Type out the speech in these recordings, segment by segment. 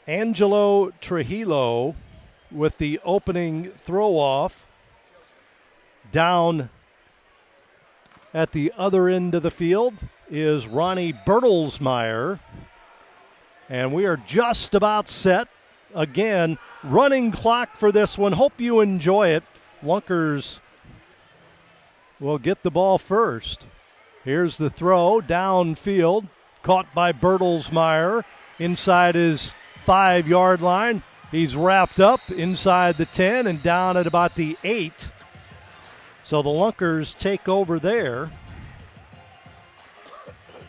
Angelo Trujillo with the opening throw-off. Down at the other end of the field is Ronnie Bertelsmeyer. And we are just about set. Again, running clock for this one. Hope you enjoy it. Lunkers will get the ball first. Here's the throw downfield. Caught by Bertelsmeyer inside his 5-yard line. He's wrapped up inside the 10 and down at about the 8. So the Lunkers take over there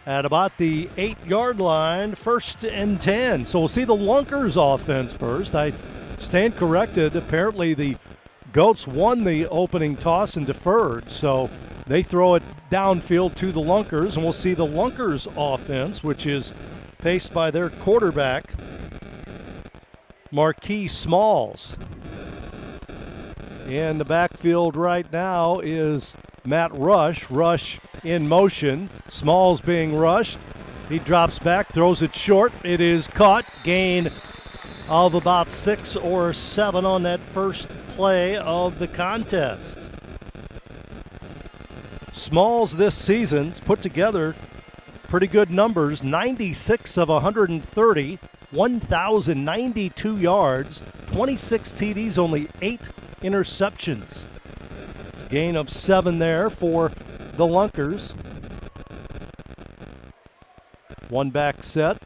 at about the 8-yard line, 1st and 10. So we'll see the Lunkers offense first. I stand corrected. Apparently the Goats won the opening toss and deferred. So they throw it downfield to the Lunkers, and we'll see the Lunkers offense, which is paced by their quarterback, Marquis Smalls. In the backfield right now is Matt Rush. Rush in motion. Smalls being rushed. He drops back, throws it short. It is caught. Gain of about 6 or 7 on that first play of the contest. Smalls this season's put together pretty good numbers. 96 of 130, 1,092 yards, 26 TDs, only 8 interceptions. It's a gain of 7 there for the Lunkers. One back set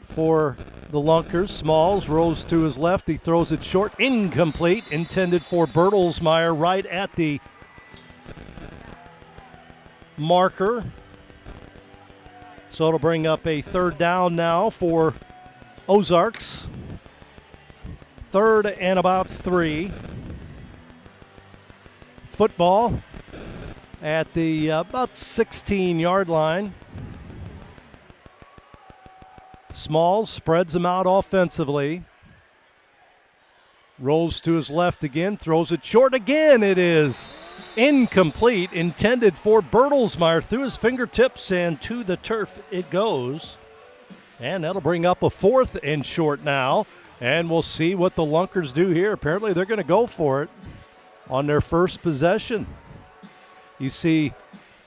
for the Lunkers. Smalls rolls to his left. He throws it short. Incomplete. Intended for Bertelsmeyer right at the marker. So it'll bring up a 3rd down now for Ozarks. 3rd and about 3. Football at the about 16-yard line. Smalls spreads them out offensively. Rolls to his left again, throws it short again. It is incomplete, intended for Bertelsmeyer. Through his fingertips and to the turf it goes. And that'll bring up a 4th and short now. And we'll see what the Lunkers do here. Apparently they're going to go for it on their first possession. You see,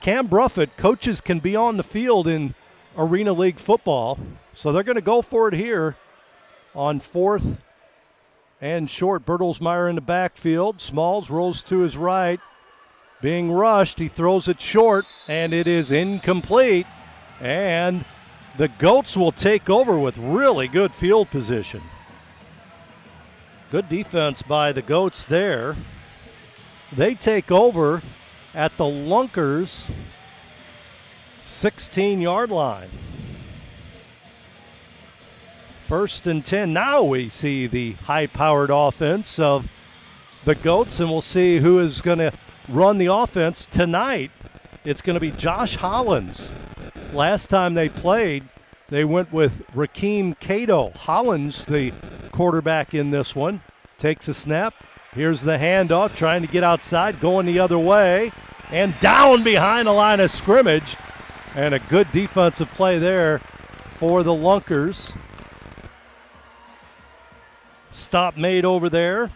Cam Bruffett, coaches can be on the field in Arena League football. So they're going to go for it here on 4th and short. Bertelsmeyer in the backfield. Smalls rolls to his right. Being rushed, he throws it short, and it is incomplete. And the Goats will take over with really good field position. Good defense by the Goats there. They take over at the Lunkers' 16-yard line. 1st and 10. Now we see the high-powered offense of the Goats, and we'll see who is going to run the offense tonight. It's going to be Josh Hollins. Last time they played, they went with Rakeem Cato. Hollins, the quarterback in this one, takes a snap. Here's the handoff, trying to get outside, going the other way, and down behind the line of scrimmage. And a good defensive play there for the Lunkers. Stop made over there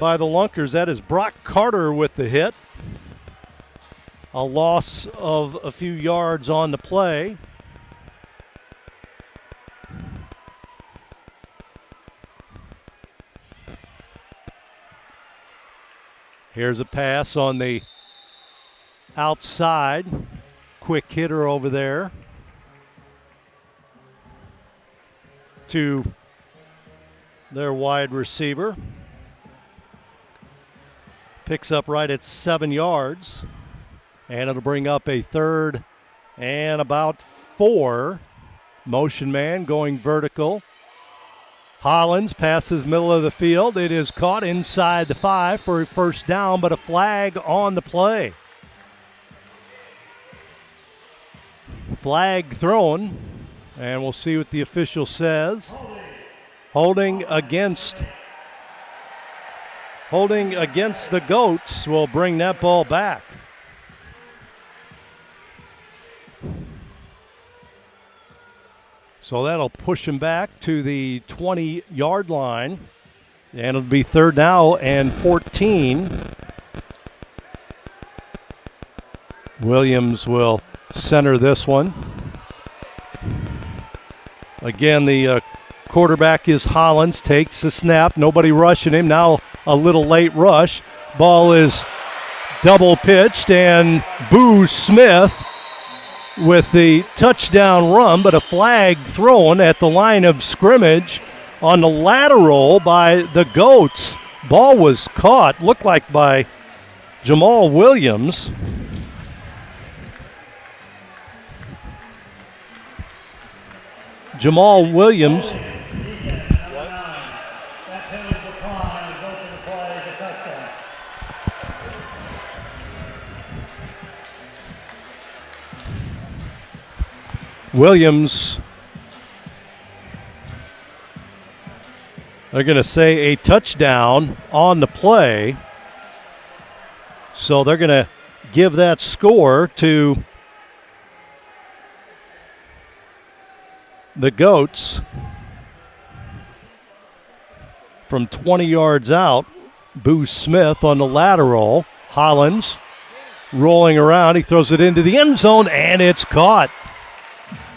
by the Lunkers. That is Brock Carter with the hit. A loss of a few yards on the play. Here's a pass on the outside. Quick hitter over there to their wide receiver. Picks up right at 7 yards. And it'll bring up a 3rd and about 4. Motion man going vertical. Hollins passes middle of the field. It is caught inside the 5 for a 1st down, but a flag on the play. Flag thrown, and we'll see what the official says. Holding against the Goats will bring that ball back. So that'll push him back to the 20-yard line. And it'll be 3rd now and 14. Williams will center this one. Again, the quarterback is Hollins, takes the snap. Nobody rushing him. Now a little late rush. Ball is double pitched, and Boo Smith with the touchdown run, but a flag thrown at the line of scrimmage on the lateral by the Goats. Ball was caught, looked like by Jamal Williams. Jamal Williams. Williams, they're going to say a touchdown on the play. So they're going to give that score to the Goats from 20 yards out. Boo Smith on the lateral. Hollins rolling around. He throws it into the end zone, and it's caught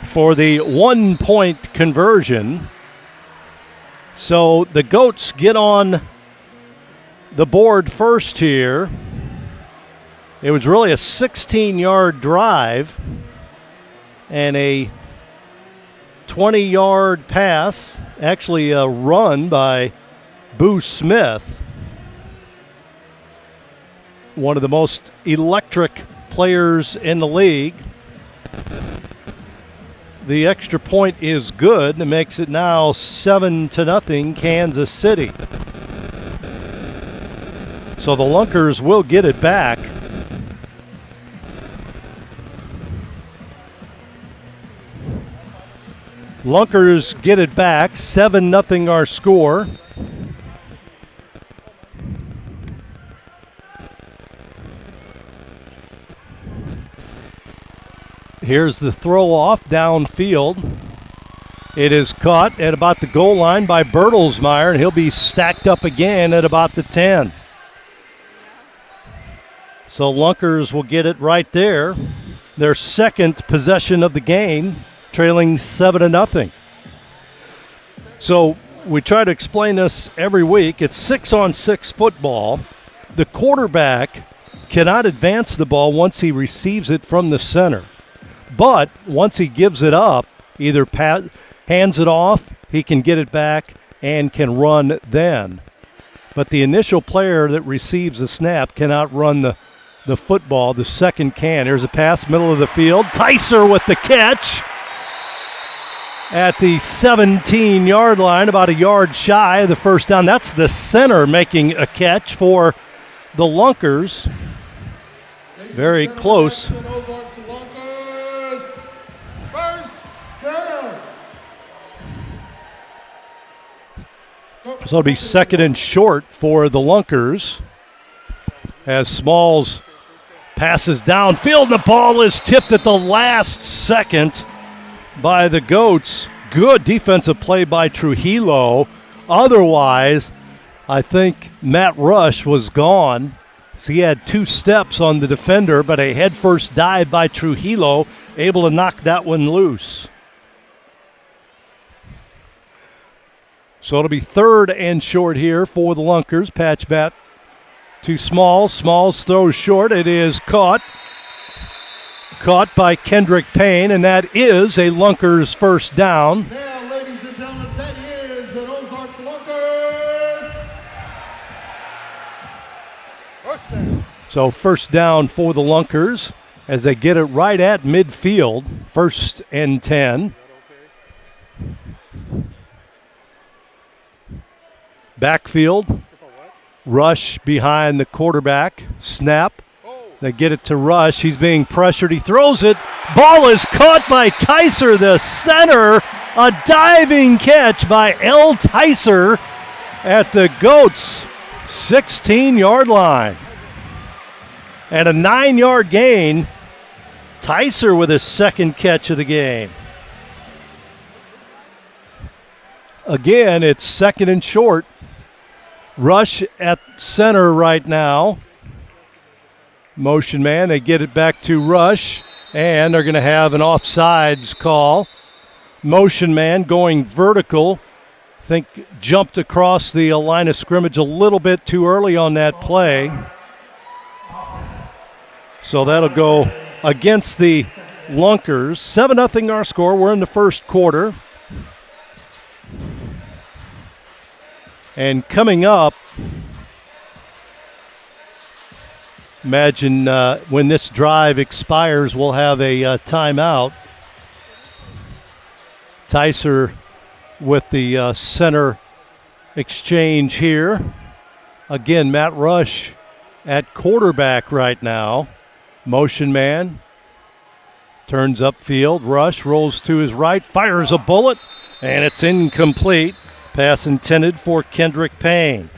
for the 1-point conversion. So the Goats get on the board first here. It was really a 16-yard drive and a 20-yard pass, actually a run by Boo Smith, one of the most electric players in the league. The extra point is good. It makes it now 7-0 Kansas City. So the Lunkers will get it back. Lunkers get it back. 7-0 our score. Here's the throw off downfield. It is caught at about the goal line by Bertelsmeyer, and he'll be stacked up again at about the 10. So Lunkers will get it right there. Their second possession of the game, trailing 7-0. So we try to explain this every week. It's 6-on-6 football. The quarterback cannot advance the ball once he receives it from the center. But once he gives it up, either hands it off, he can get it back, and can run then. But the initial player that receives the snap cannot run the football. The second can. Here's a pass, middle of the field. Ticer with the catch at the 17-yard line, about a yard shy of the first down. That's the center making a catch for the Lunkers. Very close. So it'll be 2nd and short for the Lunkers as Smalls passes downfield. The ball is tipped at the last second by the Goats. Good defensive play by Trujillo. Otherwise, I think Matt Rush was gone. So he had 2 steps on the defender, but a headfirst dive by Trujillo, able to knock that one loose. So it'll be 3rd and short here for the Lunkers. Patch back to Smalls. Smalls throws short. It is caught. Caught by Kendrick Payne, and that is a Lunkers first down. Now, ladies and gentlemen, that is an Ozarks Lunkers first down. So first down for the Lunkers as they get it right at midfield. 1st and 10. Backfield, Rush behind the quarterback, snap. They get it to Rush. He's being pressured. He throws it. Ball is caught by Ticer, the center. A diving catch by L. Ticer at the Goats' 16-yard line. And a 9-yard gain. Ticer with his second catch of the game. Again, it's second and short. Rush at center right now. Motion man, they get it back to Rush, and they're going to have an offsides call. Motion man going vertical. I think jumped across the line of scrimmage a little bit too early on that play. So that'll go against the Lunkers. 7-0 our score. We're in the first quarter. And coming up, imagine when this drive expires, we'll have a timeout. Tyser with the center exchange here. Again, Matt Rush at quarterback right now. Motion man turns upfield. Rush rolls to his right, fires a bullet, and it's incomplete. Pass intended for Kendrick Payne.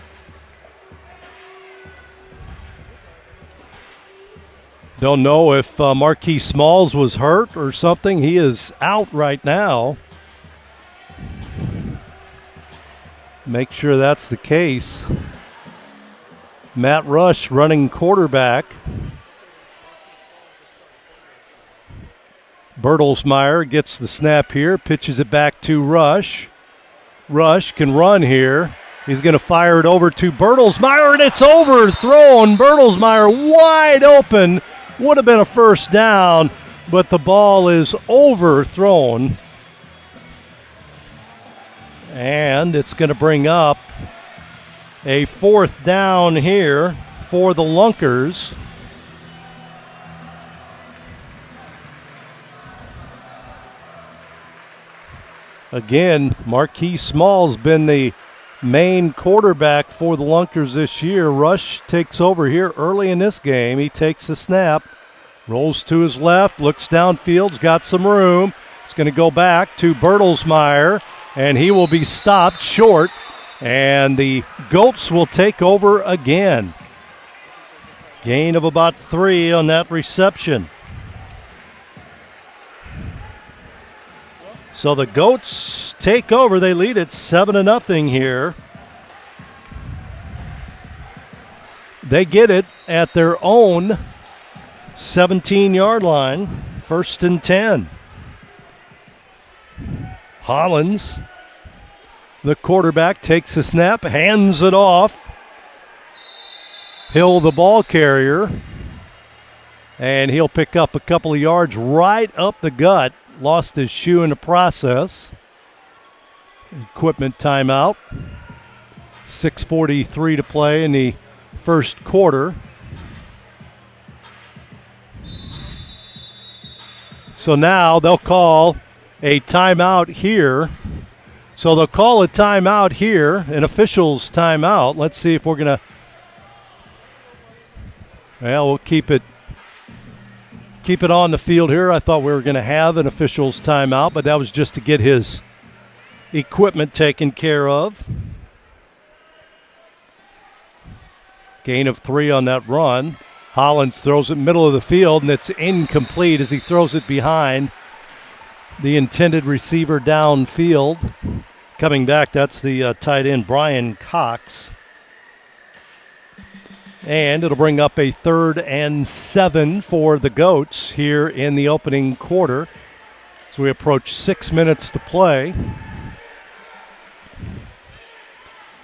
Don't know if Marquis Smalls was hurt or something. He is out right now. Make sure that's the case. Matt Rush running quarterback. Bertelsmeyer gets the snap here, pitches it back to Rush. Rush can run here. He's going to fire it over to Bertelsmeyer, and it's overthrown. Bertelsmeyer wide open. Would have been a first down, but the ball is overthrown. And it's going to bring up a fourth down here for the Lunkers. Again, Marquis Small's been the main quarterback for the Lunkers this year. Rush takes over here early in this game. He takes the snap, rolls to his left, looks downfield's got some room. It's going to go back to Bertelsmeyer, and he will be stopped short, and the Goats will take over again. Gain of about 3 on that reception. So the Goats take over. They lead it 7-0 here. They get it at their own 17-yard line, 1st and 10. Hollins, the quarterback, takes the snap, hands it off. Hill, the ball carrier, and he'll pick up a couple of yards right up the gut. Lost his shoe in the process. Equipment timeout. 6:43 to play in the first quarter. So now they'll call a timeout here. So they'll call a timeout here, an official's timeout. Let's see if we're going to, well, we'll keep it on the field here. I thought we were going to have an official's timeout, but that was just to get his equipment taken care of. Gain of 3 on that run. Hollins throws it middle of the field, and it's incomplete as he throws it behind the intended receiver downfield. Coming back, that's the tight end, Brian Cox. And it'll bring up a 3rd and 7 for the Goats here in the opening quarter. So we approach 6 minutes to play.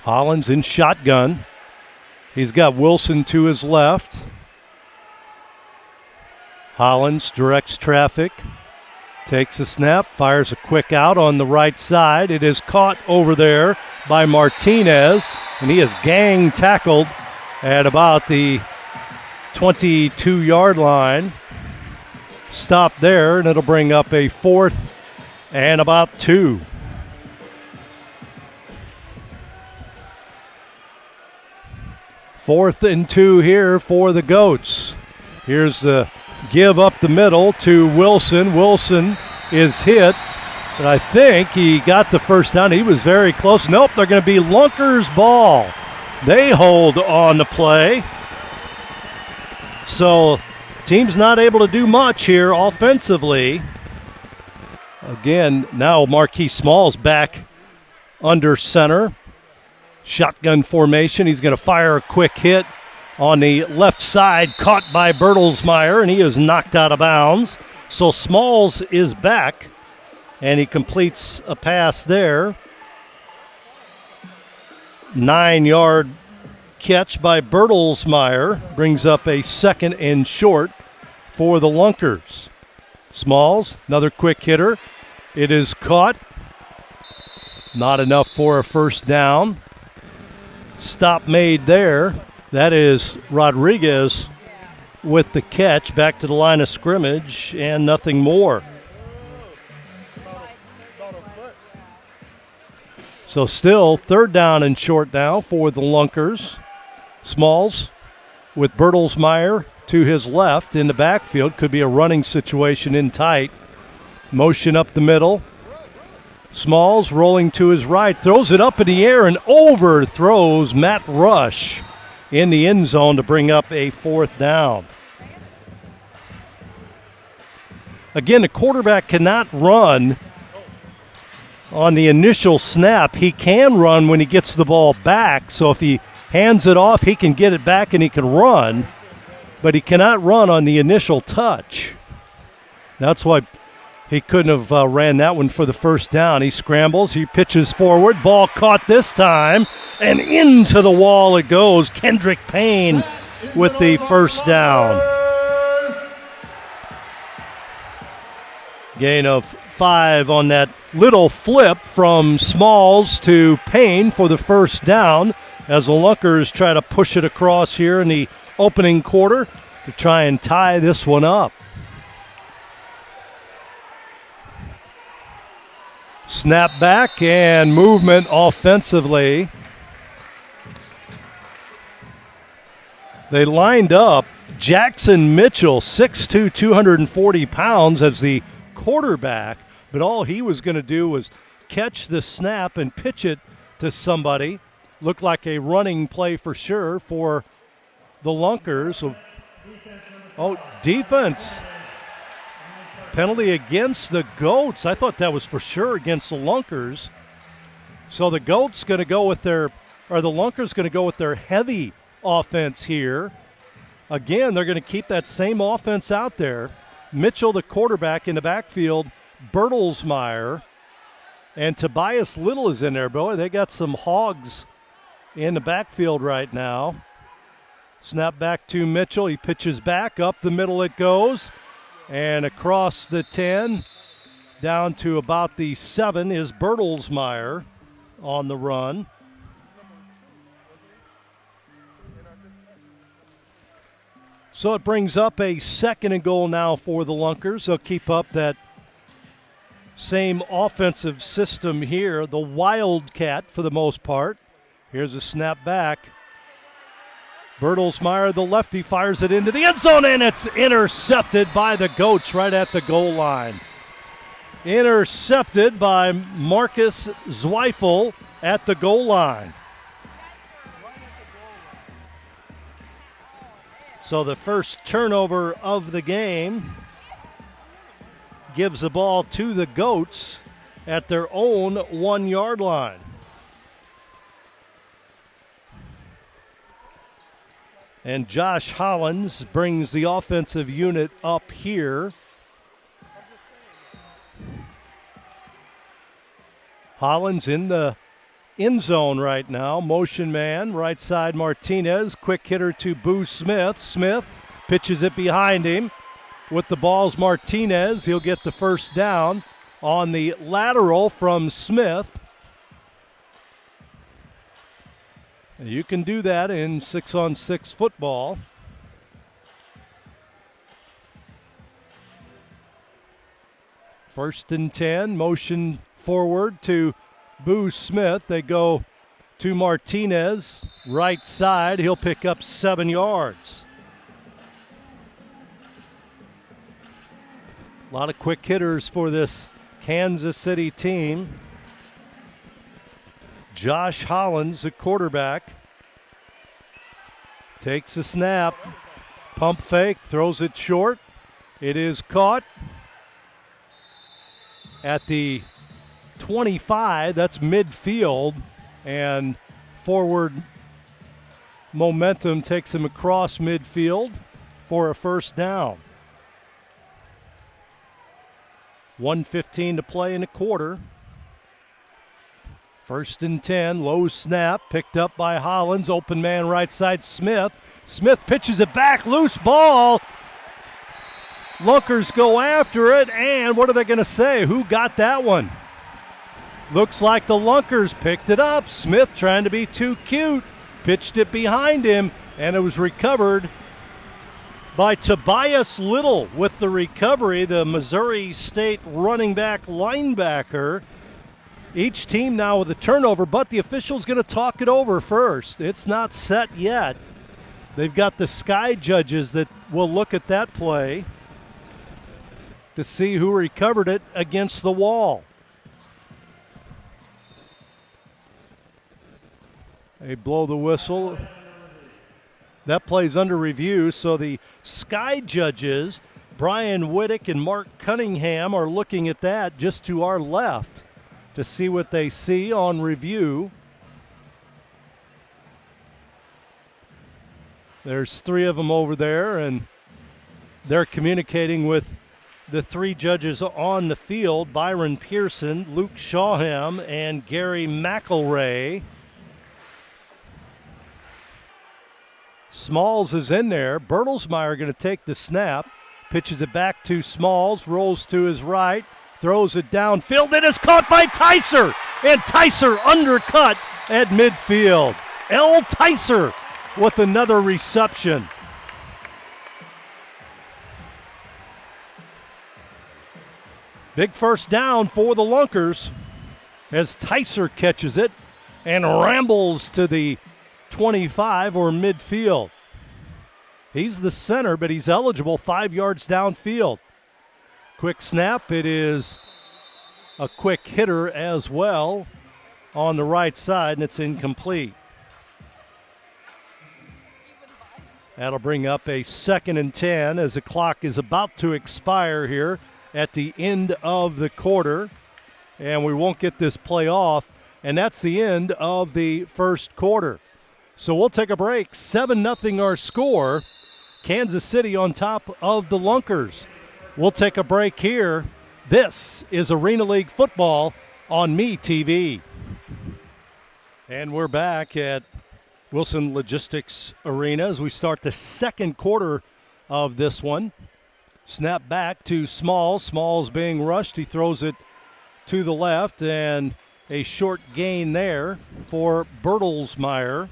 Hollins in shotgun. He's got Wilson to his left. Hollins directs traffic. Takes a snap, fires a quick out on the right side. It is caught over there by Martinez, and he is gang tackled at about the 22-yard line. Stop there, and it'll bring up a 4th and about 2. Fourth and 2 here for the Goats. Here's the give up the middle to Wilson. Wilson is hit, but I think he got the first down. He was very close. Nope, they're going to be Lunkers ball. They hold on the play. So team's not able to do much here offensively. Again, now Marquis Smalls back under center. Shotgun formation. He's going to fire a quick hit on the left side, caught by Bertelsmeyer, and he is knocked out of bounds. So Smalls is back, and he completes a pass there. 9-yard catch by Bertelsmeyer brings up a 2nd and short for the Lunkers. Smalls, another quick hitter. It is caught. Not enough for a first down. Stop made there. That is Rodriguez with the catch back to the line of scrimmage and nothing more. So still 3rd down and short now for the Lunkers. Smalls with Bertelsmeyer to his left in the backfield. Could be a running situation in tight. Motion up the middle. Smalls rolling to his right, throws it up in the air and overthrows Matt Rush in the end zone to bring up a 4th down. Again, the quarterback cannot run on the initial snap. He can run when he gets the ball back, so if he hands it off, he can get it back and he can run, but he cannot run on the initial touch. That's why he couldn't have ran that one for the first down. He scrambles, he pitches forward, ball caught this time, and into the wall it goes. Kendrick Payne with the first down. Gain of 5 on that little flip from Smalls to Payne for the first down as the Lunkers try to push it across here in the opening quarter to try and tie this one up. Snap back and movement offensively. They lined up Jackson Mitchell, 6'2", 240 pounds, as the quarterback, but all he was going to do was catch the snap and pitch it to somebody. Looked like a running play for sure for the Lunkers. Oh, defense. Penalty against the Goats. I thought that was for sure against the Lunkers. So the Goats going to go with the Lunkers going to go with their heavy offense here. Again, they're going to keep that same offense out there. Mitchell, the quarterback, in the backfield. Bertelsmeyer and Tobias Little is in there. Boy, they got some hogs in the backfield right now. Snap back to Mitchell. He pitches back. Up the middle it goes. And across the 10, down to about the 7 is Bertelsmeyer on the run. So it brings up a 2nd and goal now for the Lunkers. They'll keep up that same offensive system here, the Wildcat for the most part. Here's a snap back. Bertelsmeyer, the lefty, fires it into the end zone, and it's intercepted by the Goats right at the goal line. Intercepted by Marcus Zweifel at the goal line. So the first turnover of the game gives the ball to the Goats at their own 1-yard line. And Josh Hollins brings the offensive unit up here. Hollins in the end zone right now. Motion man, right side Martinez. Quick hitter to Boo Smith. Smith pitches it behind him. With the ball's Martinez. He'll get the first down on the lateral from Smith. You can do that in 6-on-6 football. First and 10, motion forward to Boo Smith. They go to Martinez, right side. He'll pick up 7 yards. A lot of quick hitters for this Kansas City team. Josh Hollins, the quarterback, takes a snap, pump fake, throws it short. It is caught at the 25. That's midfield, and forward momentum takes him across midfield for a first down. 1:15 to play in the quarter. 1st and 10, low snap, picked up by Hollins. Open man right side, Smith. Smith pitches it back, loose ball. Lunkers go after it, and what are they going to say? Who got that one? Looks like the Lunkers picked it up. Smith trying to be too cute, pitched it behind him, and it was recovered by Tobias Little with the recovery, the Missouri State running back linebacker. Each team now with a turnover, but the official's going to talk it over first. It's not set yet. They've got the sky judges that will look at that play to see who recovered it against the wall. They blow the whistle. That play's under review, so the sky judges, Brian Whittick and Mark Cunningham, are looking at that just to our left to see what they see on review. There's 3 of them over there, and they're communicating with the 3 judges on the field, Byron Pearson, Luke Shawham, and Gary McElray. Smalls is in there. Bertelsmeyer going to take the snap, pitches it back to Smalls, rolls to his right, throws it downfield. It is caught by Tyser, and Tyser undercut at midfield. L. Tyser with another reception. Big first down for the Lunkers as Tyser catches it and rambles to the 25 or midfield. He's the center, but he's eligible 5 yards downfield. Quick snap. It is a quick hitter as well on the right side, and it's incomplete. That'll bring up a 2nd and 10 as the clock is about to expire here at the end of the quarter, and we won't get this play off, and that's the end of the first quarter. So we'll take a break. 7-0 our score. Kansas City on top of the Lunkers. We'll take a break here. This is Arena League football on MeTV. And we're back at Wilson Logistics Arena as we start the second quarter of this one. Snap back to Smalls. Smalls being rushed. He throws it to the left, and a short gain there for Bertelsmeyer.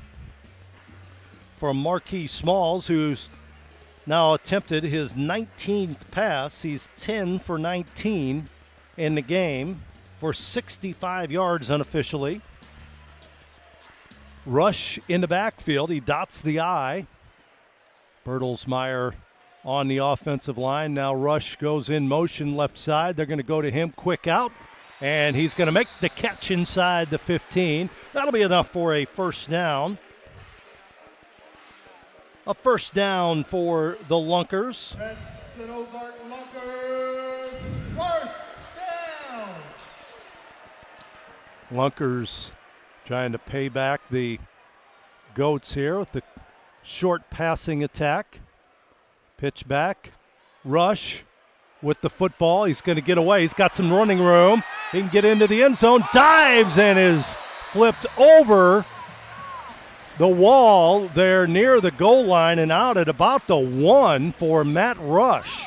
From Marquis Smalls, who's now attempted his 19th pass. He's 10 for 19 in the game for 65 yards unofficially. Rush in the backfield. He dots the I. Bertelsmeyer on the offensive line. Now Rush goes in motion left side. They're going to go to him quick out, and he's going to make the catch inside the 15. That'll be enough for a first down. A first down for the Lunkers. That's an Ozark Lunkers. First down. Lunkers trying to pay back the Goats here with the short passing attack. Pitch back. Rush with the football. He's going to get away. He's got some running room. He can get into the end zone. Dives and is flipped over the wall there near the goal line and out at about the 1 for Matt Rush.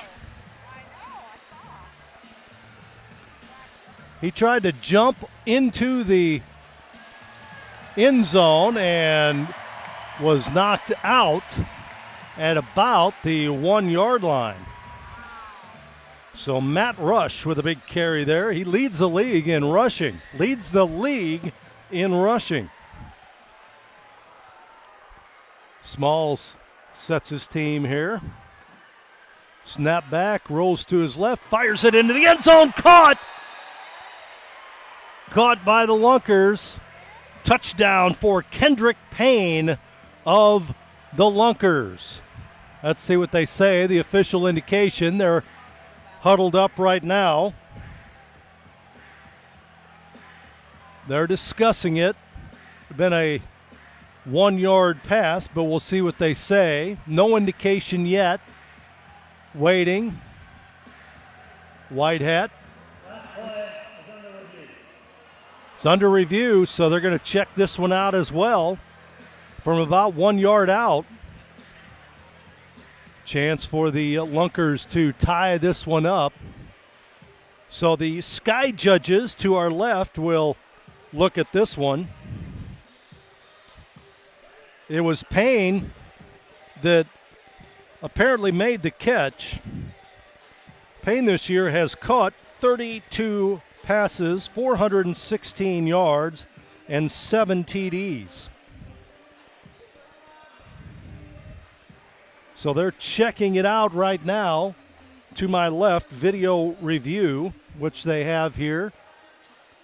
He tried to jump into the end zone and was knocked out at about the 1 yard line. So Matt Rush with a big carry there. He leads the league in rushing. Leads the league in rushing. Smalls sets his team here. Snap back, rolls to his left, fires it into the end zone. Caught by the Lunkers. Touchdown for Kendrick Payne of the Lunkers. Let's see what they say. The official indication, they're huddled up right now. They're discussing it. It's been a 1-yard pass, but we'll see what they say. No indication yet. Waiting. White hat. It's under review, so they're going to check this one out as well. From about 1 yard out. Chance for the Lunkers to tie this one up. So the Sky judges to our left will look at this one. It was Payne that apparently made the catch. Payne this year has caught 32 passes, 416 yards, and 7 TDs. So they're checking it out right now. To my left, video review, which they have here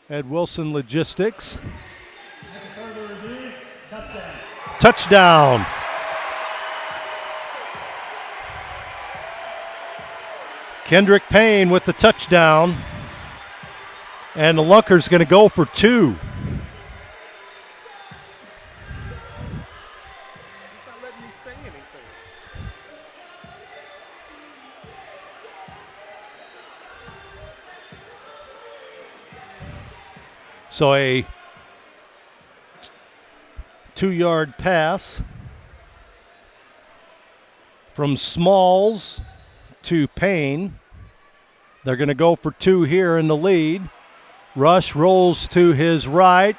at Wilson Logistics. Touchdown. Kendrick Payne with the touchdown. And the Lunkers going to go for 2. So a 2-yard pass from Smalls to Payne. They're going to go for 2 here in the lead. Rush rolls to his right.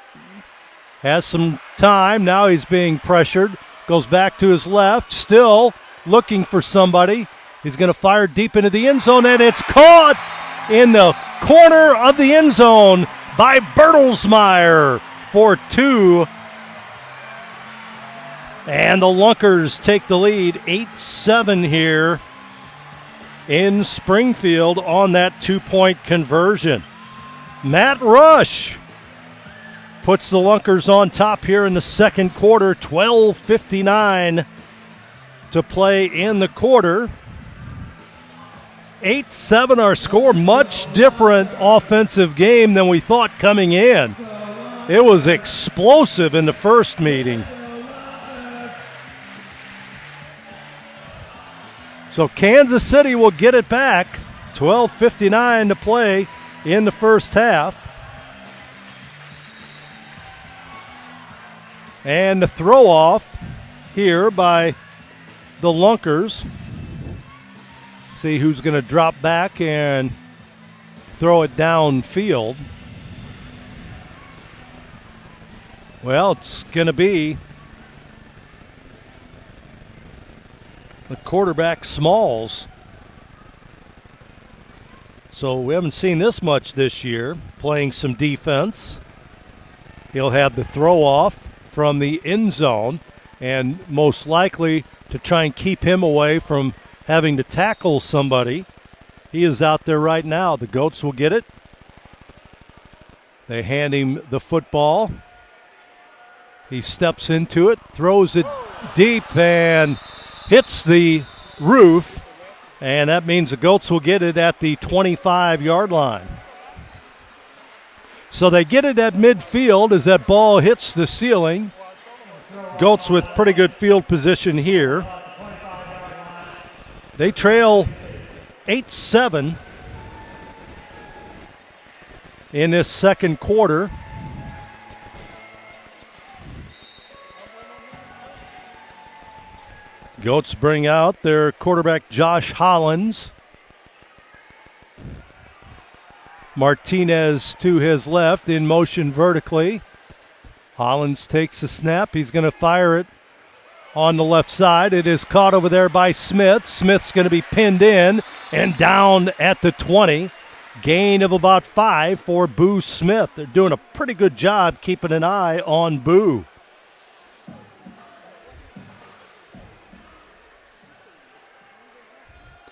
Has some time. Now he's being pressured. Goes back to his left. Still looking for somebody. He's going to fire deep into the end zone, and it's caught in the corner of the end zone by Bertelsmeyer for 2. And the Lunkers take the lead 8-7 here in Springfield on that 2-point conversion. Matt Rush puts the Lunkers on top here in the second quarter. 12:59 to play in the quarter. 8-7 our score. Much different offensive game than we thought coming in. It was explosive in the first meeting. So Kansas City will get it back. 12:59 to play in the first half. And the throw off here by the Lunkers. See who's going to drop back and throw it downfield. Well, it's going to be the quarterback, Smalls. So we haven't seen this much this year, playing some defense. He'll have the throw off from the end zone, and most likely to try and keep him away from having to tackle somebody. He is out there right now. The Goats will get it. They hand him the football. He steps into it, throws it deep, and hits the roof. And that means the Goats will get it at the 25-yard line. So they get it at midfield as that ball hits the ceiling. Goats with pretty good field position here. They trail 8-7 in this second quarter. Goats bring out their quarterback, Josh Hollins. Martinez to his left in motion vertically. Hollins takes a snap. He's going to fire it on the left side. It is caught over there by Smith. Smith's going to be pinned in and down at the 20. Gain of about 5 for Boo Smith. They're doing a pretty good job keeping an eye on Boo.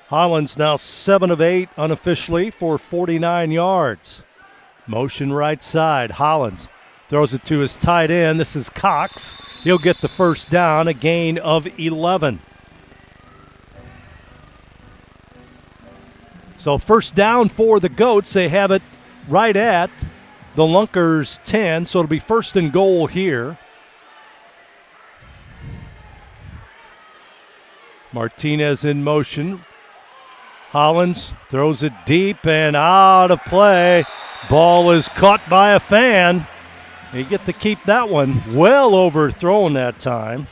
Hollins now 7 of 8 unofficially for 49 yards. Motion right side. Hollins throws it to his tight end. This is Cox. He'll get the first down, a gain of 11. So first down for the Goats. They have it right at the Lunkers 10, so it'll be first and goal here. Martinez in motion. Hollins throws it deep and out of play. Ball is caught by a fan. You get to keep that one. Well overthrown that time.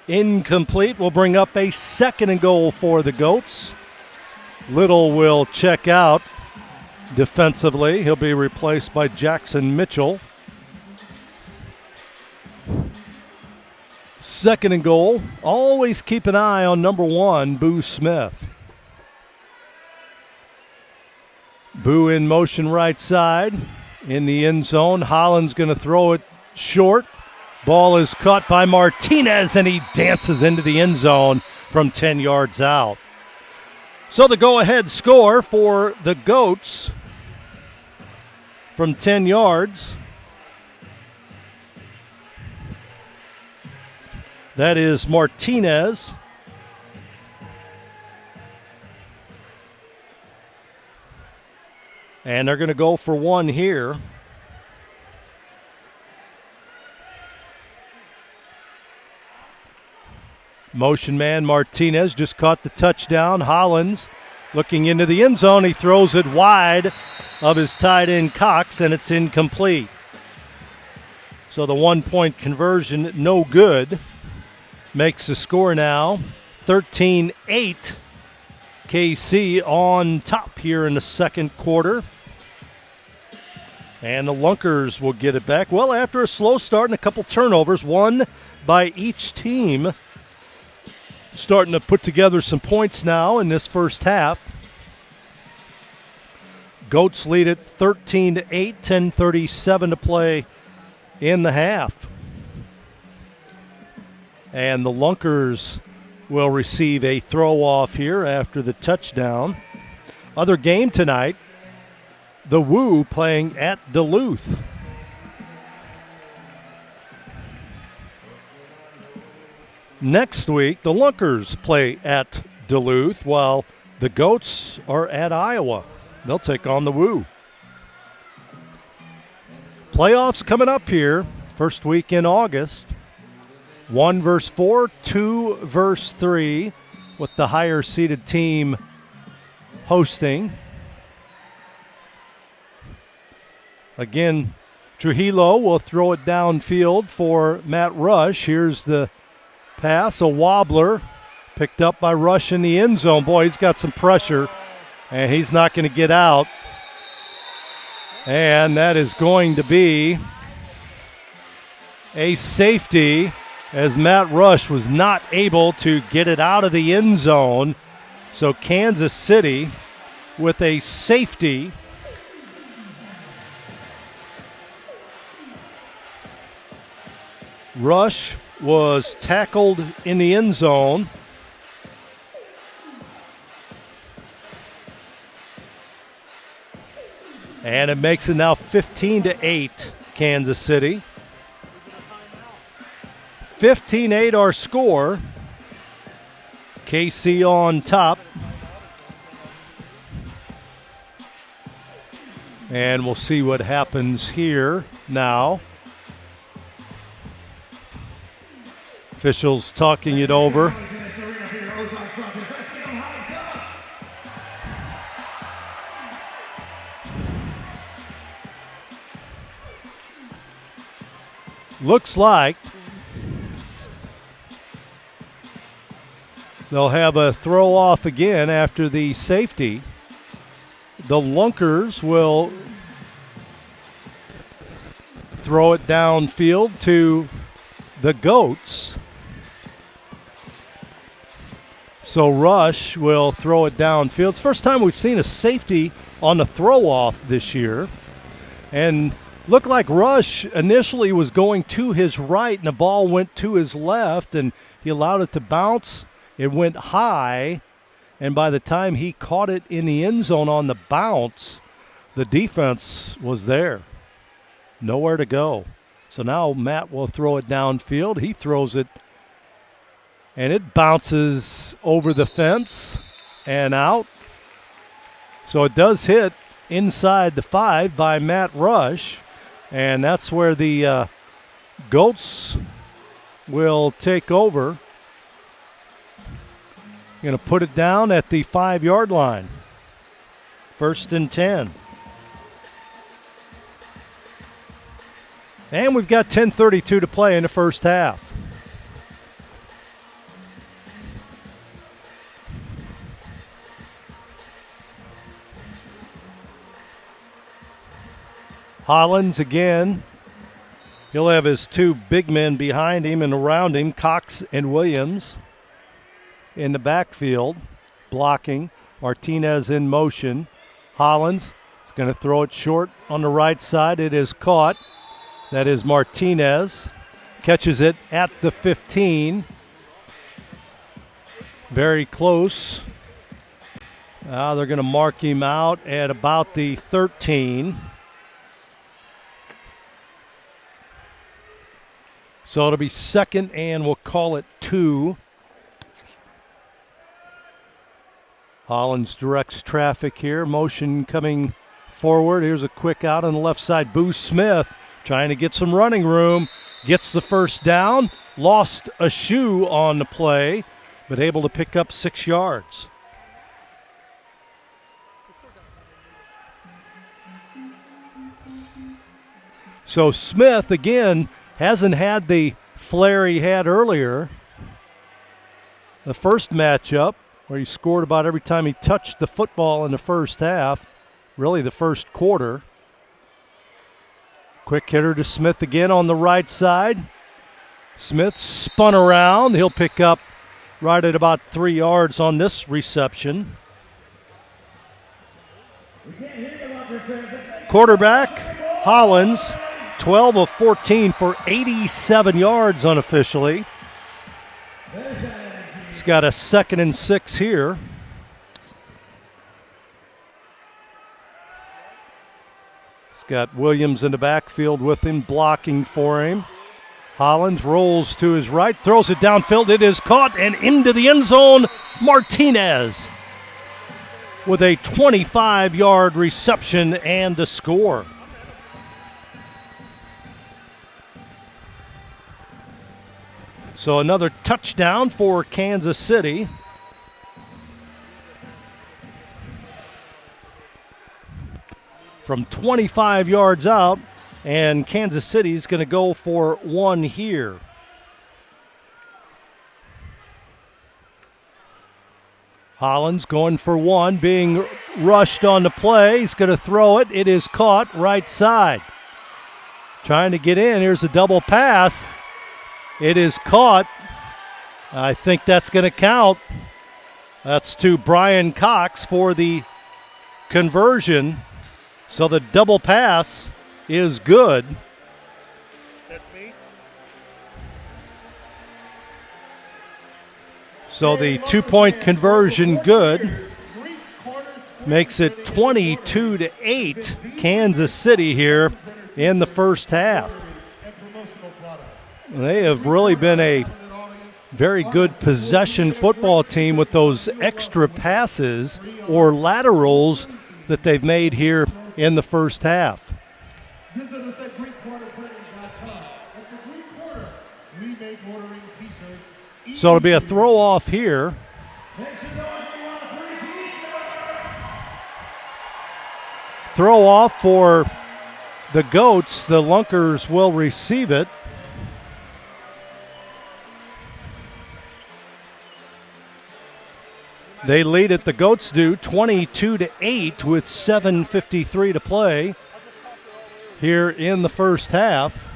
Incomplete. Will bring up a second and goal for the Goats. Little will check out defensively. He'll be replaced by Jackson Mitchell. Second and goal. Always keep an eye on number 1, Boo Smith. Boo in motion right side. In the end zone. Holland's going to throw it short. Ball is caught by Martinez, and he dances into the end zone from 10 yards out. So the go-ahead score for the Goats from 10 yards. That is Martinez. And they're going to go for one here. Motion man Martinez just caught the touchdown. Hollins looking into the end zone. He throws it wide of his tight end Cox, and it's incomplete. So the 1-point conversion, no good. Makes the score now 13-8. KC on top here in the second quarter. And the Lunkers will get it back. Well, after a slow start and a couple turnovers, one by each team. Starting to put together some points now in this first half. Goats lead it 13-8, 10:37 to play in the half. And the Lunkers will receive a throw-off here after the touchdown. Other game tonight, the Woo playing at Duluth. Next week, the Lunkers play at Duluth while the Goats are at Iowa. They'll take on the Woo. Playoffs coming up here, first week in August. 1 versus 4, 2 versus 3, with the higher seeded team hosting. Again, Trujillo will throw it downfield for Matt Rush. Here's the pass, a wobbler, picked up by Rush in the end zone. Boy, he's got some pressure, and he's not going to get out. And that is going to be a safety, as Matt Rush was not able to get it out of the end zone. So Kansas City with a safety. Rush was tackled in the end zone. And it makes it now 15-8, Kansas City. 15-8 our score. KC on top. And we'll see what happens here now. Officials talking it over. Looks like they'll have a throw off again after the safety. The Lunkers will throw it downfield to the Goats. So Rush will throw it downfield. It's the first time we've seen a safety on the throw-off this year. And looked like Rush initially was going to his right, and the ball went to his left, and he allowed it to bounce. It went high, and by the time he caught it in the end zone on the bounce, the defense was there. Nowhere to go. So now Matt will throw it downfield. He throws it, and it bounces over the fence and out. So it does hit inside the 5 by Matt Rush. And that's where the Goats will take over. Going to put it down at the 5-yard line. 1st and 10. And we've got 10:32 to play in the first half. Hollins again. He'll have his 2 big men behind him and around him, Cox and Williams in the backfield, blocking. Martinez in motion. Hollins is going to throw it short on the right side. It is caught. That is Martinez. Catches it at the 15. Very close. Now they're going to mark him out at about the 13. So it'll be 2nd and we'll call it 2. Hollins directs traffic here. Motion coming forward. Here's a quick out on the left side. Boo Smith trying to get some running room. Gets the first down. Lost a shoe on the play, but able to pick up 6 yards. So Smith, again, hasn't had the flair he had earlier. The first matchup, where he scored about every time he touched the football in the first half, really the first quarter. Quick hitter to Smith again on the right side. Smith spun around. He'll pick up right at about 3 yards on this reception. Quarterback, Hollins, 12 of 14 for 87 yards unofficially. He's got a 2nd and 6 here. He's got Williams in the backfield with him, blocking for him. Hollins rolls to his right, throws it downfield. It is caught and into the end zone. Martinez with a 25-yard reception and a score. So another touchdown for Kansas City. From 25 yards out, and Kansas City's going to go for 1 here. Hollins going for 1, being rushed on the play. He's going to throw it. It is caught right side. Trying to get in. Here's a double pass. It is caught. I think that's going to count. That's to Brian Cox for the conversion. So the double pass is good. That's me. So the 2-point conversion good. Makes it 22-8 Kansas City here in the first half. They have really been a very good possession football team with those extra passes or laterals that they've made here in the first half. Visit us at GreekQuarterPrinting.com. At the Greek Quarter, we make ordering t-shirts. So it'll be a throw off here. Throw off for the Goats. The Lunkers will receive it. They lead it, the Goats do, 22-8 with 7:53 to play here in the first half.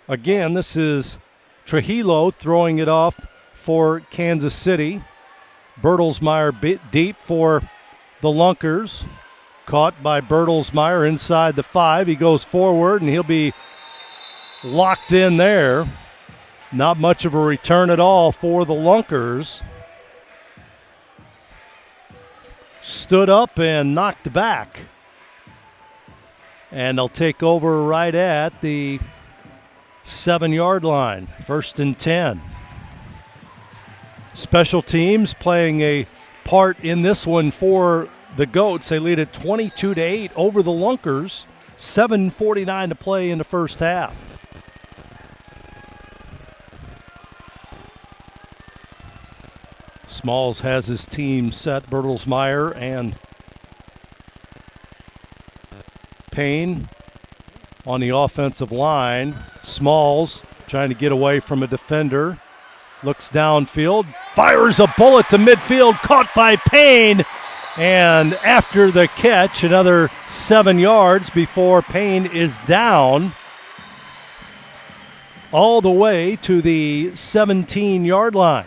Again, this is Trujillo throwing it off for Kansas City. Bertelsmeyer bit deep for the Lunkers. Caught by Bertelsmeyer inside the 5. He goes forward, and he'll be locked in there. Not much of a return at all for the Lunkers. Stood up and knocked back. And they'll take over right at the 7-yard line. 1st and 10. Special teams playing a part in this one for the Goats. They lead at 22-8 over the Lunkers. 7:49 to play in the first half. Smalls has his team set. Bertelsmeyer and Payne on the offensive line. Smalls trying to get away from a defender. Looks downfield, fires a bullet to midfield, caught by Payne. And after the catch, another 7 yards before Payne is down all the way to the 17-yard line.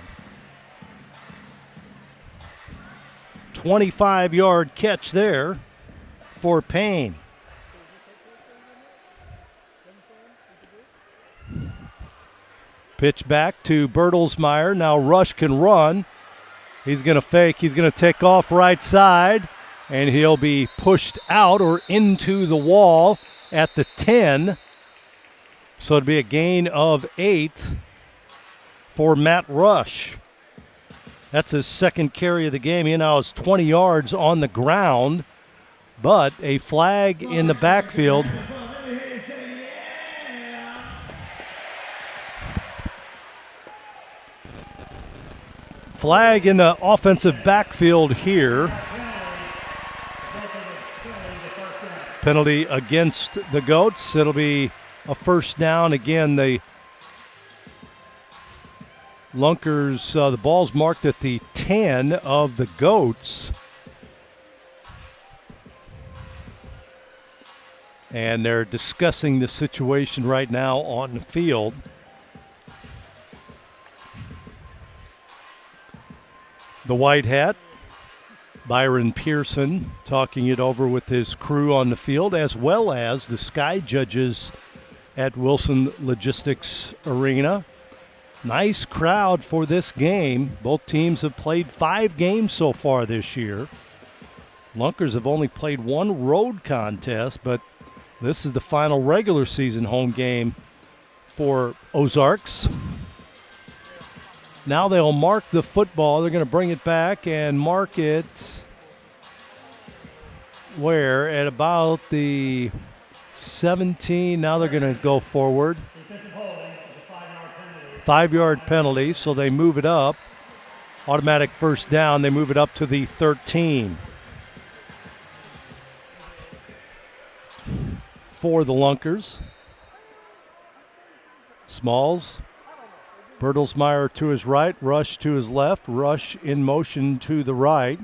25-yard catch there for Payne. Pitch back to Bertelsmeyer. Now Rush can run. He's going to fake. He's going to take off right side, and he'll be pushed out or into the wall at the 10. So it'd be a gain of 8 for Matt Rush. That's his second carry of the game. He now has 20 yards on the ground, but a flag in the backfield. Flag in the offensive backfield here. Penalty against the Goats. It'll be a first down. Again, the Lunkers, the ball's marked at the 10 of the Goats. And they're discussing the situation right now on the field. The white hat, Byron Pearson, talking it over with his crew on the field, as well as the Sky Judges at Wilson Logistics Arena. Nice crowd for this game. Both teams have played 5 games so far this year. Lunkers have only played 1 road contest, but this is the final regular season home game for Ozarks. Now they'll mark the football. They're going to bring it back and mark it where? At about the 17. Now they're going to go forward. 5-yard penalty, so they move it up. Automatic first down. They move it up to the 13. For the Lunkers. Smalls. Bertelsmeyer to his right, Rush to his left, Rush in motion to the right.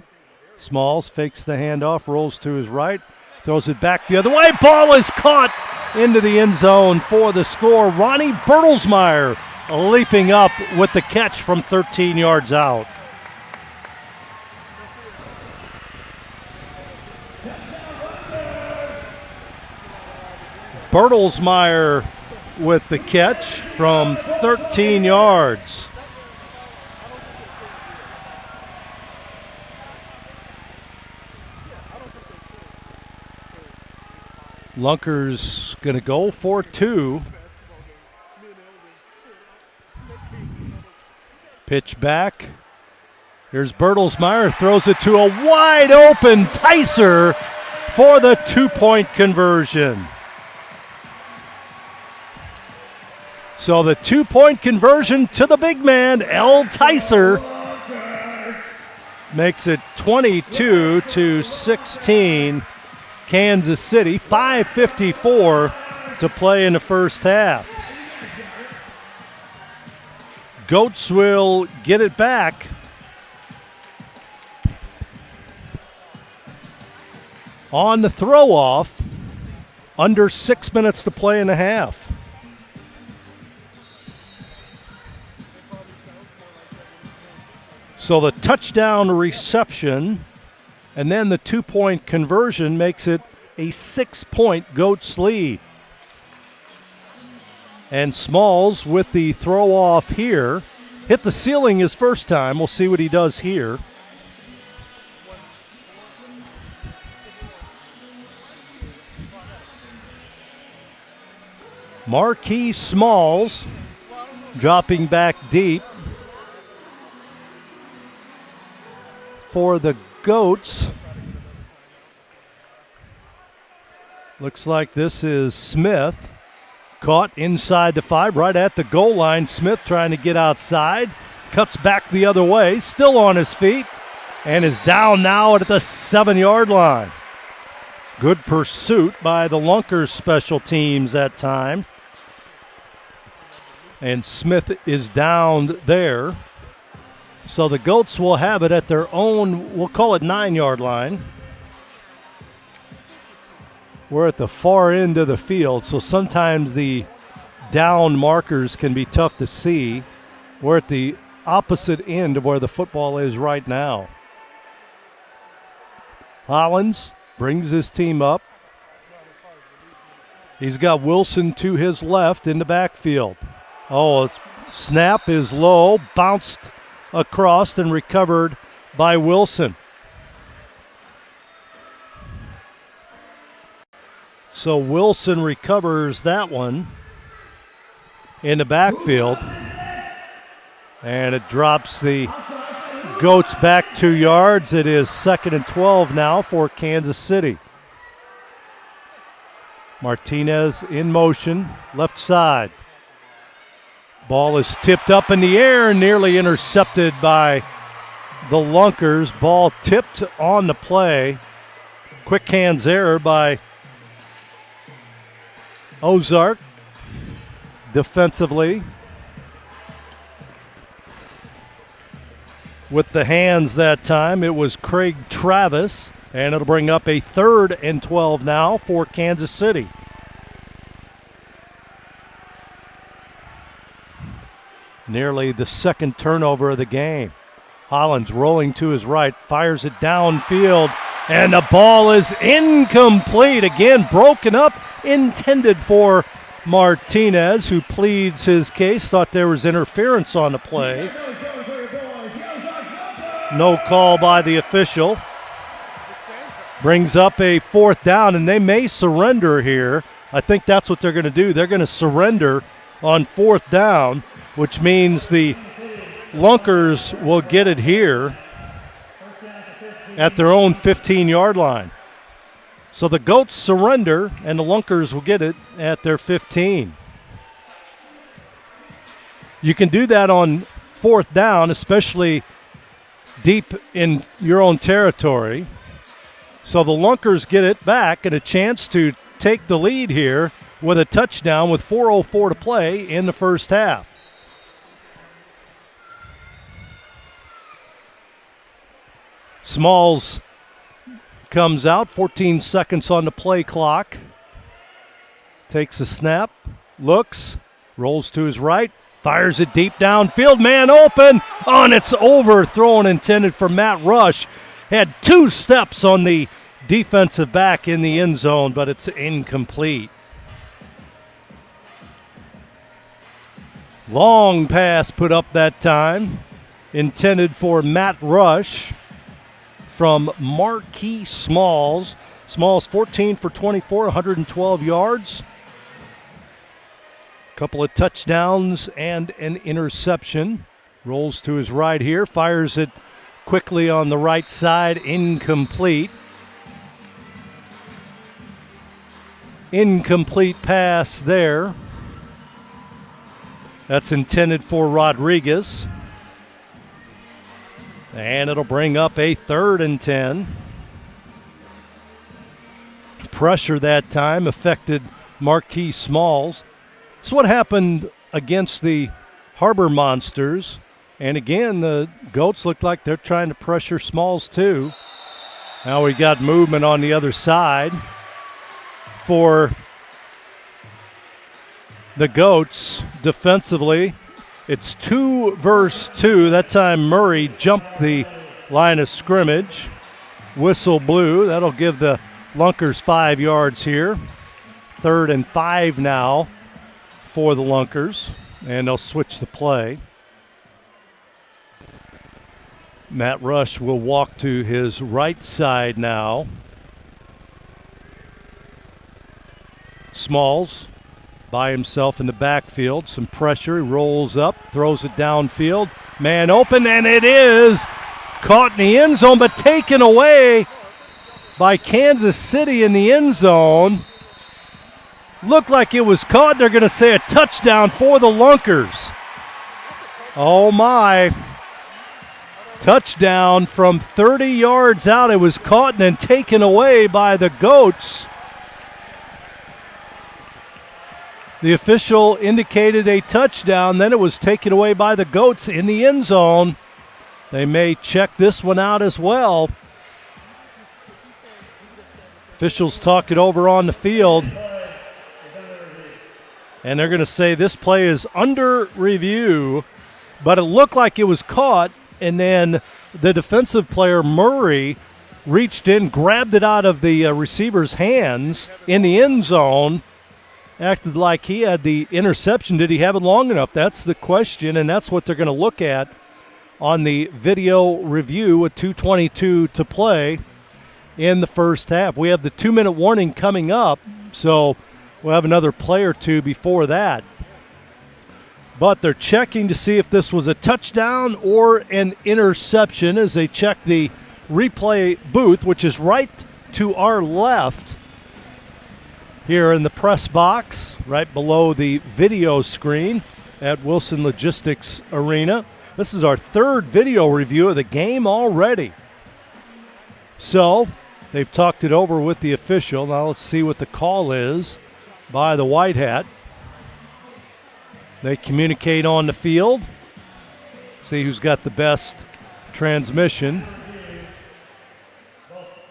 Smalls fakes the handoff, rolls to his right, throws it back the other way. Ball is caught into the end zone for the score. Ronnie Bertelsmeyer leaping up with the catch from 13 yards out. Bertelsmeyer with the catch from 13 yards. Lunkers going to go for 2. Pitch back. Here's Bertelsmeyer, throws it to a wide open Ticer for the 2-point conversion. So the 2-point conversion to the big man, L. Ticer, makes it 22-16. Kansas City, 5:54 to play in the first half. Goats will get it back. On the throw-off, under 6 minutes to play in the half. So the touchdown reception and then the 2-point conversion makes it a 6-point Goats lead. And Smalls with the throw off here. Hit the ceiling his first time. We'll see what he does here. Marquis Smalls dropping back deep. for the Goats. Looks like this is Smith. Caught inside the 5, right at the goal line. Smith trying to get outside. Cuts back the other way, still on his feet, and is down now at the 7-yard line. Good pursuit by the Lunkers special teams that time. And Smith is down there. So the Goats will have it at their own, we'll call it 9-yard line. We're at the far end of the field, so sometimes the down markers can be tough to see. We're at the opposite end of where the football is right now. Hollins brings his team up. He's got Wilson to his left in the backfield. Snap is low, bounced across and recovered by Wilson. So Wilson recovers that one in the backfield. And it drops the Goats back 2 yards. It is 2nd and 12 now for Kansas City. Martinez in motion, left side. Ball is tipped up in the air, nearly intercepted by the Lunkers. Ball tipped on the play. Quick hands error by Ozarks defensively. With the hands that time, it was Craig Travis, and it'll bring up a 3rd and 12 now for Kansas City. Nearly the 2nd turnover of the game. Hollins rolling to his right, fires it downfield, and the ball is incomplete. Again, broken up, intended for Martinez, who pleads his case, thought there was interference on the play. No call by the official. Brings up a 4th down, and they may surrender here. I think that's what they're going to do. They're going to surrender on 4th down, which means the Lunkers will get it here at their own 15-yard line. So the Goats surrender, and the Lunkers will get it at their 15. You can do that on 4th down, especially deep in your own territory. So the Lunkers get it back and a chance to take the lead here with a touchdown with 4:04 to play in the first half. Smalls comes out, 14 seconds on the play clock. Takes a snap, looks, rolls to his right, fires it deep downfield, man open, and it's overthrown, intended for Matt Rush. Had 2 steps on the defensive back in the end zone, but it's incomplete. Long pass put up that time, intended for Matt Rush from Marquis Smalls. Smalls 14 for 24, 112 yards. Couple of touchdowns and an interception. Rolls to his right here, fires it quickly on the right side, incomplete. Incomplete pass there. That's intended for Rodriguez. And it'll bring up a 3rd and 10. Pressure that time affected Marquis Smalls. That's what happened against the Harbor Monsters. And again, the Goats look like they're trying to pressure Smalls too. Now we got movement on the other side for the Goats defensively. It's 2 versus 2. That time Murray jumped the line of scrimmage. Whistle blew. That'll give the Lunkers 5 yards here. 3rd and 5 now for the Lunkers, and they'll switch the play. Matt Rush will walk to his right side now. Smalls by himself in the backfield. Some pressure. He rolls up, throws it downfield. Man open, and it is Caught in the end zone, but taken away by Kansas City in the end zone. Looked like it was caught. They're going to say a touchdown for the Lunkers. Oh, my. Touchdown from 30 yards out. It was caught and then taken away by the Goats. The official indicated a touchdown. Then it was taken away by the Goats in the end zone. They may check this one out as well. Officials talk it over on the field. And they're going to say this play is under review. But it looked like it was caught. And then the defensive player, Murray, reached in, grabbed it out of the receiver's hands in the end zone, acted like he had the interception. Did he have it long enough? That's the question, and that's what they're going to look at on the video review with 2:22 to play in the first half. We have the 2-minute warning coming up, so we'll have another play or two before that. But they're checking to see if this was a touchdown or an interception as they check the replay booth, which is right to our left here in the press box, right below the video screen at Wilson Logistics Arena. This is our third video review of the game already. So they've talked it over with the official. Now let's see what the call is by the White Hat. They communicate on the field, see who's got the best transmission.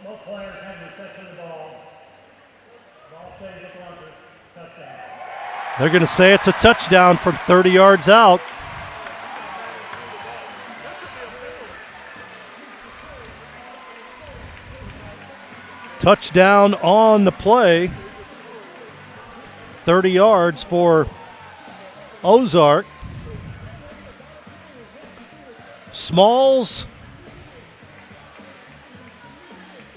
Both players have reception of the ball. Ball stays with Lunkers. Touchdown. They're going to say it's a touchdown from 30 yards out. Touchdown on the play. 30 yards for Ozark. Smalls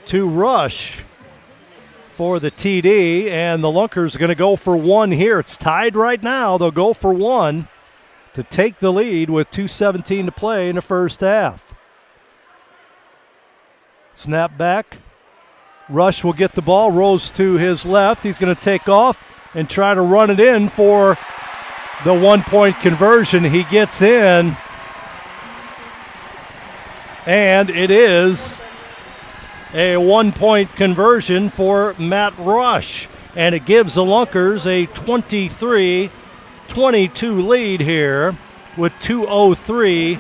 to rush for the TD, and the Lunkers are going to go for one here. It's tied right now. They'll go for one to take the lead with 2:17 to play in the first half. Snap back. Rush will get the ball, rolls to his left. He's going to take off and try to run it in for the 1-point conversion. He gets in, and it is a 1-point conversion for Matt Rush, and it gives the Lunkers a 23-22 lead here with 2:03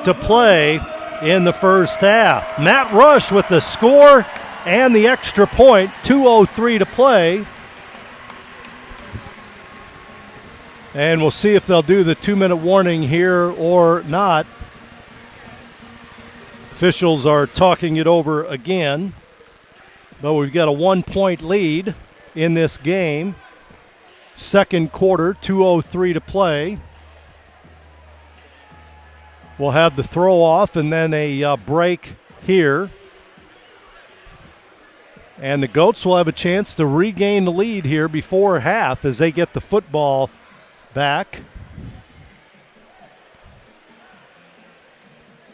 to play in the first half. Matt Rush with the score and the extra point, 2:03 to play. And we'll see if they'll do the 2-minute warning here or not. Officials are talking it over again. But we've got a 1-point lead in this game. Second quarter, 2:03 to play. We'll have the throw off and then a break here. And the Goats will have a chance to regain the lead here before half as they get the football back.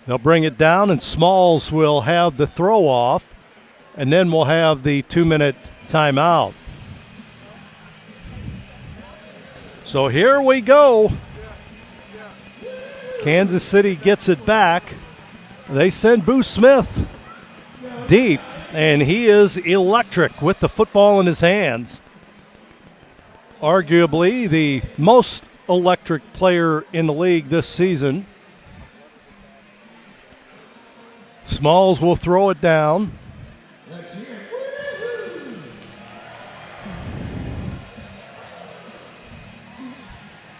They'll bring it down, and Smalls will have the throw off, and then we'll have the 2-minute timeout. So here we go. Kansas City gets it back. They send Boo Smith deep, and he is electric with the football in his hands. Arguably the most electric player in the league this season. Smalls will throw it down.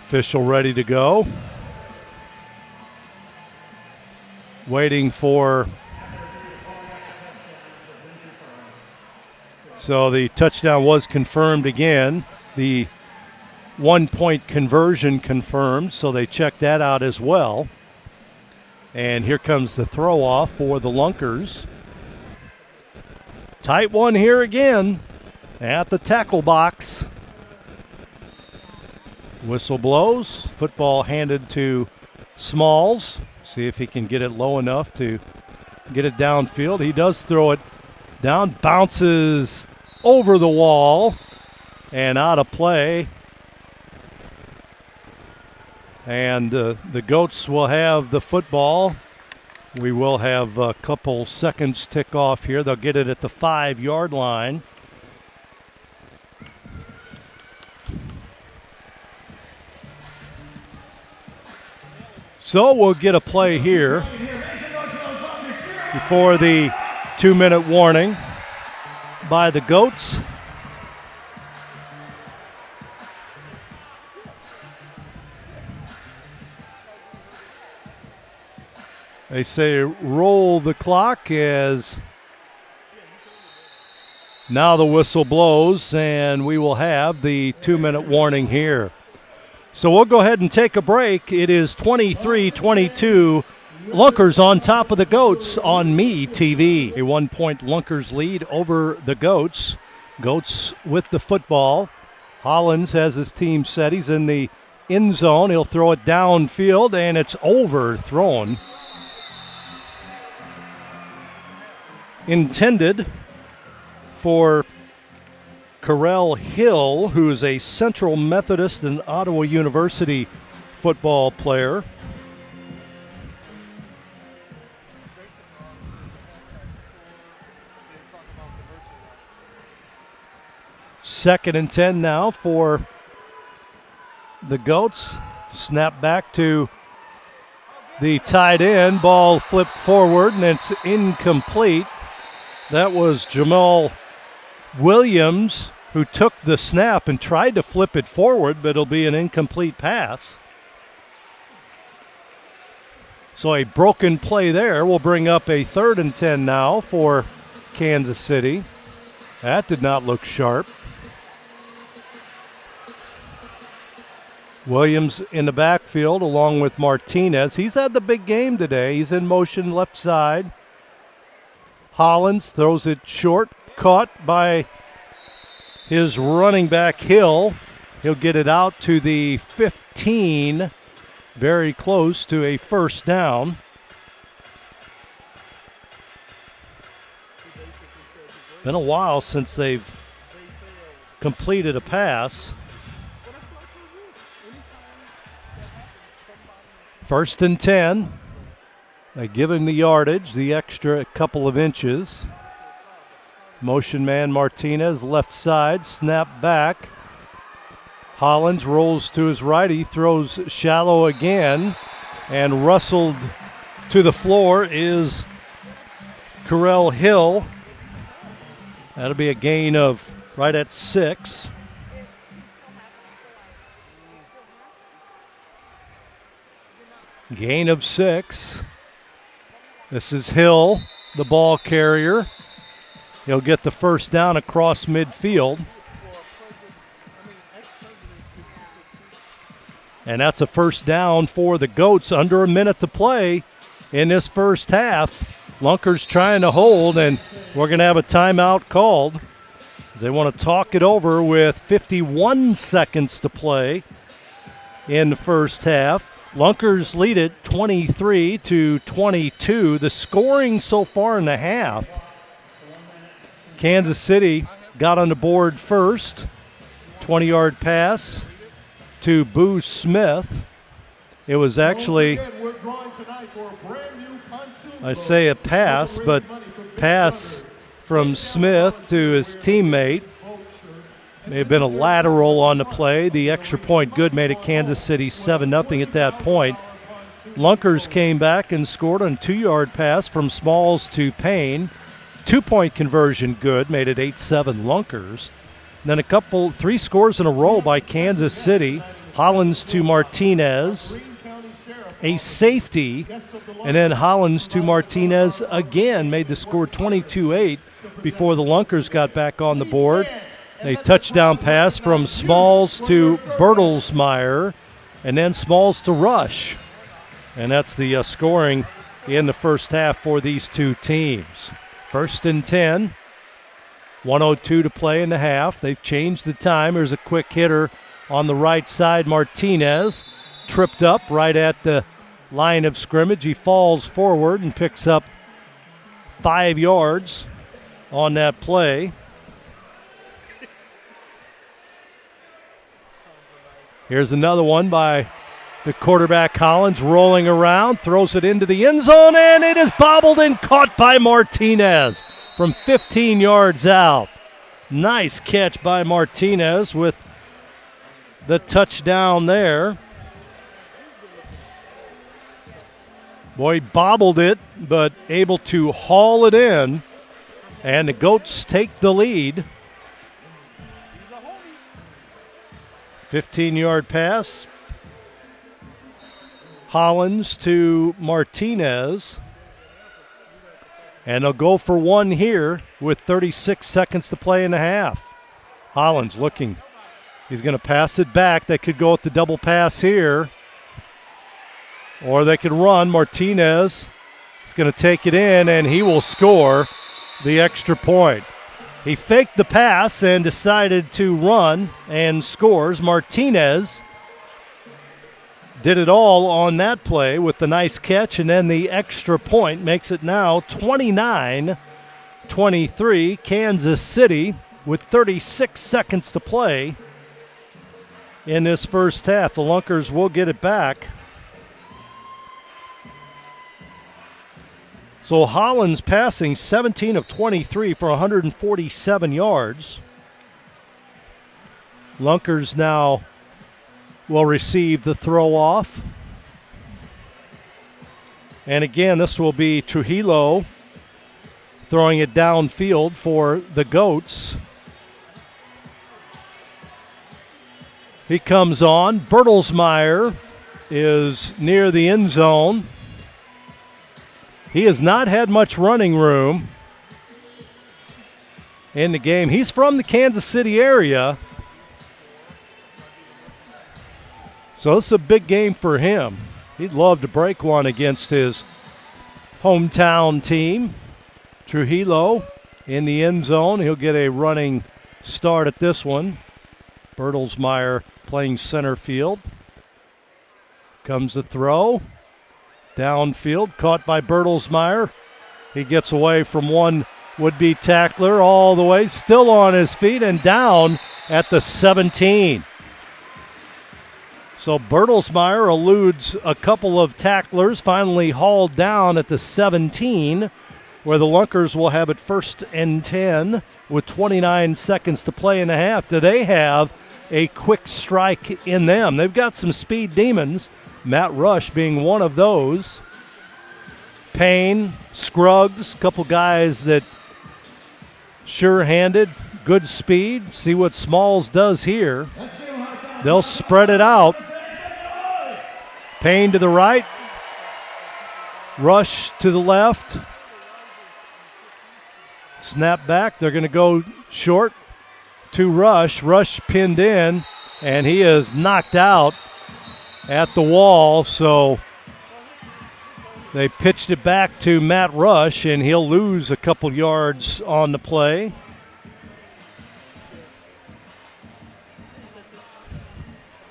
Official ready to go. Waiting for. So the touchdown was confirmed again. The 1-point conversion confirmed, so they checked that out as well. And here comes the throw off for the Lunkers. Tight one here again at the tackle box. Whistle blows. Football handed to Smalls. See if he can get it low enough to get it downfield. He does throw it down, bounces over the wall and out of play. And the Goats will have the football. We will have a couple seconds tick off here. They'll get it at the 5-yard line. So we'll get a play here before the 2-minute warning by the Goats. They say roll the clock as now the whistle blows, and we will have the 2-minute warning here. So we'll go ahead and take a break. It is 23-22. Lunkers on top of the Goats on Me TV. A 1-point Lunkers lead over the Goats. Goats with the football. Hollins has his team set. He's in the end zone. He'll throw it downfield, and it's overthrown. Intended for Allen Hill, who is a Central Methodist and Ottawa University football player. Second and 10 now for the Goats. Snap back to the tight end. Ball flipped forward, and it's incomplete. That was Jamal Williams who took the snap and tried to flip it forward, but it'll be an incomplete pass. So a broken play there will bring up a 3rd and 10 now for Kansas City. That did not look sharp. Williams in the backfield along with Martinez. He's had the big game today. He's in motion left side. Hollins throws it short, caught by his running back Hill. He'll get it out to the 15, very close to a first down. Been a while since they've completed a pass. 1st and 10. They give him the yardage, the extra couple of inches. Motion man Martinez, left side, snap back. Hollins rolls to his right. He throws shallow again, and rustled to the floor is Allen Hill. That'll be a gain of right at 6. Gain of 6. This is Hill, the ball carrier. He'll get the first down across midfield. And that's a first down for the Goats. Under a minute to play in this first half. Lunkers trying to hold, and we're going to have a timeout called. They want to talk it over with 51 seconds to play in the first half. Lunkers lead it 23-22. The scoring so far in the half, Kansas City got on the board first. 20-yard pass to Boo Smith. It was actually, I say a pass, but pass from Smith to his teammate. May have been a lateral on the play. The extra point good made it Kansas City 7-0 at that point. Lunkers came back and scored on a 2-yard pass from Smalls to Payne. 2-point conversion good, made it 8-7 Lunkers. Then 3 scores in a row by Kansas City. Hollins to Martinez, a safety, and then Hollins to Martinez again made the score 22-8 before the Lunkers got back on the board. A touchdown pass from Smalls to Bertelsmeyer, and then Smalls to Rush. And that's the scoring in the first half for these two teams. 1st and 10, 1:02 to play in the half. They've changed the time. There's a quick hitter on the right side. Martinez tripped up right at the line of scrimmage. He falls forward and picks up 5 yards on that play. Here's another one by the quarterback Collins, rolling around, throws it into the end zone, and it is bobbled and caught by Martinez from 15 yards out. Nice catch by Martinez with the touchdown there. Boy, he bobbled it, but able to haul it in, and the Goats take the lead. 15-yard pass. Hollins to Martinez. And they'll go for one here with 36 seconds to play in the half. Hollins looking. He's going to pass it back. They could go with the double pass here. Or they could run. Martinez is going to take it in, and he will score the extra point. He faked the pass and decided to run and scores. Martinez did it all on that play with the nice catch, and then the extra point makes it now 29-23. Kansas City with 36 seconds to play in this first half. The Lunkers will get it back. So Hollins passing 17 of 23 for 147 yards. Lunkers now will receive the throw off. And again, this will be Trujillo throwing it downfield for the Goats. He comes on. Bertelsmeyer is near the end zone. He has not had much running room in the game. He's from the Kansas City area, so this is a big game for him. He'd love to break one against his hometown team. Trujillo in the end zone. He'll get a running start at this one. Bertelsmeyer playing center field. Comes the throw. Downfield, caught by Bertelsmeyer. He gets away from one would-be tackler all the way, still on his feet and down at the 17. So Bertelsmeyer eludes a couple of tacklers, finally hauled down at the 17, where the Lunkers will have it 1st and 10 with 29 seconds to play in the half. Do they have a quick strike in them? They've got some speed demons, Matt Rush being one of those. Payne, Scruggs, a couple guys that sure-handed, good speed. See what Smalls does here. They'll spread it out. Payne to the right. Rush to the left. Snap back. They're going to go short to Rush. Rush pinned in, and he is knocked out at the wall, so they pitched it back to Matt Rush, and he'll lose a couple yards on the play.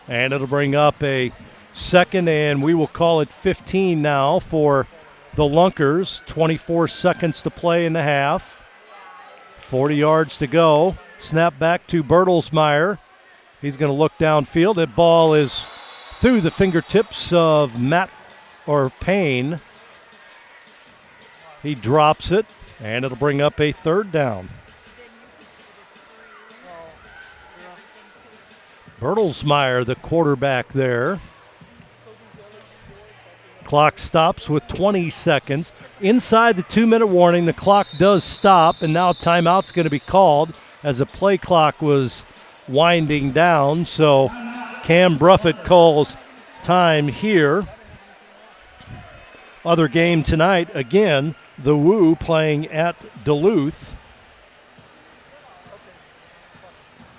And it'll bring up a second, and we will call it 15 now for the Lunkers. 24 seconds to play in the half. 40 yards to go. Snap back to Bertelsmeyer. He's going to look downfield. That ball is through the fingertips of Payne. He drops it, and it'll bring up a third down. Bertelsmeyer, the quarterback there. Clock stops with 20 seconds. Inside the 2-minute warning, the clock does stop, and now timeout's going to be called as the play clock was winding down. So Cam Bruffett calls time here. Other game tonight, again, the Woo playing at Duluth.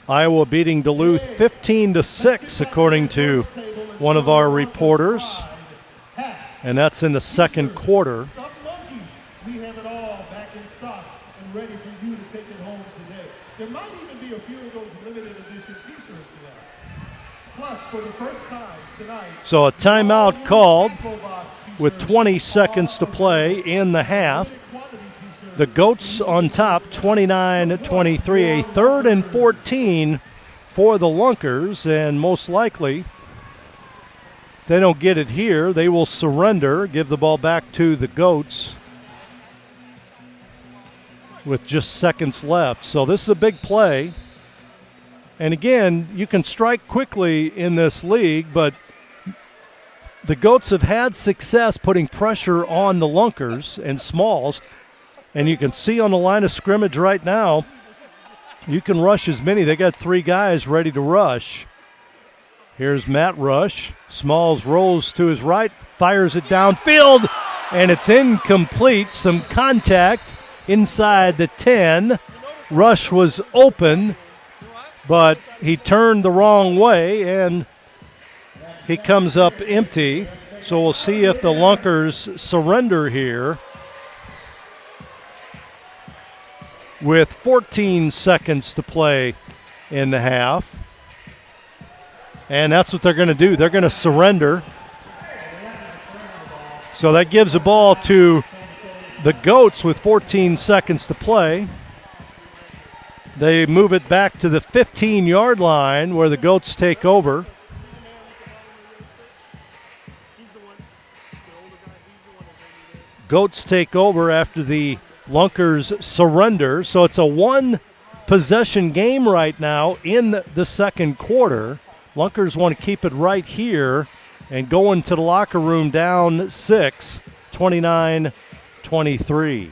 Iowa beating Duluth 15-6, according to one of our reporters. And that's in the second quarter. We have it all back in stock and ready for you to take it home today. There might even be a few of those limited edition t-shirts left. Plus, for the first time tonight, so a timeout called with 20 seconds to play in the half. the Goats on top, 29-23. A 3rd and 14 for the Lunkers, and most likely, if they don't get it here, they will surrender, give the ball back to the Goats with just seconds left. So this is a big play. And again, you can strike quickly in this league, but the Goats have had success putting pressure on the Lunkers and Smalls. And you can see on the line of scrimmage right now, you can rush as many. They got 3 guys ready to rush. Here's Matt Rush. Smalls rolls to his right, fires it downfield, and it's incomplete. Some contact inside the 10. Rush was open, but he turned the wrong way, and he comes up empty. So we'll see if the Lunkers surrender here with 14 seconds to play in the half. And that's what they're going to do. They're going to surrender. So that gives the ball to the Goats with 14 seconds to play. They move it back to the 15-yard line where the Goats take over. Goats take over after the Lunkers surrender. So it's a 1-possession game right now in the second quarter. Lunkers want to keep it right here and go into the locker room down 6, 29-23.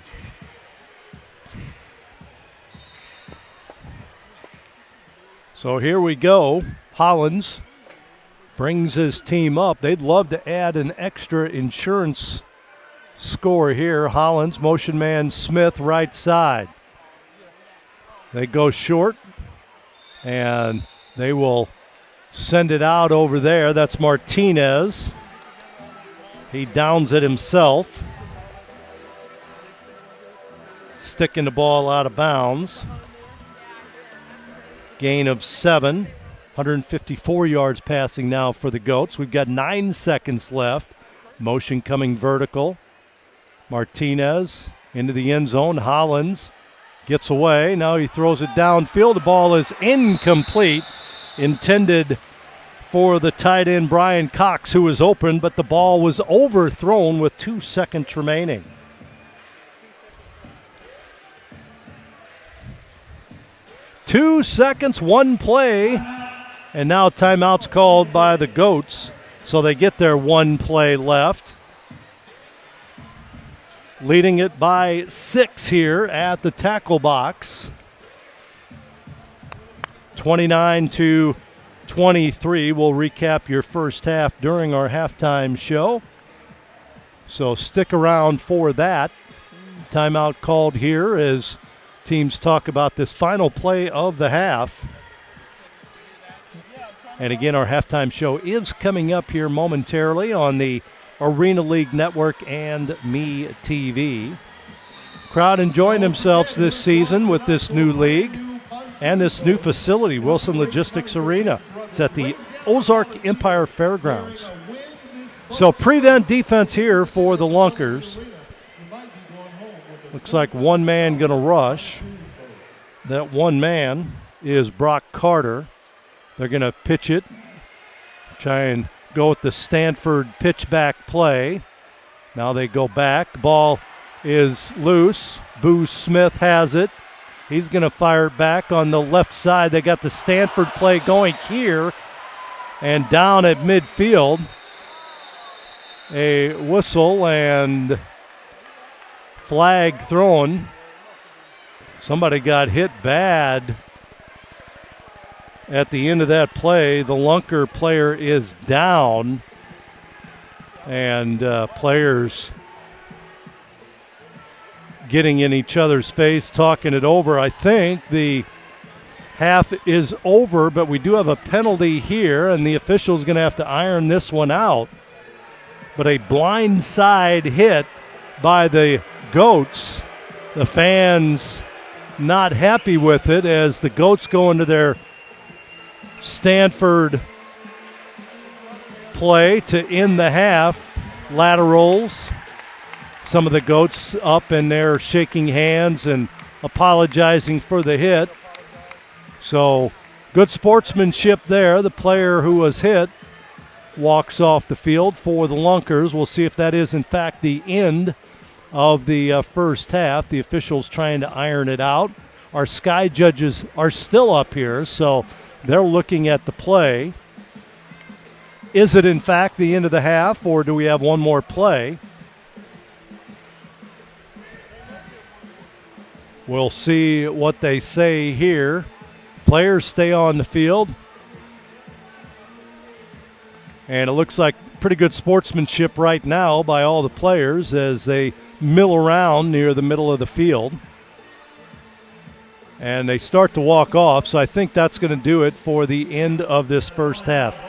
So here we go. Hollins brings his team up. They'd love to add an extra insurance score here. Hollins, motion man Smith, right side. They go short, and they will send it out over there. That's Martinez. He downs it himself. Sticking the ball out of bounds. Gain of 7. 154 yards passing now for the Goats. We've got 9 seconds left. Motion coming vertical. Martinez into the end zone. Hollins gets away. Now he throws it downfield. The ball is incomplete. Intended for the tight end Brian Cox, who was open, but the ball was overthrown with 2 seconds remaining. Two seconds, one play, and now timeout's called by the Goats, so they get their one play left. Leading it by 6 here at the tackle box. 29-23. We'll recap your first half during our halftime show. So stick around for that. Timeout called here as teams talk about this final play of the half. And again, our halftime show is coming up here momentarily on the Arena League Network and Me TV. Crowd enjoying themselves this season with this new league and this new facility, Wilson Logistics Arena. It's at the Ozark Empire Fairgrounds. So prevent defense here for the Lunkers. Looks like one man going to rush. That one man is Brock Carter. They're going to pitch it, try and go with the Stanford pitchback play. Now they go back. Ball is loose. Boo Smith has it. He's going to fire it back on the left side. They got the Stanford play going here and down at midfield. A whistle and flag thrown. Somebody got hit bad at the end of that play. The Lunker player is down, and players getting in each other's face, talking it over. I think the half is over, but we do have a penalty here, and the official's going to have to iron this one out. But a blindside hit by the Goats. The fans not happy with it as the Goats go into their Stanford play to end the half. Laterals. some of the Goats up and they're shaking hands and apologizing for the hit. So good sportsmanship there. The player who was hit walks off the field for the Lunkers. We'll see if that is, in fact, the end of the first half. The officials trying to iron it out. Our sky judges are still up here, so they're looking at the play. Is it, in fact, the end of the half, or do we have one more play? We'll see what they say here. Players stay on the field. And it looks like pretty good sportsmanship right now by all the players as they mill around near the middle of the field. And they start to walk off, so I think that's going to do it for the end of this first half.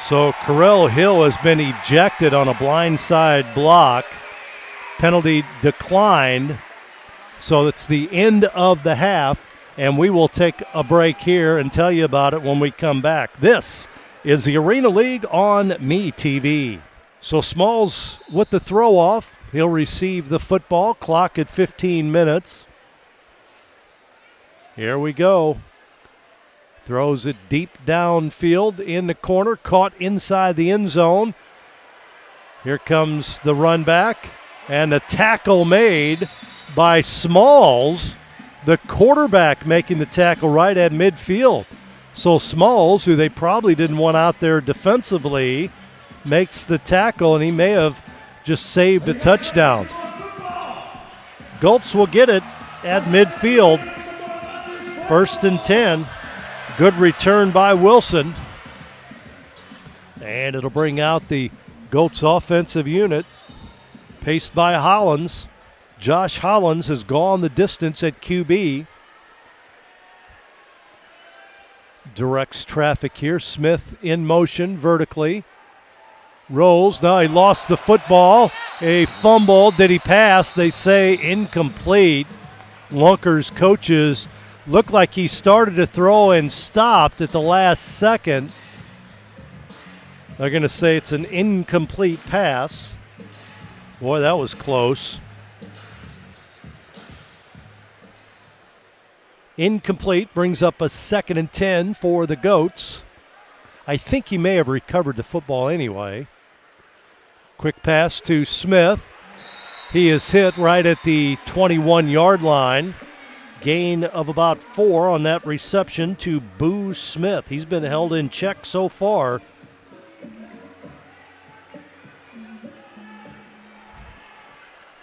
So Carell Hill has been ejected on a blindside block. Penalty declined. So it's the end of the half, and we will take a break here and tell you about it when we come back. This is the Arena League on MeTV. So Smalls with the throw off. He'll receive the football. Clock at 15 minutes. Here we go. Throws it deep downfield in the corner, caught inside the end zone. Here comes the run back, and a tackle made by Smalls, the quarterback making the tackle right at midfield. So Smalls, who they probably didn't want out there defensively, makes the tackle, and he may have just saved a touchdown. Gultz will get it at midfield. 1st and 10. Good return by Wilson. And it'll bring out the Goats offensive unit, paced by Hollins. Josh Hollins has gone the distance at QB. Directs traffic here. Smith in motion vertically. Rolls. Now he lost the football. A fumble. Did he pass? They say incomplete. Lunkers coaches looked like he started to throw and stopped at the last second. They're going to say it's an incomplete pass. Boy, that was close. Incomplete brings up a 2nd and 10 for the Goats. I think he may have recovered the football anyway. Quick pass to Smith. He is hit right at the 21-yard line. Gain of about 4 on that reception to Boo Smith. He's been held in check so far.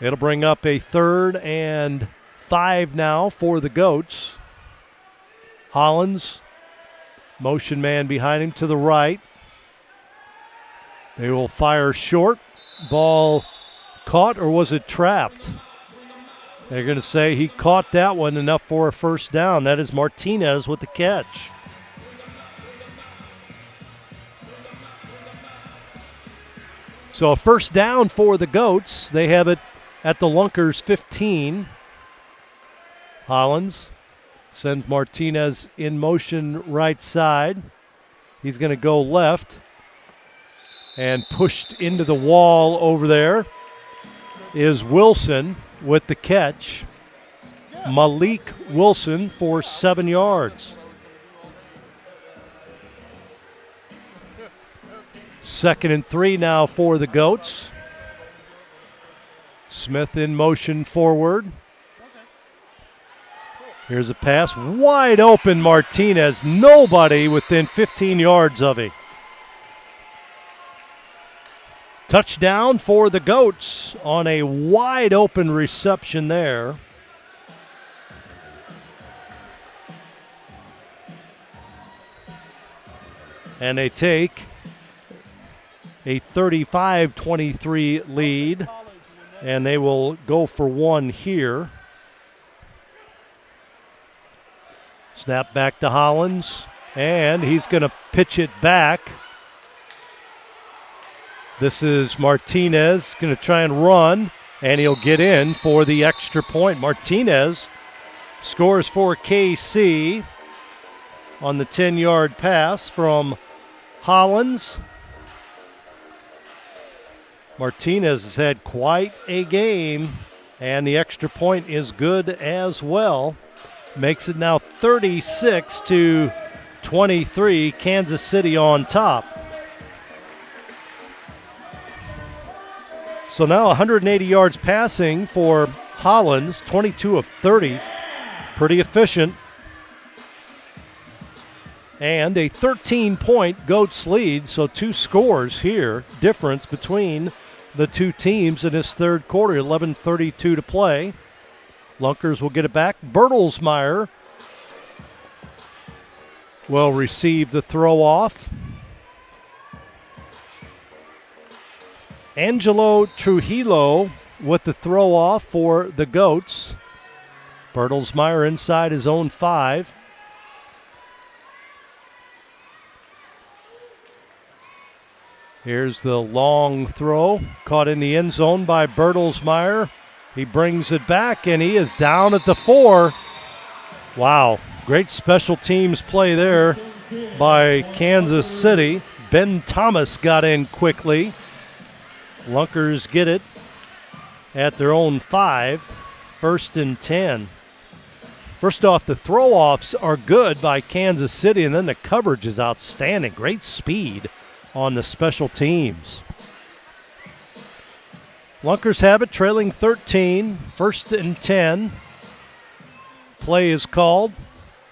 It'll bring up a 3rd and 5 now for the Goats. Hollins, motion man behind him to the right. They will fire short. Ball caught, or was it trapped? They're going to say he caught that one, enough for a first down. That is Martinez with the catch. So a first down for the Goats. They have it at the Lunkers 15. Hollins sends Martinez in motion right side. He's going to go left and pushed into the wall over there is Wilson with the catch. Malik Wilson for 7 yards. 2nd and 3 now for the Goats. Smith in motion forward. Here's a pass. Wide open Martinez. Nobody within 15 yards of him. Touchdown for the Goats on a wide open reception there. And they take a 35-23 lead, and they will go for 1 here. Snap back to Hollins, and he's going to pitch it back. This is Martinez going to try and run, and he'll get in for the extra point. Martinez Scores for KC on the 10-yard pass from Hollins. Martinez has had quite a game, and the extra point is good as well. Makes it now 36-23, Kansas City on top. So now 180 yards passing for Hollins, 22 of 30. Pretty efficient. And a 13-point Goats lead, so 2 scores here. Difference between the two teams in this third quarter, 11:32 to play. Lunkers will get it back. Bertelsmeyer will receive the throw off. Angelo Trujillo with the throw off for the Goats. Bertelsmeyer inside his own 5. Here's the long throw, caught in the end zone by Bertelsmeyer. He brings it back, and he is down at the 4. Wow, great special teams play there by Kansas City. Ben Thomas got in quickly. Lunkers get it at their own 5, 1st and 10. First off, the throw-offs are good by Kansas City, and then the coverage is outstanding. Great speed on the special teams. Lunkers have it, trailing 13, 1st and 10. Play is called.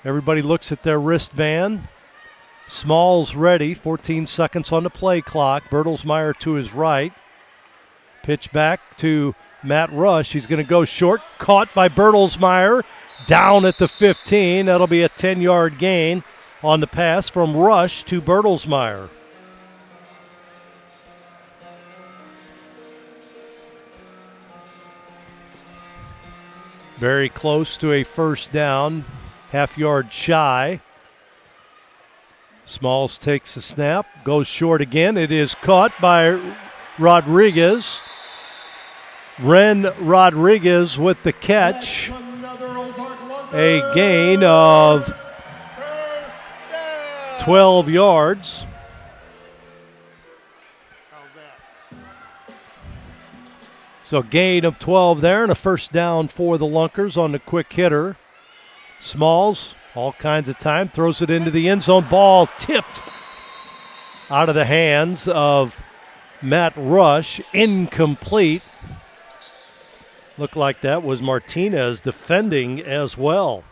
Everybody looks at their wristband. Smalls ready, 14 seconds on the play clock. Bertelsmeyer to his right. Pitch back to Matt Rush. He's going to go short, caught by Bertelsmeyer. Down at the 15. That'll be a 10-yard gain on the pass from Rush to Bertelsmeyer. Very close to a first down, half-yard shy. Smalls takes a snap, goes short again. It is caught by Rodriguez. Ren Rodriguez with the catch. A gain of 12 yards. So gain of 12 there and a first down for the Lunkers on the quick hitter. Smalls, all kinds of time, throws it into the end zone. Ball tipped out of the hands of Matt Rush. Incomplete. Looked like that was Martinez defending as well.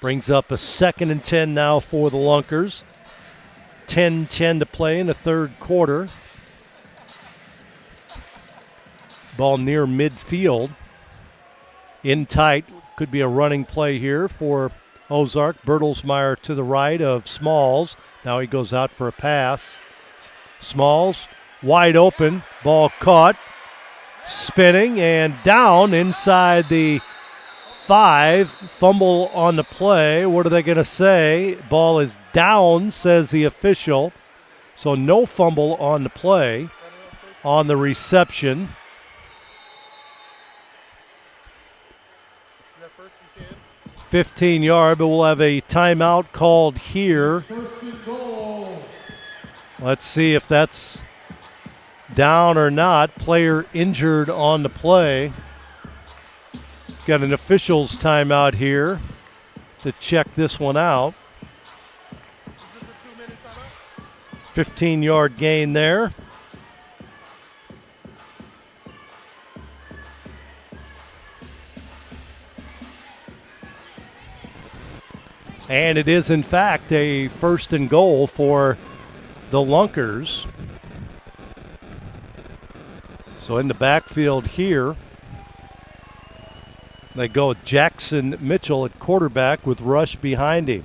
Brings up a 2nd and 10 now for the Lunkers. 10-10 to play in the third quarter. Ball near midfield. In tight. Could be a running play here for Ozark. Bertelsmeyer to the right of Smalls. Now he goes out for a pass. Smalls wide open. Ball caught. Spinning and down inside the 5. Fumble on the play. What are they going to say? Ball is down, says the official. So no fumble on the play. On the reception. 15-yard, but we'll have a timeout called here. Let's see if that's down or not. Player injured on the play. Got an official's timeout here to check this one out. 15-yard gain there. And it is, in fact, a 1st and goal for the Lunkers. So in the backfield here, they go with Jackson Mitchell at quarterback with Rush behind him.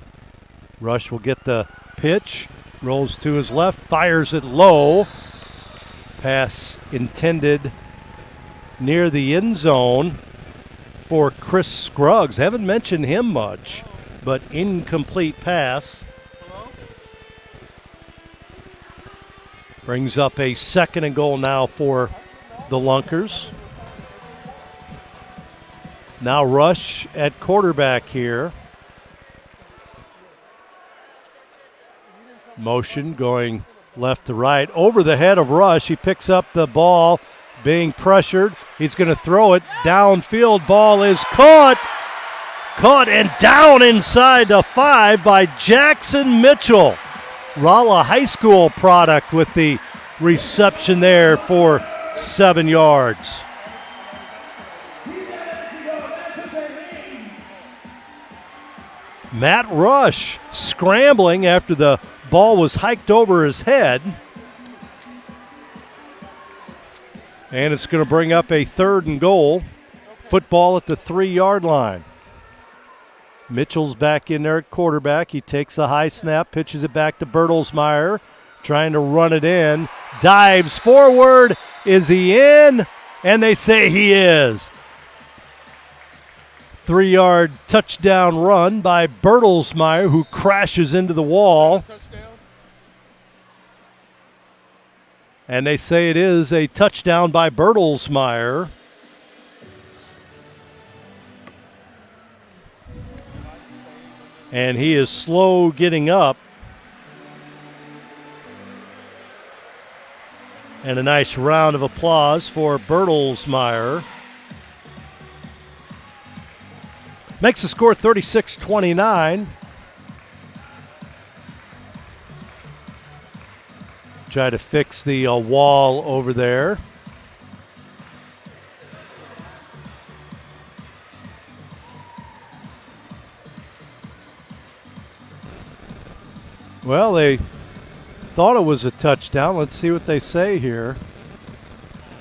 Rush will get the pitch, rolls to his left, fires it low. Pass intended near the end zone for Chris Scruggs. Haven't mentioned him much, but incomplete pass. Brings up a 2nd and goal now for the Lunkers. Now Rush at quarterback here. Motion going left to right. Over the head of Rush. He picks up the ball, being pressured. He's going to throw it downfield. Ball is caught. Caught and down inside the 5 by Jackson Mitchell. Rolla High School product with the reception there for 7 yards. Matt Rush scrambling after the ball was hiked over his head. And it's going to bring up a 3rd and goal. Football at the 3-yard line. Mitchell's back in there at quarterback. He takes a high snap, pitches it back to Bertelsmeyer, trying to run it in. Dives forward. Is he in? And they say he is. 3-yard touchdown run by Bertelsmeyer, who crashes into the wall. And they say it is a touchdown by Bertelsmeyer. And he is slow getting up. And a nice round of applause for Bertelsmeyer. Makes the score 36-29. Try to fix the wall over there. Well, they thought it was a touchdown. Let's see what they say here.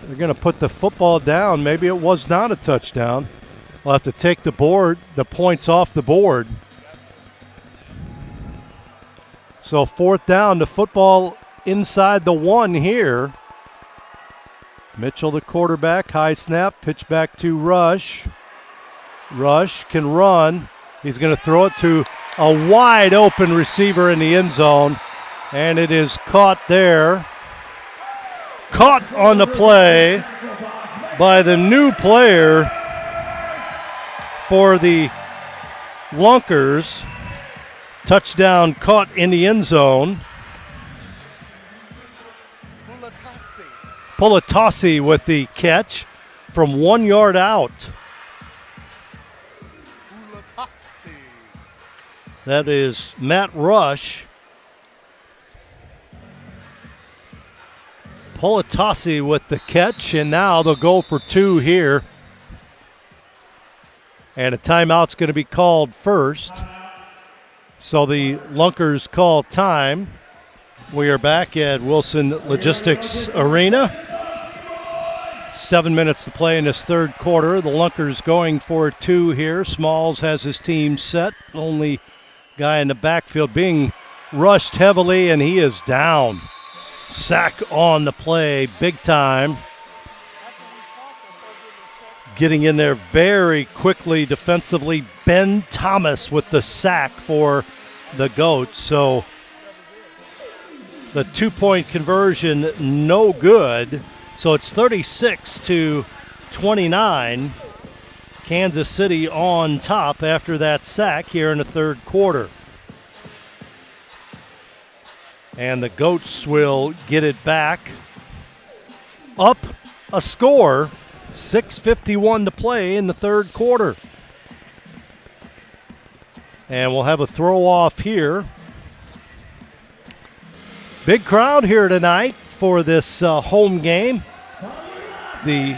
They're going to put the football down. Maybe it was not a touchdown. We'll have to take the points off the board. So 4th down, the football inside the 1 here. Mitchell, the quarterback, high snap, pitch back to Rush. Rush can run. He's going to throw it to a wide open receiver in the end zone, and it is caught there. Caught on the play by the new player for the Lunkers. Touchdown caught in the end zone. Pulatasi with the catch from 1 yard out. That is Matt Rush. Pulatasi with the catch, and now they'll go for 2 here. And a timeout's going to be called first. So the Lunkers call time. We are back at Wilson Logistics Arena. 7 minutes to play in this 3rd quarter. The Lunkers going for 2 here. Smalls has his team set. Only guy in the backfield being rushed heavily, and he is down. Sack on the play, big time. Getting in there very quickly defensively. Ben Thomas with the sack for the Goats. So the 2-point conversion, no good. So it's 36-29. Kansas City on top after that sack here in the 3rd quarter. And the Goats will get it back. Up a score. 6:51 to play in the 3rd quarter. And we'll have a throw off here. Big crowd here tonight for this home game. The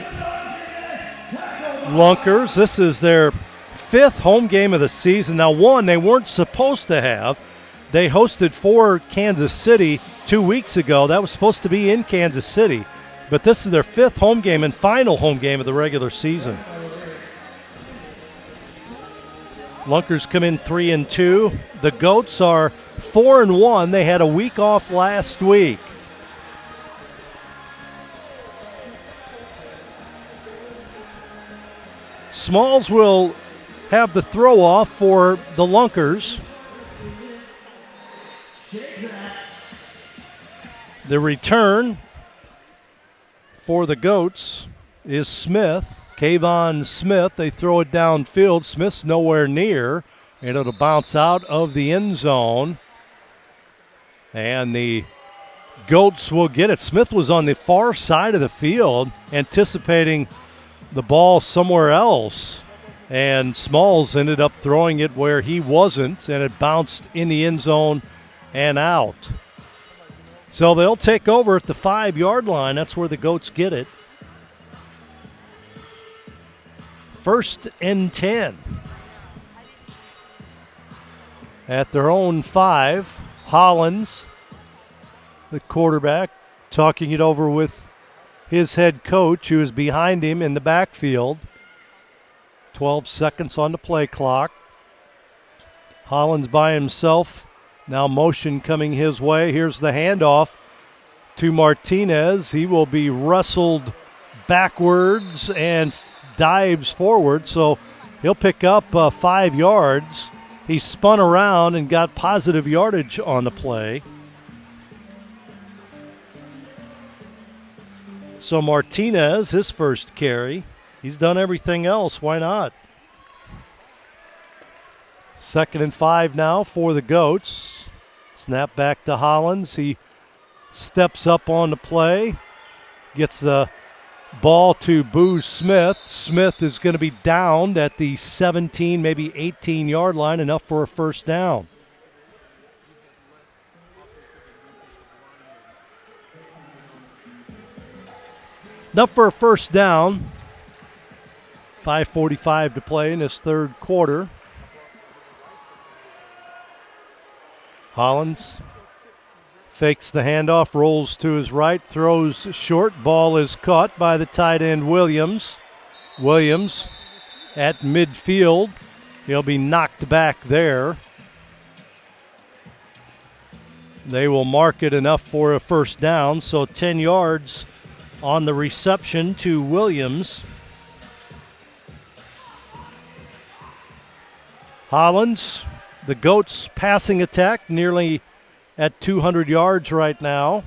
Lunkers, this is their 5th home game of the season. Now, one they weren't supposed to have. They hosted for Kansas City 2 weeks ago. That was supposed to be in Kansas City. But this is their 5th home game and final home game of the regular season. Lunkers come in 3-2. The Goats are 4-1. They had a week off last week. Smalls will have the throw off for the Lunkers. The return for the Goats is Smith. Kayvon Smith, they throw it downfield. Smith's nowhere near, and it'll bounce out of the end zone. And the Goats will get it. Smith was on the far side of the field, anticipating the ball somewhere else. And Smalls ended up throwing it where he wasn't, and it bounced in the end zone and out. So they'll take over at the 5-yard line. That's where the Goats get it. 1st and 10. At their own 5, Hollins, the quarterback, talking it over with his head coach, who is behind him in the backfield. 12 seconds on the play clock. Hollins by himself. Now motion coming his way. Here's the handoff to Martinez. He will be wrestled backwards and dives forward, so he'll pick up 5 yards. He spun around and got positive yardage on the play. So Martinez, his first carry. He's done everything else. Why not? 2nd and 5 now for the Goats. Snap back to Hollins. He steps up on the play. Gets the ball to Boo Smith. Smith is going to be downed at the 17, maybe 18-yard line, enough for a first down. Enough for a first down. 5:45 to play in this third quarter. Hollins fakes the handoff, rolls to his right, throws short. Ball is caught by the tight end Williams. Williams at midfield. He'll be knocked back there. They will mark it enough for a first down, so 10 yards on the reception to Williams. Hollins, the Goats' passing attack, nearly at 200 yards right now,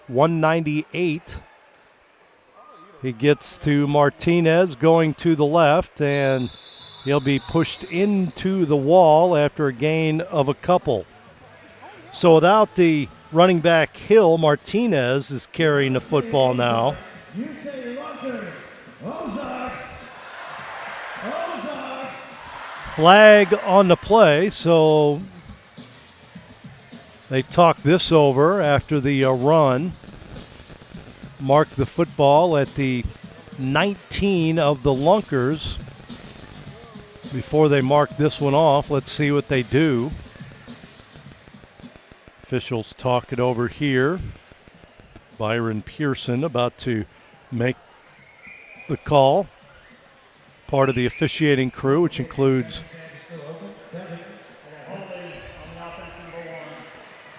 198. He gets to Martinez going to the left, and he'll be pushed into the wall after a gain of a couple. So without the running back Hill, Martinez is carrying the football now. Lunkers, Ozarks. Flag on the play, so they talk this over after the run. Mark the football at the 19 of the Lunkers. Before they mark this one off, let's see what they do. Officials talk it over here. Byron Pearson about to make the call. Part of the officiating crew, which includes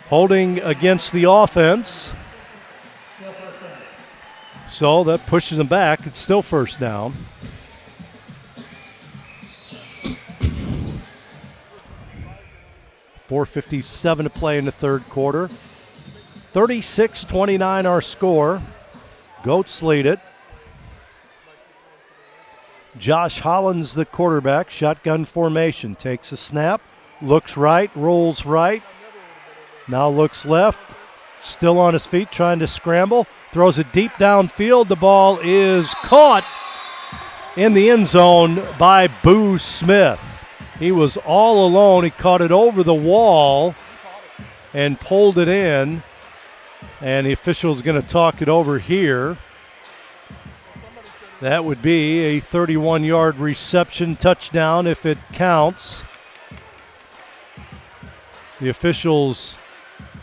holding against the offense. So that pushes them back. It's still first down. .457 to play in the third quarter. 36-29 our score. Goats lead it. Josh Hollins, the quarterback, shotgun formation, takes a snap, looks right, rolls right, now looks left, still on his feet, trying to scramble, throws it deep downfield. The ball is caught in the end zone by Boo Smith. He was all alone. He caught it over the wall and pulled it in, and the official's going to talk it over here. That would be a 31-yard reception touchdown if it counts. The officials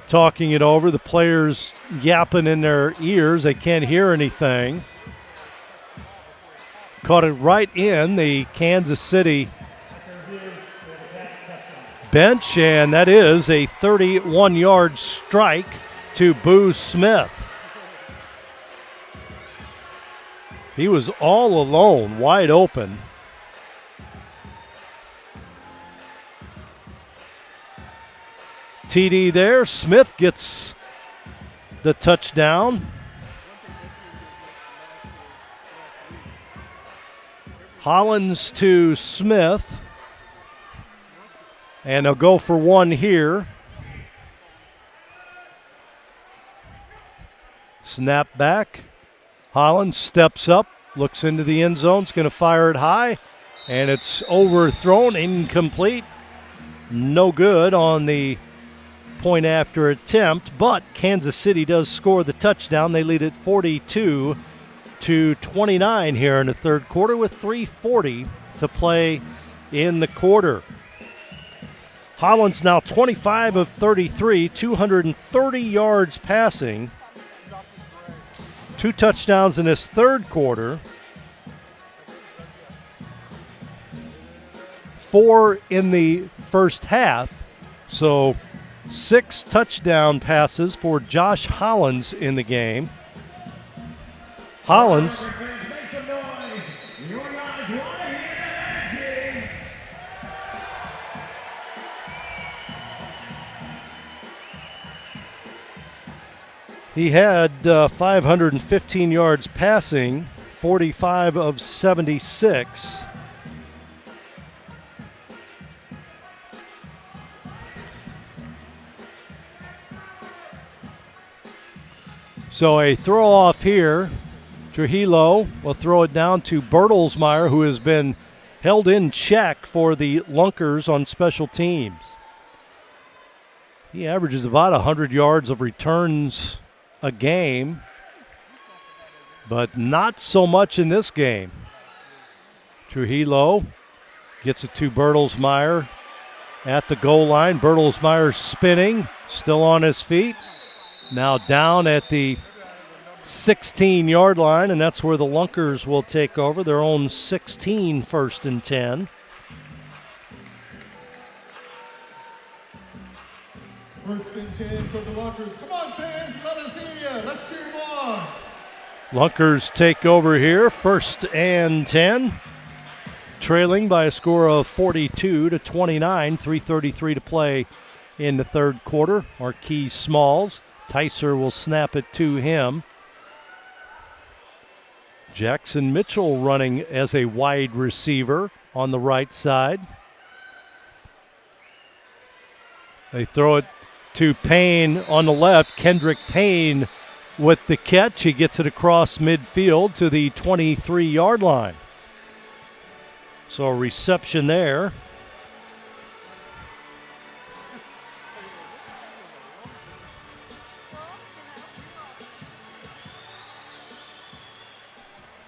talking it over. The players yapping in their ears. They can't hear anything. Caught it right in the Kansas City bench, and that is a 31-yard strike to Boo Smith. He was all alone, wide open. TD there. Smith gets the touchdown. Hollins to Smith. And they'll go for one here. Snap back. Hollins steps up, looks into the end zone, is going to fire it high, and it's overthrown, incomplete. No good on the point after attempt, but Kansas City does score the touchdown. They lead at 42-29 here in the third quarter with 3:40 to play in the quarter. Hollins now 25 of 33, 230 yards passing. 2 touchdowns in his third quarter. 4 in the first half. So 6 touchdown passes for Josh Hollins in the game. Hollins he had 515 yards passing, 45 of 76. So a throw off here. Trujillo will throw it down to Bertelsmeyer, who has been held in check for the Lunkers on special teams. He averages about 100 yards of returns a game, but not so much in this game. Trujillo gets it to Bertelsmeyer at the goal line. Bertelsmeyer spinning, still on his feet. Now down at the 16-yard line, and that's where the Lunkers will take over. Their own 16, 1st and 10. First and 10 for the Lunkers. Come on, fans, let us hear you. Let's cheer them on. Lunkers take over here, 1st and 10. Trailing by a score of 42-29, 3:33 to play in the third quarter. Marquis Smalls. Tyser will snap it to him. Jackson Mitchell running as a wide receiver on the right side. They throw it to Payne on the left. Kendrick Payne with the catch. He gets it across midfield to the 23-yard line. So a reception there.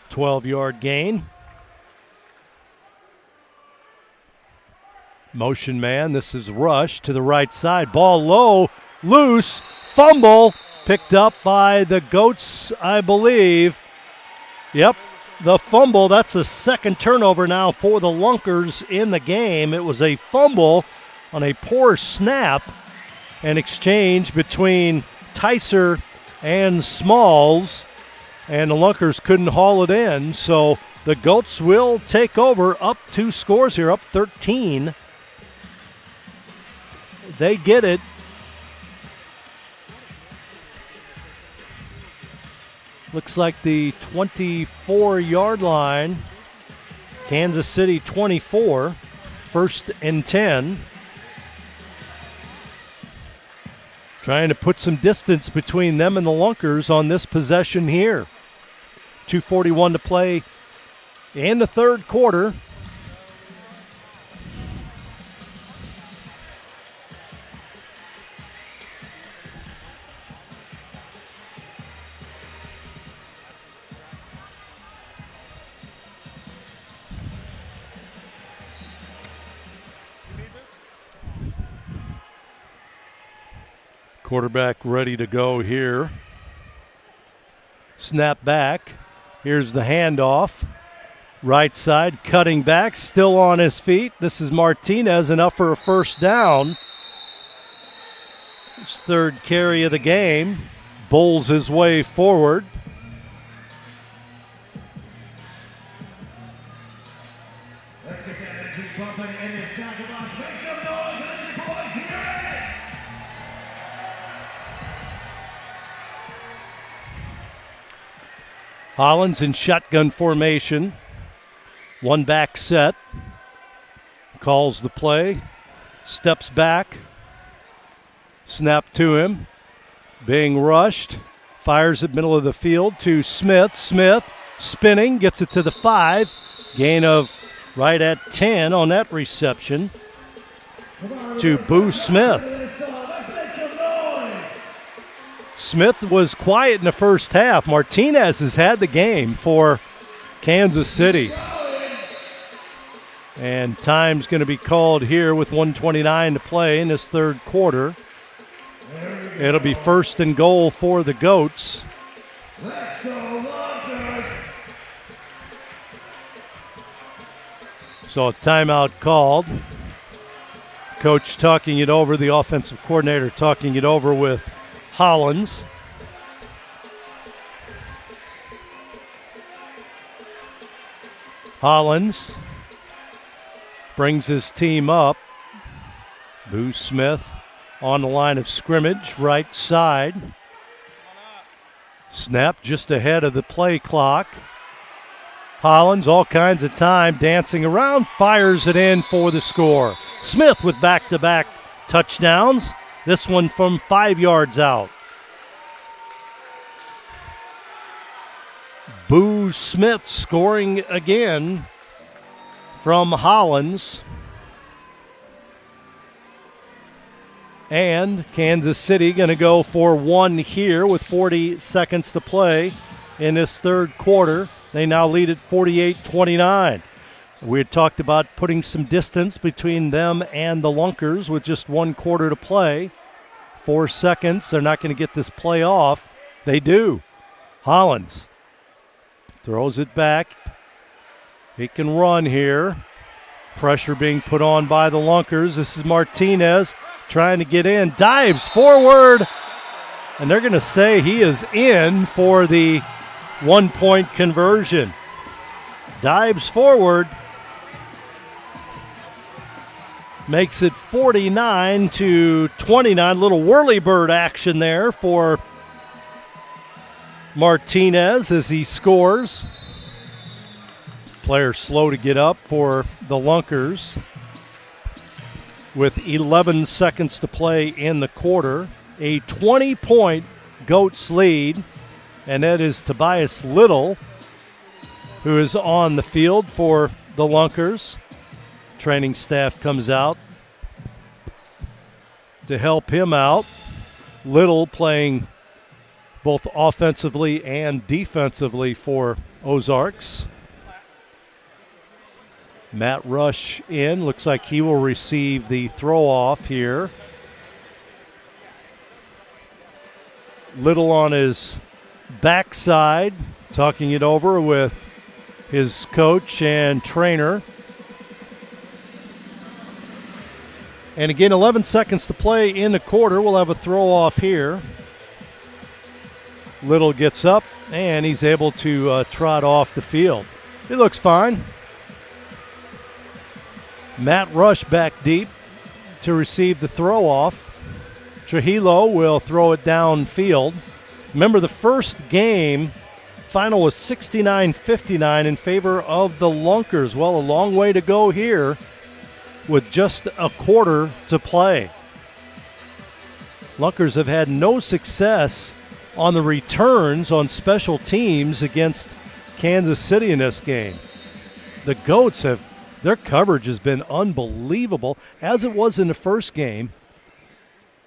.12-yard gain. Motion man. This is Rush to the right side. Ball low, loose, fumble, picked up by the Goats, I believe. Yep, the fumble. That's the second turnover now for the Lunkers in the game. It was a fumble on a poor snap, an exchange between Tyser and Smalls, and the Lunkers couldn't haul it in. So the Goats will take over, up 2 scores here, up 13. They get it. Looks like the 24-yard line. Kansas City 24, 1st and 10. Trying to put some distance between them and the Lunkers on this possession here. 2:41 to play in the third quarter. Quarterback ready to go here. Snap back. Here's the handoff. Right side, cutting back, still on his feet. This is Martinez, enough for a first down. His third carry of the game. Bowls his way forward. Hollins in shotgun formation. One back set. Calls the play. Steps back. Snap to him. Being rushed. Fires it middle of the field to Smith. Smith spinning. Gets it to the 5. Gain of right at 10 on that reception to Boo Smith. Smith was quiet in the first half. Martinez has had the game for Kansas City. And time's going to be called here with 1:29 to play in this third quarter. It'll be 1st and goal for the Goats. Let's go, Lunkers! So a timeout called. Coach talking it over, the offensive coordinator talking it over with Hollins. Hollins brings his team up. Boo Smith on the line of scrimmage, right side. Snap just ahead of the play clock. Hollins, all kinds of time, dancing around, fires it in for the score. Smith with back-to-back touchdowns. This one from 5 yards out. Boo Smith scoring again from Hollins. And Kansas City going to go for one here with 40 seconds to play in this third quarter. They now lead at 48-29. We had talked about putting some distance between them and the Lunkers with just 1 quarter to play. 4 seconds. They're not going to get this play off. They do. Hollins throws it back. He can run here. Pressure being put on by the Lunkers. This is Martinez trying to get in. Dives forward. And they're going to say he is in for the 1-point conversion. Dives forward. Makes it 49-29. Little whirly bird action there for Martinez as he scores. Player slow to get up for the Lunkers. With 11 seconds to play in the quarter. A 20-point Goats lead. And that is Tobias Little, who is on the field for the Lunkers. Training staff comes out to help him out. Little playing both offensively and defensively for Ozarks. Matt Rush in. Looks like he will receive the throw-off here. Little on his backside, talking it over with his coach and trainer. And again, 11 seconds to play in the quarter. We'll have a throw-off here. Little gets up, and he's able to trot off the field. He looks fine. Matt Rush back deep to receive the throw-off. Trujillo will throw it downfield. Remember, the first game final was 69-59 in favor of the Lunkers. Well, a long way to go here with just a quarter to play. Lunkers have had no success on the returns on special teams against Kansas City in this game. The Goats their coverage has been unbelievable, as it was in the first game.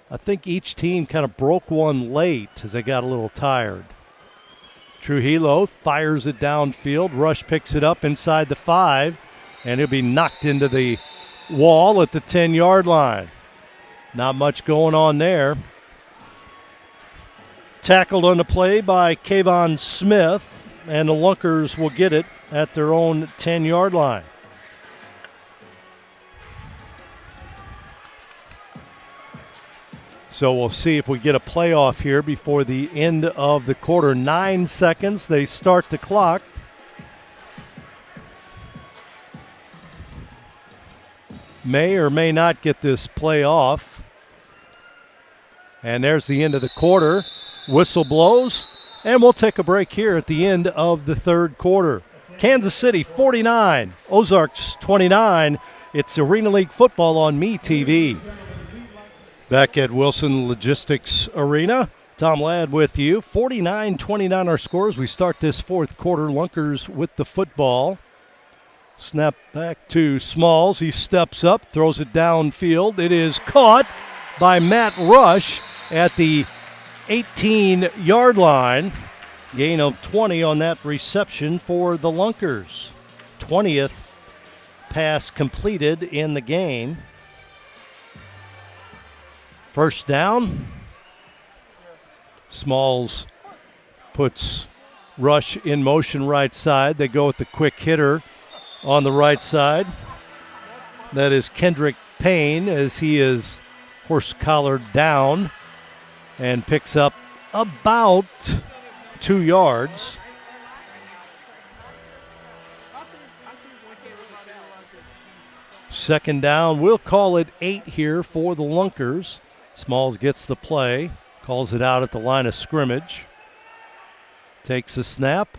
I think each team kind of broke one late as they got a little tired. Trujillo fires it downfield. Rush picks it up inside the 5, and it'll be knocked into the wall at the 10-yard line. Not much going on there. Tackled on the play by Kayvon Smith, and the Lunkers will get it at their own 10-yard line. So we'll see if we get a playoff here before the end of the quarter. 9 seconds. They start the clock. May or may not get this playoff. And there's the end of the quarter. Whistle blows. And we'll take a break here at the end of the third quarter. Kansas City 49, Ozarks 29. It's Arena League football on MeTV. Back at Wilson Logistics Arena, Tom Ladd with you. 49-29 our scores. We start this fourth quarter. Lunkers with the football. Snap back to Smalls. He steps up, throws it downfield. It is caught by Matt Rush at the 18-yard line. Gain of 20 on that reception for the Lunkers. 20th pass completed in the game. First down. Smalls puts Rush in motion right side. They go with the quick hitter on the right side. That is Kendrick Payne, as he is horse-collared down and picks up about 2 yards. Second down, we'll call it 8 here for the Lunkers. Smalls gets the play, calls it out at the line of scrimmage. Takes a snap.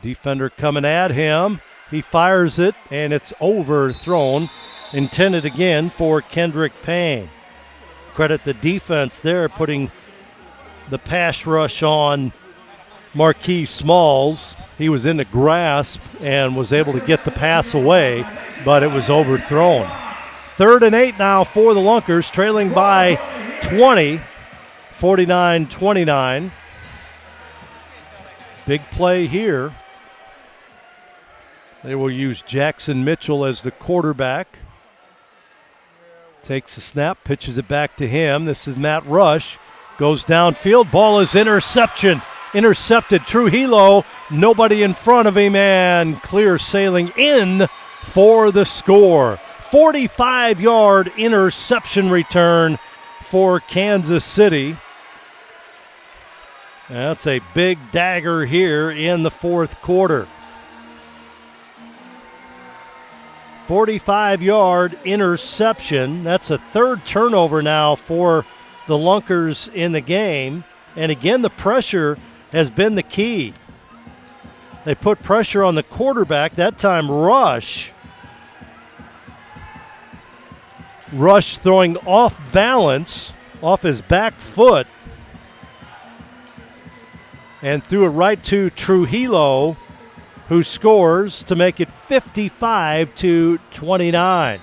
Defender coming at him. He fires it, and it's overthrown. Intended again for Kendrick Payne. Credit the defense there, putting the pass rush on Marquise Smalls. He was in the grasp and was able to get the pass away, but it was overthrown. 3rd and 8 now for the Lunkers, trailing by 20, 49-29. Big play here. They will use Jackson Mitchell as the quarterback. Takes a snap, pitches it back to him. This is Matt Rush. Goes downfield. Ball is intercepted. Trujillo, nobody in front of him, and clear sailing in for the score. 45-yard interception return for Kansas City. That's a big dagger here in the fourth quarter. 45-yard interception. That's a third turnover now for the Lunkers in the game. And again, the pressure has been the key. They put pressure on the quarterback. That time, Rush throwing off balance, off his back foot, and threw it right to Trujillo, who scores to make it 55-29.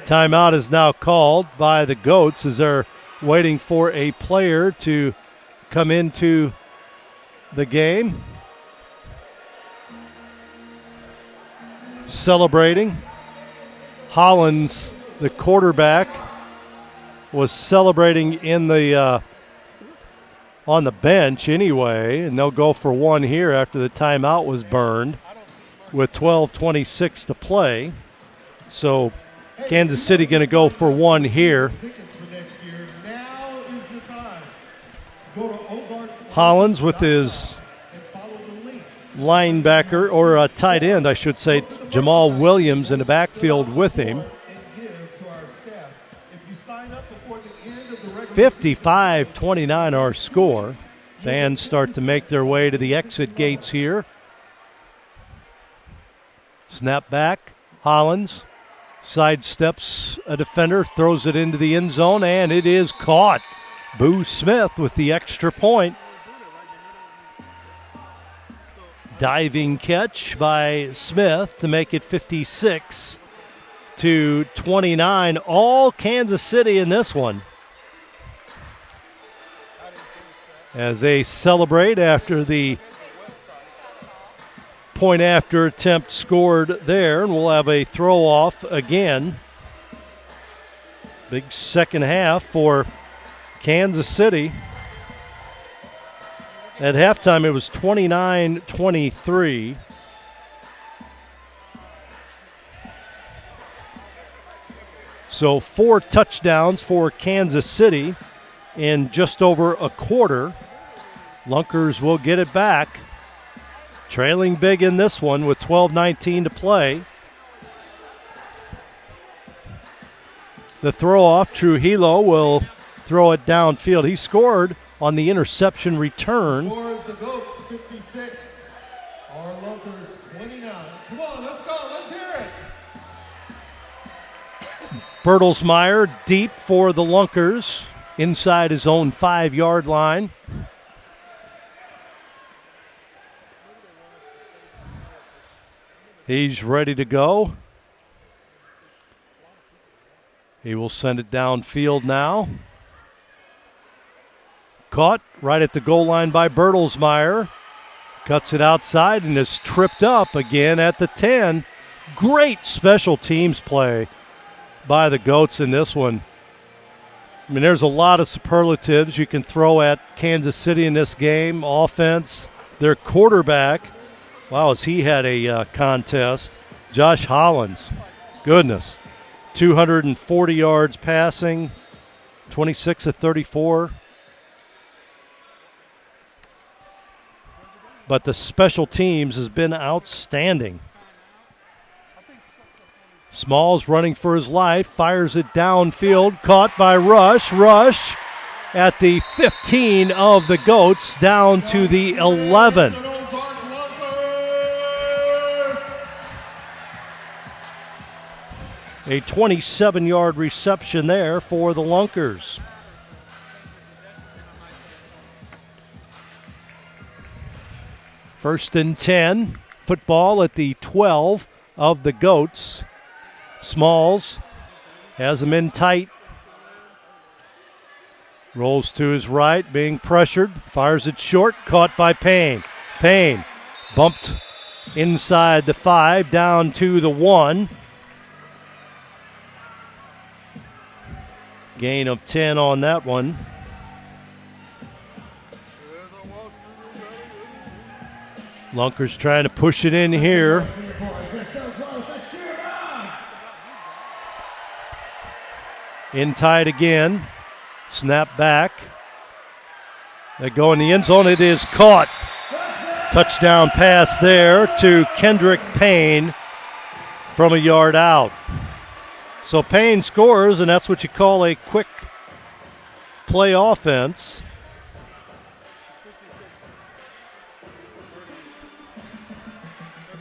Timeout is now called by the Goats as they're waiting for a player to come into the game. Celebrating. Hollins, the quarterback, was celebrating in the on the bench anyway, and they'll go for one here after the timeout was burned with 12:26 to play. So Kansas City going to go for one here. Hollins with his linebacker, or a tight end, I should say, Jamal Williams in the backfield with him. 55-29 our score. Fans start to make their way to the exit gates here. Snap back, Hollins sidesteps a defender, throws it into the end zone, and it is caught. Boo Smith with the extra point. Diving catch by Smith to make it 56-29. All Kansas City in this one, as they celebrate after the point after attempt scored there, and we'll have a throw off again. Big second half for Kansas City. At halftime it was 29-23. So 4 touchdowns for Kansas City in just over a quarter. Lunkers will get it back. Trailing big in this one with 12:19 to play. The throw off, Trujillo will throw it downfield. He scored on the interception return. Scores the Goats 56. Our Lunkers 29. Come on, let's go. Let's hear it. Bertelsmeyer deep for the Lunkers inside his own 5-yard line. He's ready to go. He will send it downfield now. Caught right at the goal line by Bertelsmeyer. Cuts it outside and is tripped up again at the 10. Great special teams play by the Goats in this one. I mean, there's a lot of superlatives you can throw at Kansas City in this game. Offense, their quarterback. Wow, as he had a contest. Josh Hollins, goodness. 240 yards passing, 26 of 34. But the special teams has been outstanding. Smalls running for his life, fires it downfield, caught by Rush. Rush at the 15 of the Goats, down to the 11. A 27-yard reception there for the Lunkers. First and 10, football at the 12 of the Goats. Smalls has him in tight. Rolls to his right, being pressured. Fires it short, caught by Payne. Payne bumped inside the 5, down to the 1. Gain of 10 on that one. Lunkers trying to push it in here. In tight again. Snap back. They go in the end zone. It is caught. Touchdown pass there to Kendrick Payne from a yard out. So Payne scores, and that's what you call a quick play offense.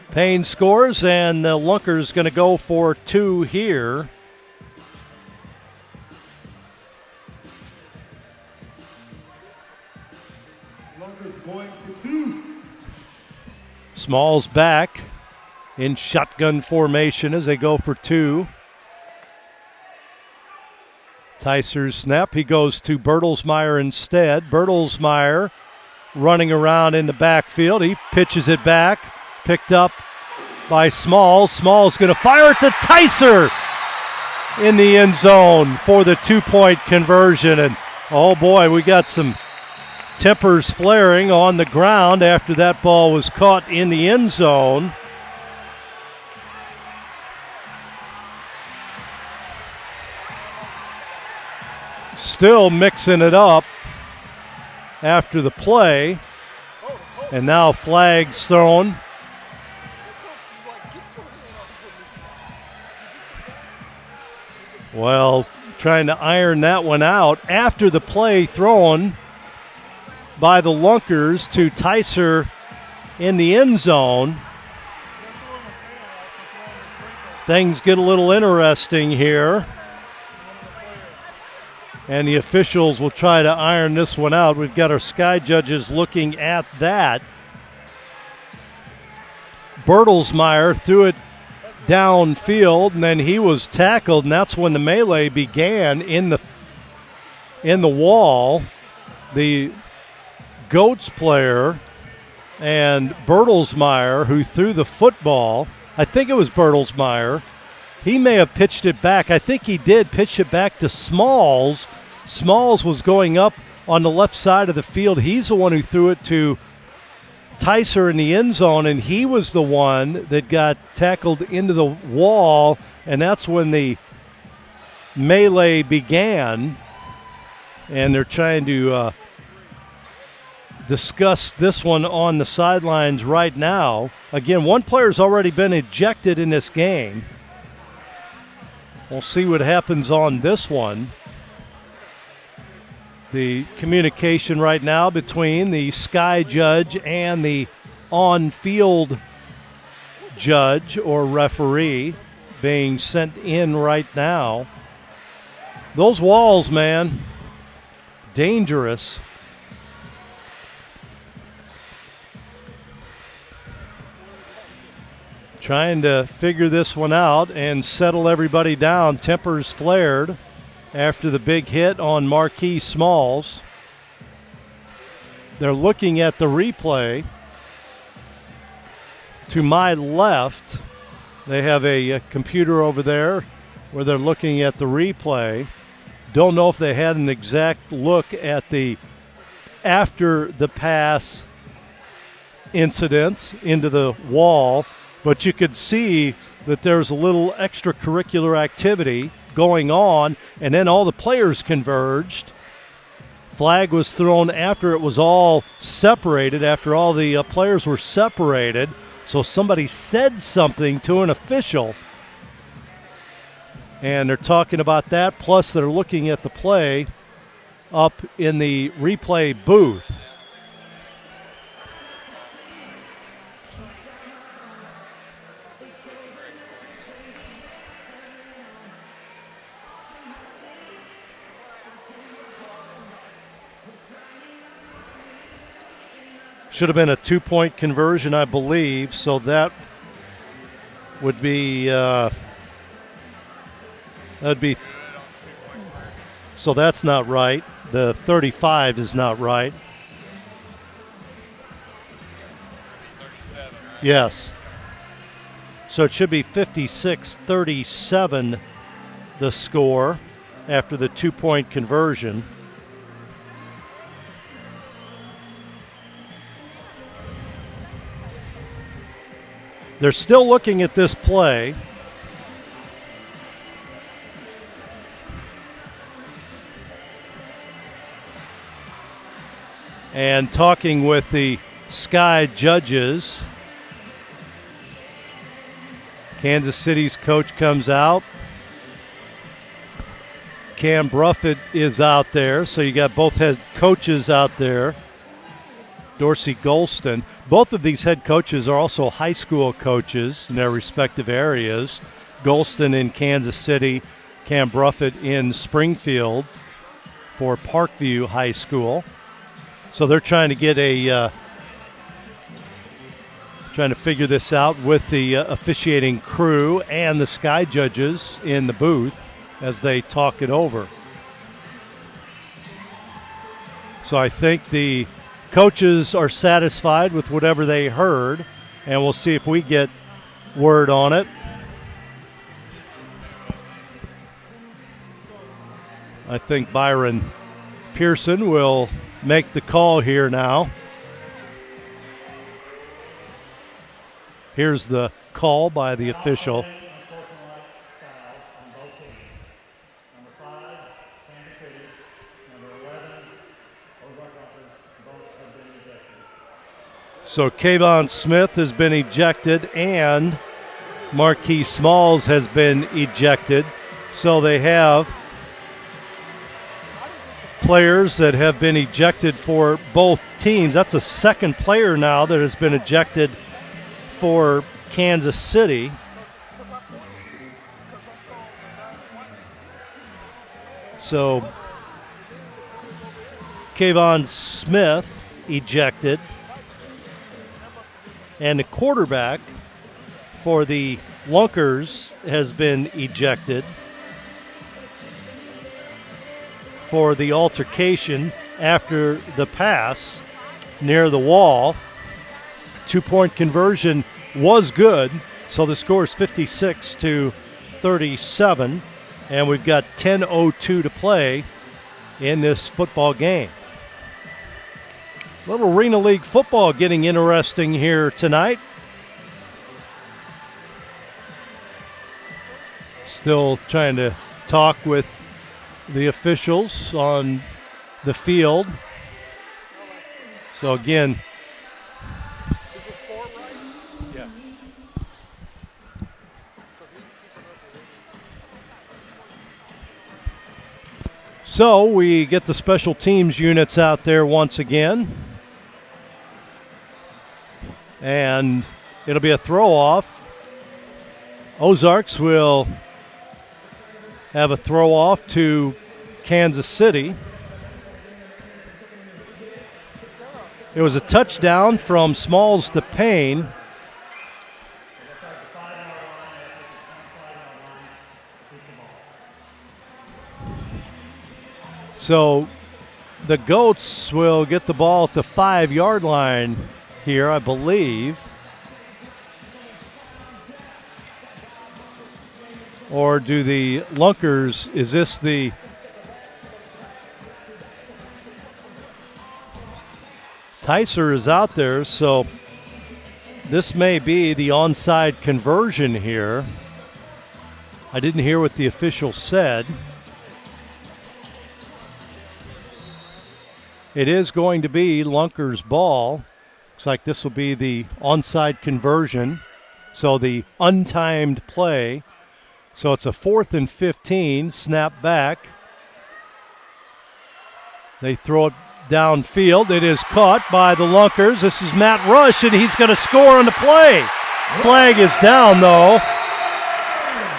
Payne scores, and the Lunkers going to go for 2 here. Lunkers going for 2. Smalls back in shotgun formation as they go for 2. Tyser's snap. He goes to Bertelsmeyer instead. Bertelsmeyer running around in the backfield. He pitches it back. Picked up by Smalls. Smalls going to fire it to Tyser in the end zone for the 2-point conversion. And, oh, boy, we got some tempers flaring on the ground after that ball was caught in the end zone. Still mixing it up after the play. And now flags thrown. Well, trying to iron that one out after the play thrown by the Lunkers to Tyser in the end zone. Things get a little interesting here. And the officials will try to iron this one out. We've got our sky judges looking at that. Bertelsmeyer threw it downfield, and then he was tackled, and that's when the melee began in the wall. The Goats player and Bertelsmeyer, who threw the football, I think it was Bertelsmeyer, he may have pitched it back. I think he did pitch it back to Smalls. Smalls was going up on the left side of the field. He's the one who threw it to Tyser in the end zone, and he was the one that got tackled into the wall, and that's when the melee began. And they're trying to discuss this one on the sidelines right now. Again, one player's already been ejected in this game. We'll see what happens on this one. The communication right now between the sky judge and the on-field judge or referee being sent in right now. Those walls, man, dangerous. Trying to figure this one out and settle everybody down. Tempers flared after the big hit on Marquise Smalls. They're looking at the replay. To my left, they have a computer over there where they're looking at the replay. Don't know if they had an exact look at the after the pass incident into the wall, but you could see that there's a little extracurricular activity going on, and then all the players converged. Flag was thrown after it was all separated, after all the players were separated. So somebody said something to an official, and they're talking about that, plus they're looking at the play up in the replay booth. Should have been a 2-point conversion, I believe, so that would be so that's not right. The 35 is not right. 37, right? Yes. So it should be 56-37 the score after the 2-point conversion. They're still looking at this play. And talking with the Sky judges. Kansas City's coach comes out. Cam Bruffett is out there, so you got both head coaches out there. Dorsey Golston. Both of these head coaches are also high school coaches in their respective areas. Golston in Kansas City, Cam Bruffett in Springfield for Parkview High School. So they're trying to get trying to figure this out with the officiating crew and the Sky judges in the booth as they talk it over. So I think the coaches are satisfied with whatever they heard, and we'll see if we get word on it. I think Byron Pearson will make the call here now. Here's the call by the official. So Kayvon Smith has been ejected and Marquise Smalls has been ejected. So they have players that have been ejected for both teams. That's a second player now that has been ejected for Kansas City. So Kayvon Smith ejected. And the quarterback for the Lunkers has been ejected for the altercation after the pass near the wall. 2-point conversion was good, so the score is 56-37, and we've got 10:02 to play in this football game. Little Arena League football getting interesting here tonight. Still trying to talk with the officials on the field. So again, Is the score right? yeah. So we get the special teams units out there once again. And it'll be a throw-off. Ozarks will have a throw-off to Kansas City. It was a touchdown from Smalls to Payne. So the Goats will get the ball at the 5-yard line here, I believe. Or do the Lunkers, is this the... Tyser is out there, so this may be the onside conversion here. I didn't hear what the official said. It is going to be Lunkers' ball. Looks like this will be the onside conversion, so the untimed play. So it's a 4th and 15, snap back. They throw it downfield. It is caught by the Lunkers. This is Matt Rush, and he's going to score on the play. Flag is down, though.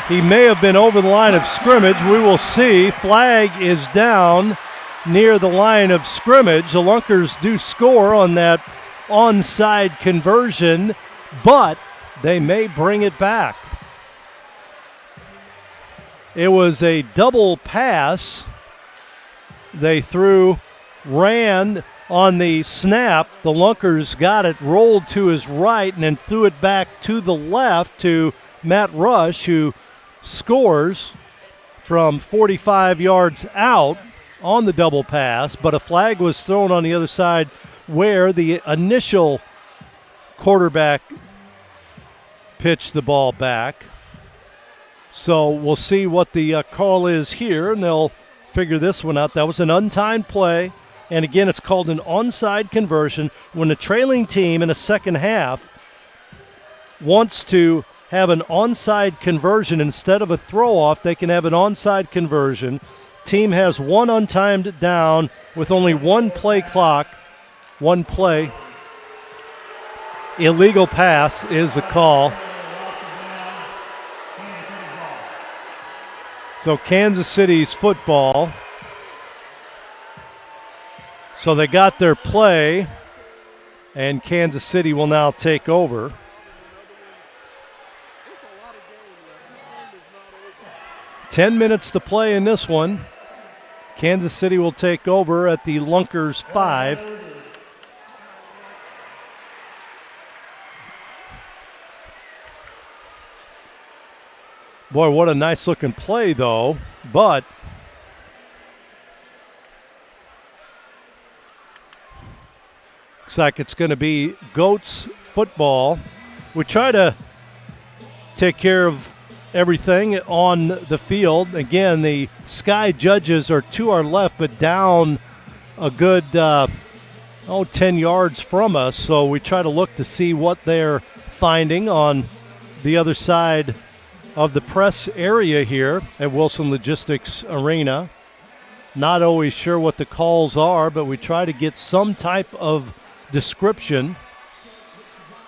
He may have been over the line of scrimmage. We will see. Flag is down near the line of scrimmage. The Lunkers do score on that onside conversion, but they may bring it back. It was a double pass. They ran on the snap. The Lunkers got it, rolled to his right, and then threw it back to the left to Matt Rush, who scores from 45 yards out on the double pass. But a flag was thrown on the other side where the initial quarterback pitched the ball back. So we'll see what the call is here, and they'll figure this one out. That was an untimed play. And again, it's called an onside conversion when the trailing team in the second half wants to have an onside conversion instead of a throw-off. They can have an onside conversion. Team has one untimed down with only one play clock. One play. Illegal pass is the call. So Kansas City's football. So they got their play, and Kansas City will now take over. Ten minutes to play in this one. Kansas City will take over at the Lunkers 5. Boy, what a nice looking play, though. But looks like it's going to be Goats football. We try to take care of everything on the field. Again, the Sky Judges are to our left, but down a good 10 yards from us. So we try to look to see what they're finding on the other side of the press area here at Wilson Logistics Arena. Not always sure what the calls are, but we try to get some type of description.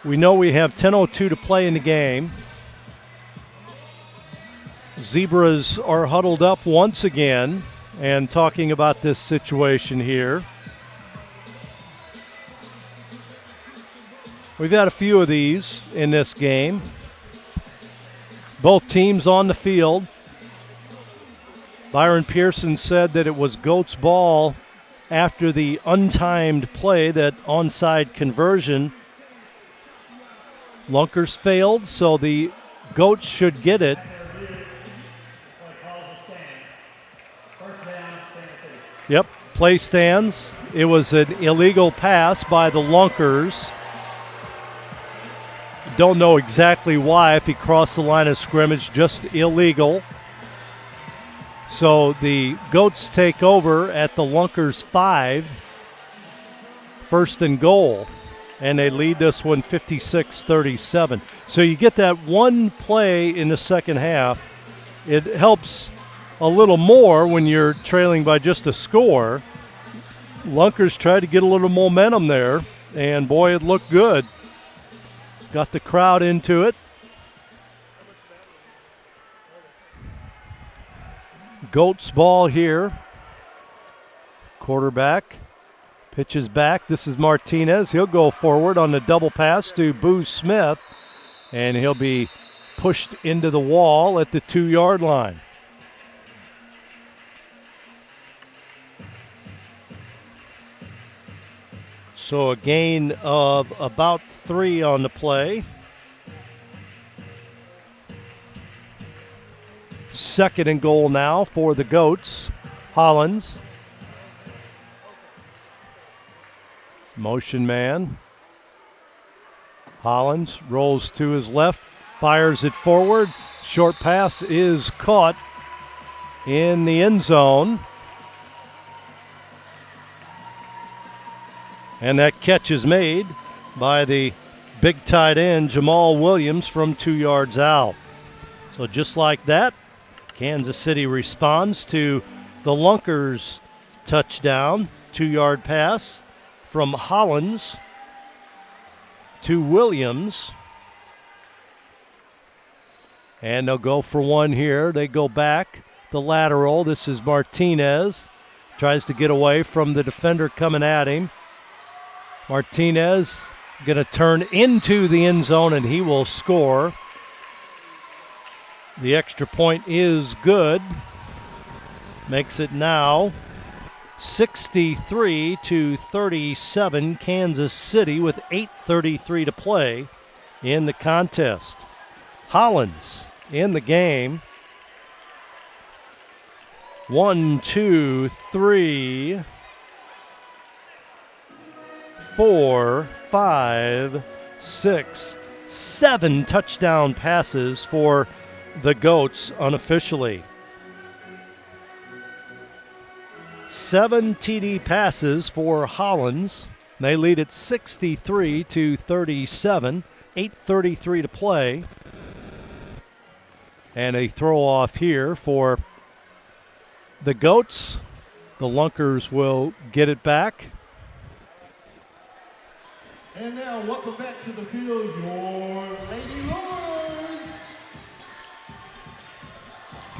We know we have 10:02 to play in the game. Zebras are huddled up once again and talking about this situation here. We've had a few of these in this game. Both teams on the field. Byron Pearson said that it was Goats ball after the untimed play, that onside conversion. Lunkers failed, so the Goats should get it. Yep, play stands. It was an illegal pass by the Lunkers. Don't know exactly why, if he crossed the line of scrimmage, just illegal. So the Goats take over at the Lunkers 5, 1st and goal, and they lead this one 56-37. So you get that one play in the second half. It helps a little more when you're trailing by just a score. Lunkers tried to get a little momentum there, and boy, it looked good. Got the crowd into it. Goats ball here. Quarterback pitches back. This is Martinez. He'll go forward on the double pass to Boo Smith, and he'll be pushed into the wall at the 2-yard line. So a gain of about 3 on the play. Second and goal now for the Goats. Hollins. Motion man. Hollins rolls to his left, fires it forward. Short pass is caught in the end zone. And that catch is made by the big tight end, Jamal Williams, from 2 yards out. So just like that, Kansas City responds to the Lunkers touchdown, 2-yard pass from Hollins to Williams. And they'll go for one here. They go back, the lateral. This is Martinez. Tries to get away from the defender coming at him. Martinez going to turn into the end zone, and he will score. The extra point is good. Makes it now 63-37, Kansas City with 8:33 to play in the contest. Hollins in the game. 1, 2, 3, 4, 5, 6, 7 touchdown passes for the Goats unofficially. 7 TD passes for Hollins. They lead at 63-37, 8:33 to play. And a throw off here for the Goats. The Lunkers will get it back. And now, welcome back to the field, your Lady Lures.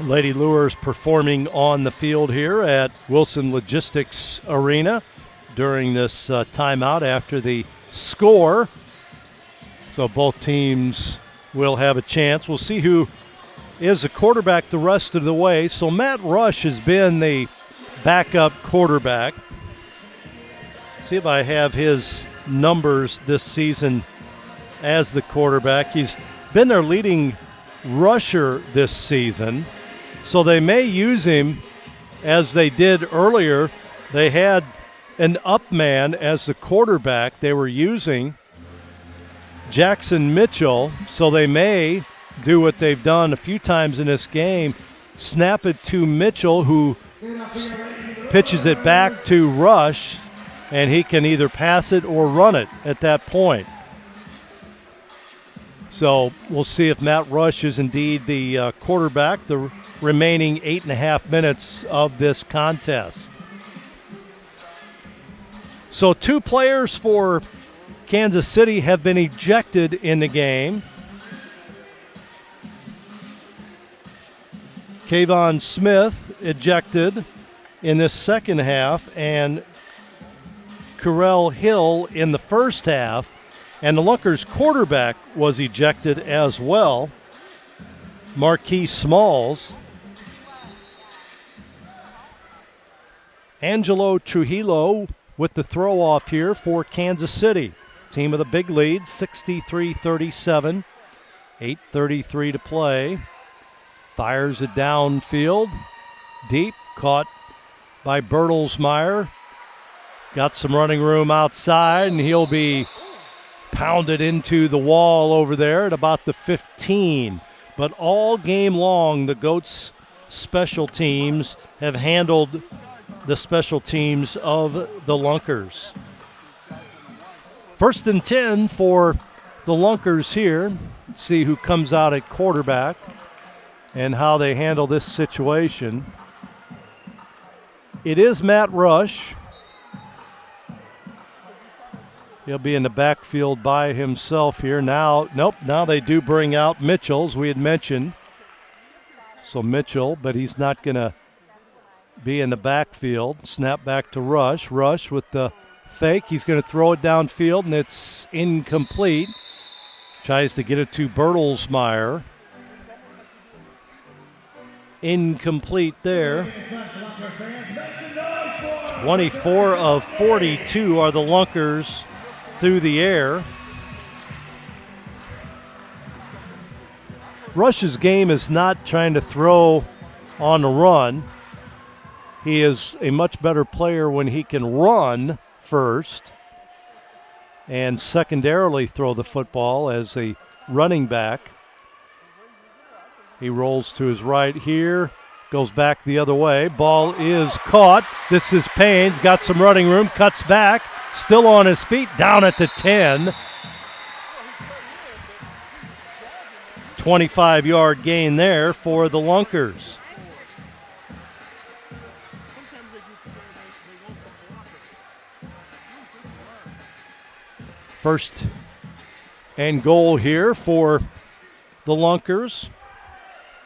Lady Lures performing on the field here at Wilson Logistics Arena during this timeout after the score. So both teams will have a chance. We'll see who is a quarterback the rest of the way. So Matt Rush has been the backup quarterback. See if I have his numbers this season as the quarterback. He's been their leading rusher this season, so they may use him as they did earlier. They had an up man as the quarterback. They were using Jackson Mitchell, so they may do what they've done a few times in this game, snap it to Mitchell, who pitches it back to Rush, and he can either pass it or run it at that point. So we'll see if Matt Rush is indeed the quarterback the remaining 8.5 minutes of this contest. So 2 players for Kansas City have been ejected in the game. Kayvon Smith ejected in this second half, and Carell Hill in the first half, and the Lunkers quarterback was ejected as well, Marquise Smalls. Angelo Trujillo with the throw off here for Kansas City. Team with a big lead, 63-37, 8:33 to play. Fires it downfield, deep, caught by Bertelsmeyer. Got some running room outside, and he'll be pounded into the wall over there at about the 15. But all game long, the Goats special teams have handled the special teams of the Lunkers. 1st and 10 for the Lunkers here. Let's see who comes out at quarterback. and how they handle this situation. It is Matt Rush. He'll be in the backfield by himself here. Now they do bring out Mitchell, as we had mentioned. So Mitchell, but he's not going to be in the backfield. Snap back to Rush. Rush with the fake. He's going to throw it downfield, and it's incomplete. Tries to get it to Bertelsmeyer. Incomplete there. 24 of 42 are the Lunkers through the air. Rush's game is not trying to throw on the run. He is a much better player when he can run first and secondarily throw the football as a running back. He rolls to his right here, goes back the other way. Ball is caught. This is Payne's got some running room, cuts back, still on his feet, down at the 10. 25-yard gain there for the Lunkers. First and goal here for the Lunkers.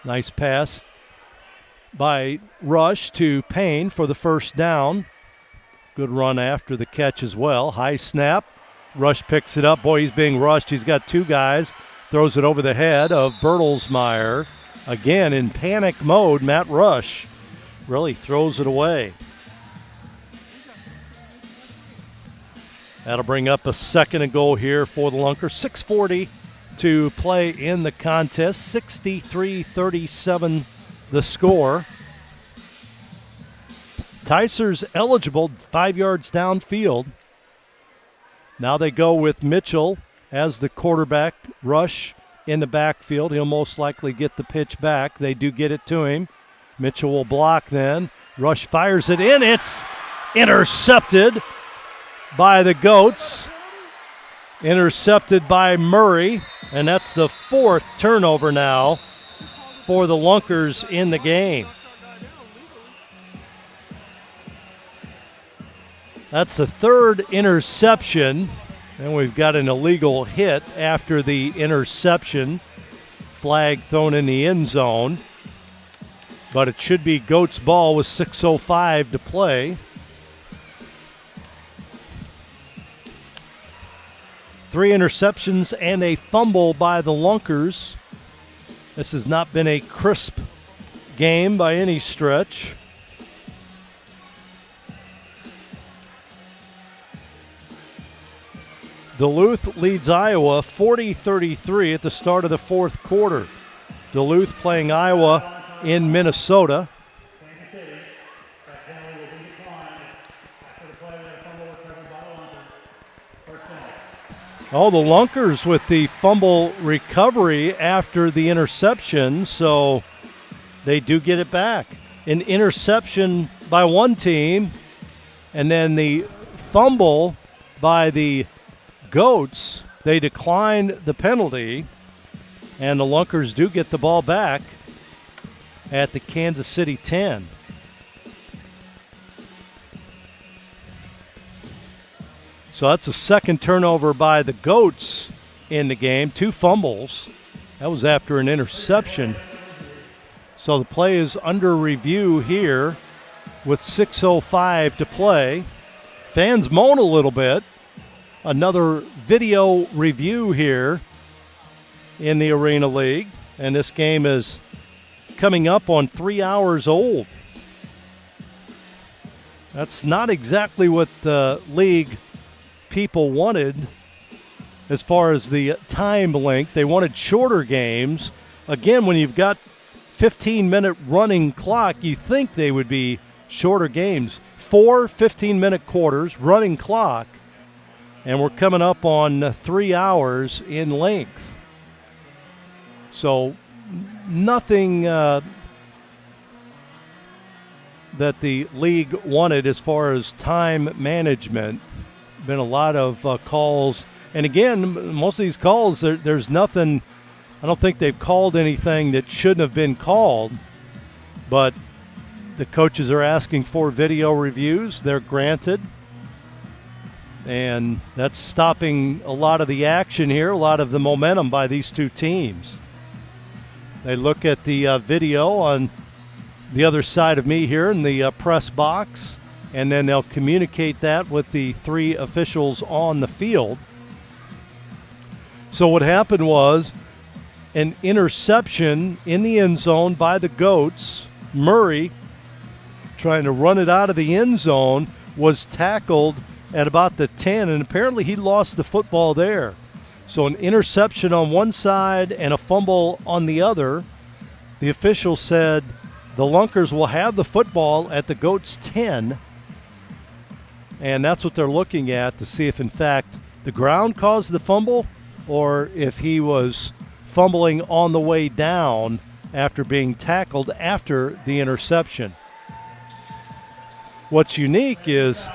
Nice pass by Rush to Payne for the first down. Good run after the catch as well. High snap. Rush picks it up. Boy, he's being rushed. He's got two guys. Throws it over the head of Bertelsmeyer. Again, in panic mode, Matt Rush really throws it away. That'll bring up a second and goal here for the Lunkers. 6:40 to play in the contest. 63-37 the score. Tyser's eligible 5 yards downfield. Now they go with Mitchell as the quarterback. Rush in the backfield. He'll most likely get the pitch back. They do get it to him. Mitchell will block then. Rush fires it in. It's intercepted by the Goats. Intercepted by Murray. And that's the fourth turnover now for the Lunkers in the game. That's the third interception. And we've got an illegal hit after the interception. Flag thrown in the end zone. But it should be Goats ball with 6:05 to play. 3 interceptions and a fumble by the Lunkers. This has not been a crisp game by any stretch. Duluth leads Iowa 40-33 at the start of the fourth quarter. Duluth playing Iowa in Minnesota. Oh, the Lunkers with the fumble recovery after the interception, so they do get it back. An interception by one team, and then the fumble by the Goats. They decline the penalty, and the Lunkers do get the ball back at the Kansas City 10. So that's a second turnover by the Goats in the game. 2 fumbles. That was after an interception. So the play is under review here with 6:05 to play. Fans moan a little bit. Another video review here in the Arena League. And this game is coming up on 3 hours old. That's not exactly what the league people wanted as far as the time length. They wanted shorter games. Again, when you've got 15-minute running clock, you think they would be shorter games. 4 15-minute quarters, running clock, and we're coming up on 3 hours in length. So nothing that the league wanted as far as time management. Been a lot of calls. And again, most of these calls, there's nothing I don't think they've called anything that shouldn't have been called, but the coaches are asking for video reviews. They're granted. And that's stopping a lot of the action here, a lot of the momentum by these two teams. They look at the video on the other side of me here in the press box, and then they'll communicate that with the three officials on the field. So what happened was an interception in the end zone by the Goats. Murray, trying to run it out of the end zone, was tackled at about the 10, and apparently he lost the football there. So an interception on one side and a fumble on the other. The official said the Lunkers will have the football at the Goats' 10, and that's what they're looking at to see if, in fact, the ground caused the fumble or if he was fumbling on the way down after being tackled after the interception. What's unique is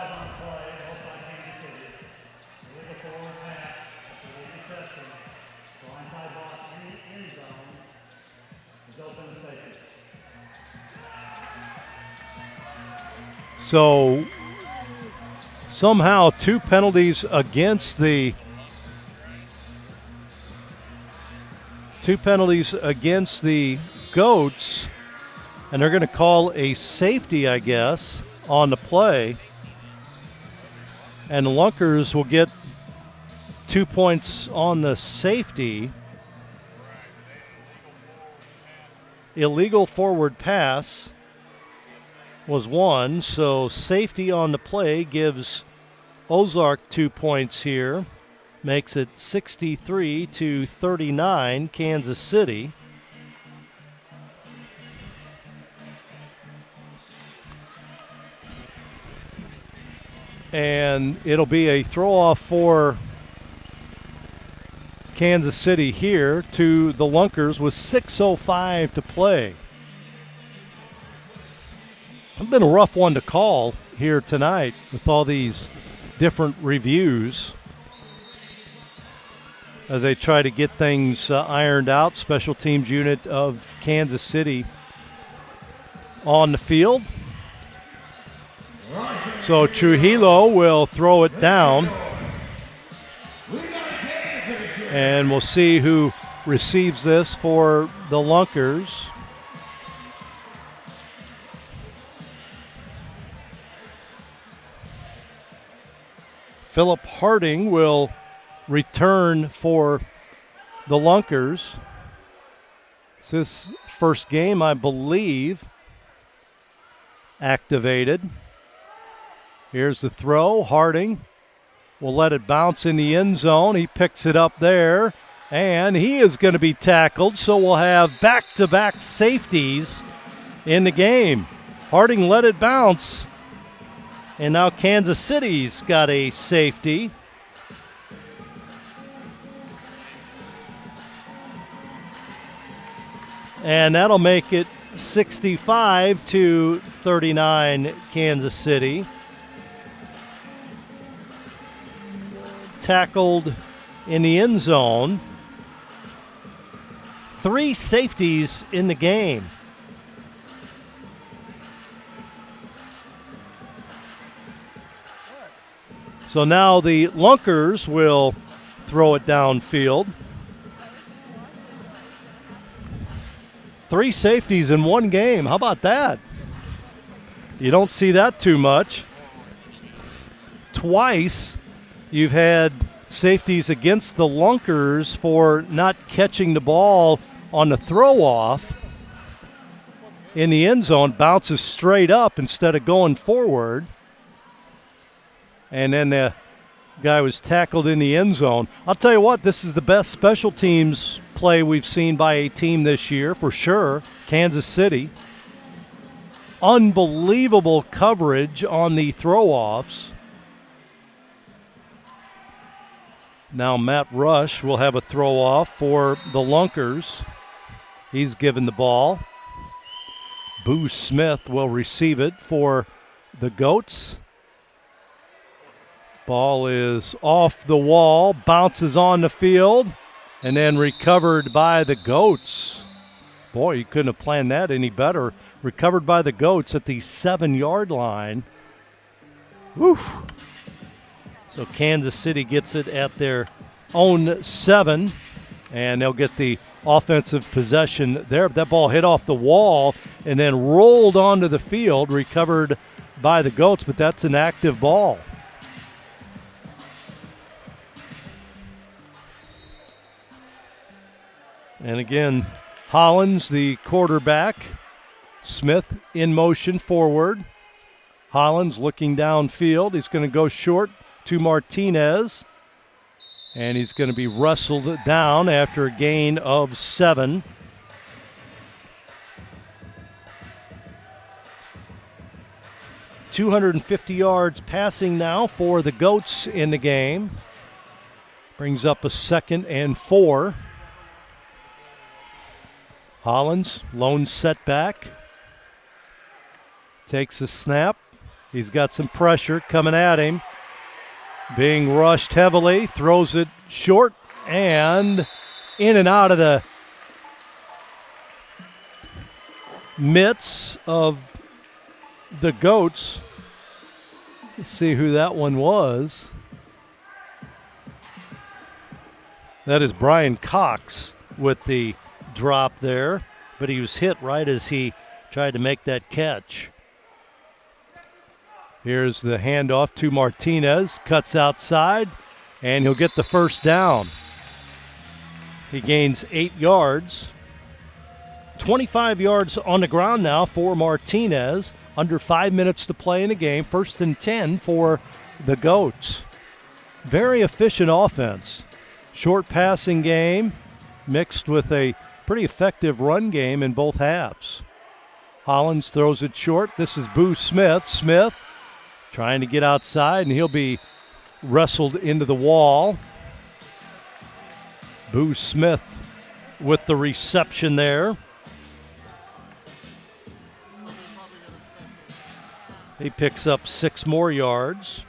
so somehow two penalties against the Goats, and they're going to call a safety, I guess, on the play. And the Lunkers will get 2 points on the safety. Illegal forward pass was one, so safety on the play gives Ozark 2 points here. Makes it 63-39, Kansas City. And it'll be a throw-off for Kansas City here to the Lunkers with 6:05 to play. It's been a rough one to call here tonight with all these different reviews as they try to get things ironed out. Special teams unit of Kansas City on the field. So Trujillo will throw it down. And we'll see who receives this for the Lunkers. Philip Harding will return for the Lunkers. It's his first game, I believe, activated. Here's the throw. Harding will let it bounce in the end zone. He picks it up there, and he is going to be tackled, so we'll have back-to-back safeties in the game. Harding let it bounce, and now Kansas City's got a safety. And that'll make it 65-39 Kansas City. Tackled in the end zone. 3 safeties in the game. So now the Lunkers will throw it downfield. 3 safeties in one game. How about that? You don't see that too much. Twice you've had safeties against the Lunkers for not catching the ball on the throw-off in the end zone. Bounces straight up instead of going forward. And then the guy was tackled in the end zone. I'll tell you what, this is the best special teams play we've seen by a team this year, for sure. Kansas City. Unbelievable coverage on the throw-offs. Now Matt Rush will have a throw-off for the Lunkers. He's given the ball. Boo Smith will receive it for the Goats. Ball is off the wall, bounces on the field, and then recovered by the Goats. Boy, you couldn't have planned that any better. Recovered by the Goats at the 7-yard line. Whew. So Kansas City gets it at their own 7, and they'll get the offensive possession there. That ball hit off the wall and then rolled onto the field, recovered by the Goats, but that's an active ball. And again, Hollins, the quarterback. Smith in motion forward. Hollins looking downfield. He's going to go short to Martinez. And he's going to be wrestled down after a gain of 7. .250 yards passing now for the Goats in the game. Brings up a 2nd and 4. Hollins, lone setback. Takes a snap. He's got some pressure coming at him. Being rushed heavily, throws it short and in and out of the mitts of the Goats. Let's see who that one was. That is Brian Cox with the drop there, but he was hit right as he tried to make that catch. Here's the handoff to Martinez, cuts outside, and he'll get the first down. He gains 8 yards. 25 yards on the ground now for Martinez. Under 5 minutes to play in the game. 1st and 10 for the Goats. Very efficient offense. Short passing game mixed with a pretty effective run game in both halves. Hollins throws it short. This is Boo Smith. Smith trying to get outside, and he'll be wrestled into the wall. Boo Smith with the reception there. He picks up 6 more yards.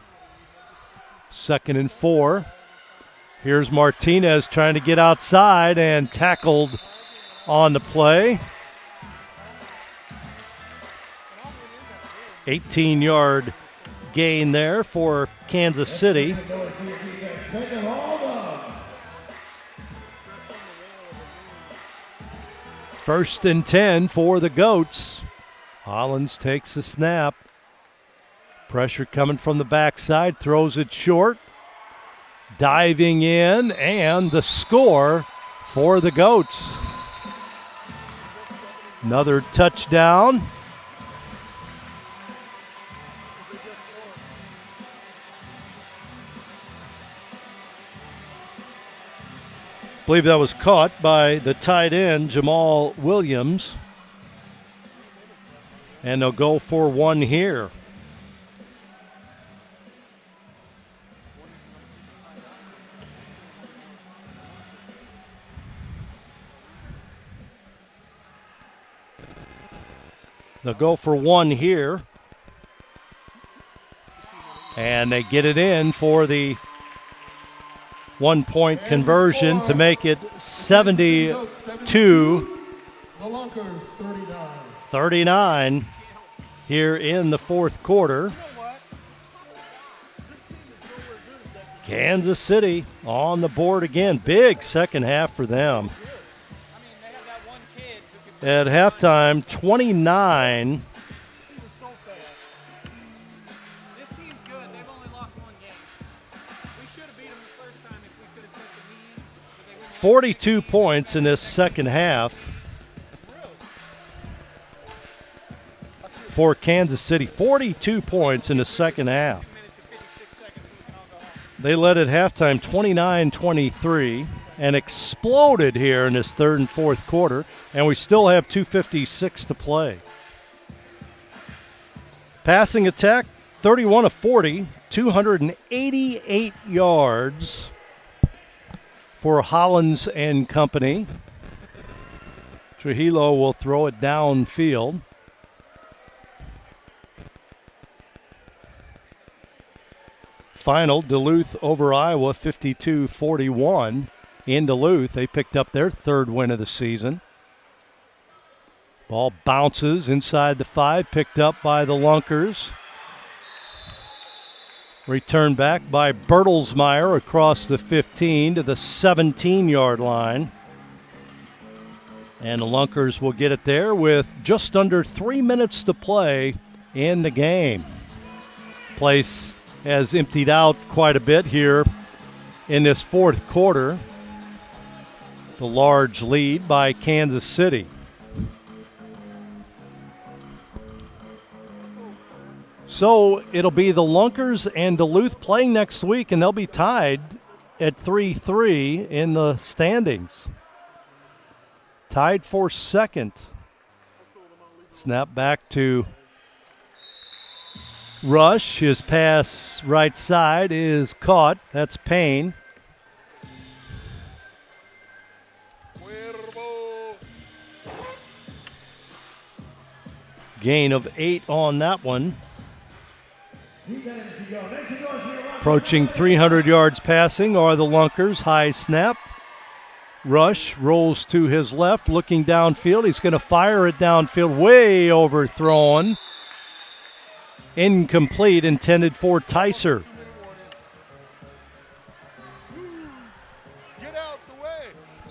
2nd and 4. Here's Martinez trying to get outside and tackled on the play. 18-yard gain there for Kansas City. 1st and 10 for the Goats. Hollins takes a snap. Pressure coming from the backside, throws it short. Diving in, and the score for the Goats. Another touchdown. I believe that was caught by the tight end, Jamal Williams. And they'll go for 1 here. They'll go for 1 here. And they get it in for the 1-point conversion to make it 72-39 here in the 4th quarter. Kansas City on the board again. Big second half for them. At halftime, 29. This team's good. They've only lost 1 game. We should have beat them the first time if we could have took the lead. 42 points in this second half for Kansas City. 42 points in the second half. They led at halftime 29-23 and exploded here in this 3rd and 4th quarter, and we still have 2:56 to play. Passing attack, 31 of 40, 288 yards for Hollins and company. Trujillo will throw it downfield. Final, Duluth over Iowa, 52-41. in Duluth. They picked up their third win of the season. Ball bounces inside the 5, picked up by the Lunkers. Returned back by Bertelsmeyer across the 15 to the 17-yard line. And the Lunkers will get it there with just under 3 minutes to play in the game. Place has emptied out quite a bit here in this fourth quarter. The large lead by Kansas City. So it'll be the Lunkers and Duluth playing next week, and they'll be tied at 3-3 in the standings. Tied for second. Snap back to Rush. His pass right side is caught. That's Payne. Gain of 8 on that one. Approaching 300 yards passing are the Lunkers. High snap. Rush rolls to his left, looking downfield. He's going to fire it downfield, way overthrown. Incomplete, intended for Tyser.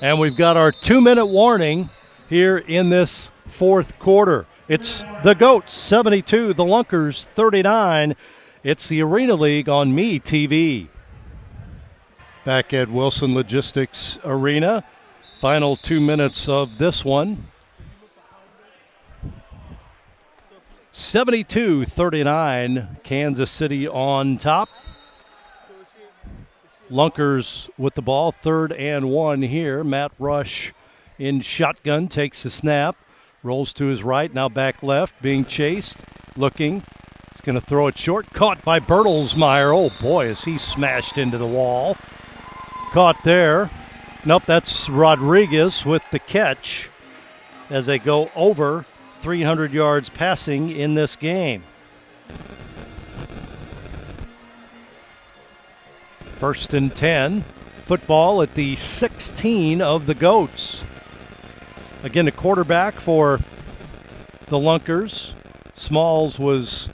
And we've got our 2-minute warning here in this fourth quarter. It's the Goats 72, the Lunkers 39. It's the Arena League on Me TV. Back at Wilson Logistics Arena. Final 2 minutes of this one. 72-39, Kansas City on top. Lunkers with the ball, 3rd and 1 here. Matt Rush in shotgun, takes the snap, rolls to his right, now back left, being chased, looking. He's going to throw it short, caught by Bertelsmeyer. Oh boy, is he smashed into the wall. Caught there. Nope, that's Rodriguez with the catch as they go over 300 yards passing in this game. 1st and 10. Football at the 16 of the Goats. Again, the quarterback for the Lunkers. Smalls was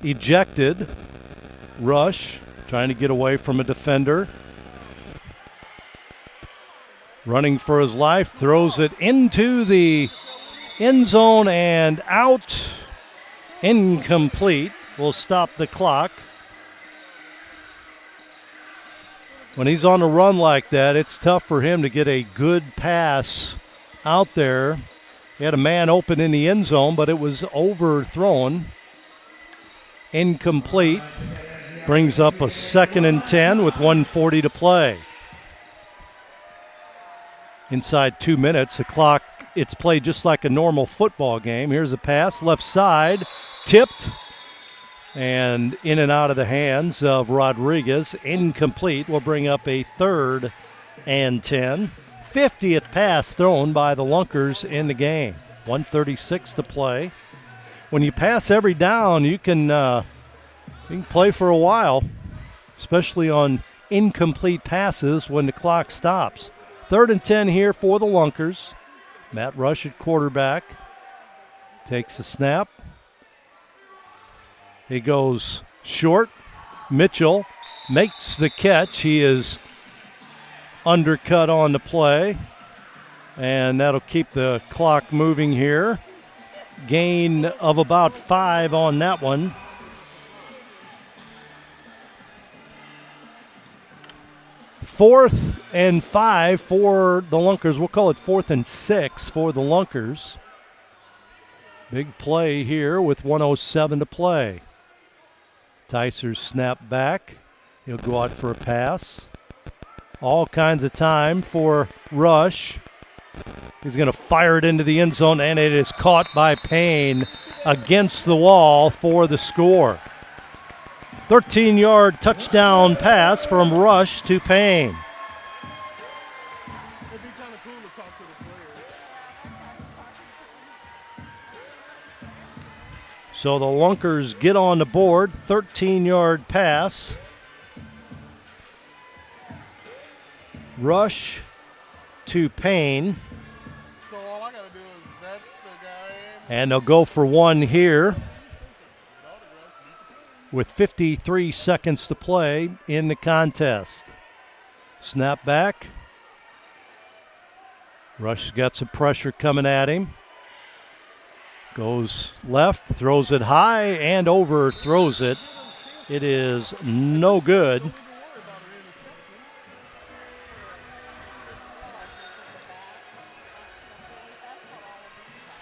ejected. Rush trying to get away from a defender. Running for his life, throws it into the end zone and out. Incomplete. Will stop the clock. When he's on a run like that, it's tough for him to get a good pass out there. He had a man open in the end zone, but it was overthrown. Incomplete. Brings up a 2nd and 10 with 1:40 to play. Inside 2 minutes, the clock, it's played just like a normal football game. Here's a pass, left side, tipped, and in and out of the hands of Rodriguez. Incomplete. Will bring up a 3rd and 10. 50th pass thrown by the Lunkers in the game. 1:36 to play. When you pass every down, you can play for a while, especially on incomplete passes when the clock stops. 3rd and 10 here for the Lunkers. Matt Rush at quarterback. Takes a snap. He goes short. Mitchell makes the catch. He is undercut on the play. And that'll keep the clock moving here. Gain of about 5 on that one. 4th and 5 for the Lunkers. We'll call it 4th and 6 for the Lunkers. Big play here with 1:07 to play. Tyser's snap back. He'll go out for a pass. All kinds of time for Rush. He's going to fire it into the end zone, and it is caught by Payne against the wall for the score. 13-yard touchdown pass from Rush to Payne. It'd be kind of cool to talk to the players. So the Lunkers get on the board. 13-yard pass. Rush to Payne. So all I got to do is that's the guy. And they'll go for one here with 53 seconds to play in the contest. Snap back. Rush's got some pressure coming at him. Goes left, throws it high and overthrows it. It is no good.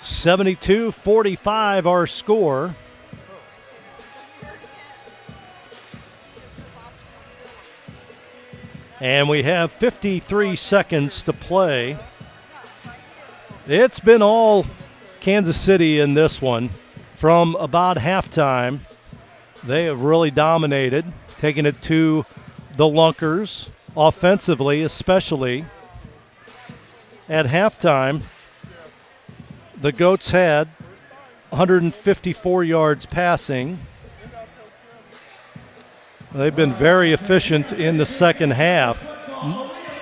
(72-45) our score. And we have 53 seconds to play. It's been all Kansas City in this one. From about halftime, they have really dominated, taking it to the Lunkers, offensively especially. At halftime, the Goats had 154 yards passing. They've been very efficient in the second half.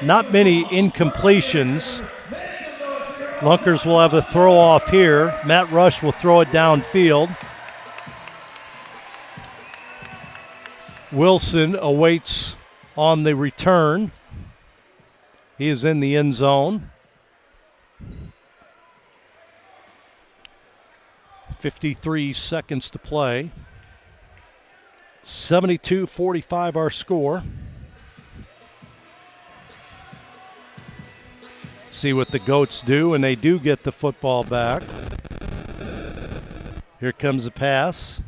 Not many incompletions. Lunkers will have a throw off here. Matt Rush will throw it downfield. Wilson awaits on the return. He is in the end zone. 53 seconds to play. 72-45 our score. See what the Goats do, and they do get the football back. Here comes the pass.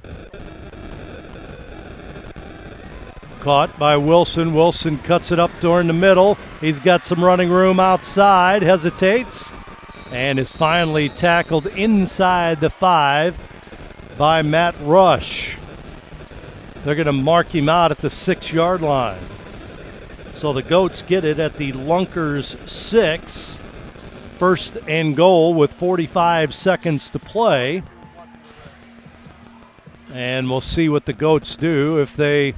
Caught by Wilson. Wilson cuts it up during the middle. He's got some running room outside, hesitates, and is finally tackled inside the 5 by Matt Rush. They're going to mark him out at the 6-yard line. So the Goats get it at the Lunkers 6. First and goal with 45 seconds to play. And we'll see what the Goats do, if they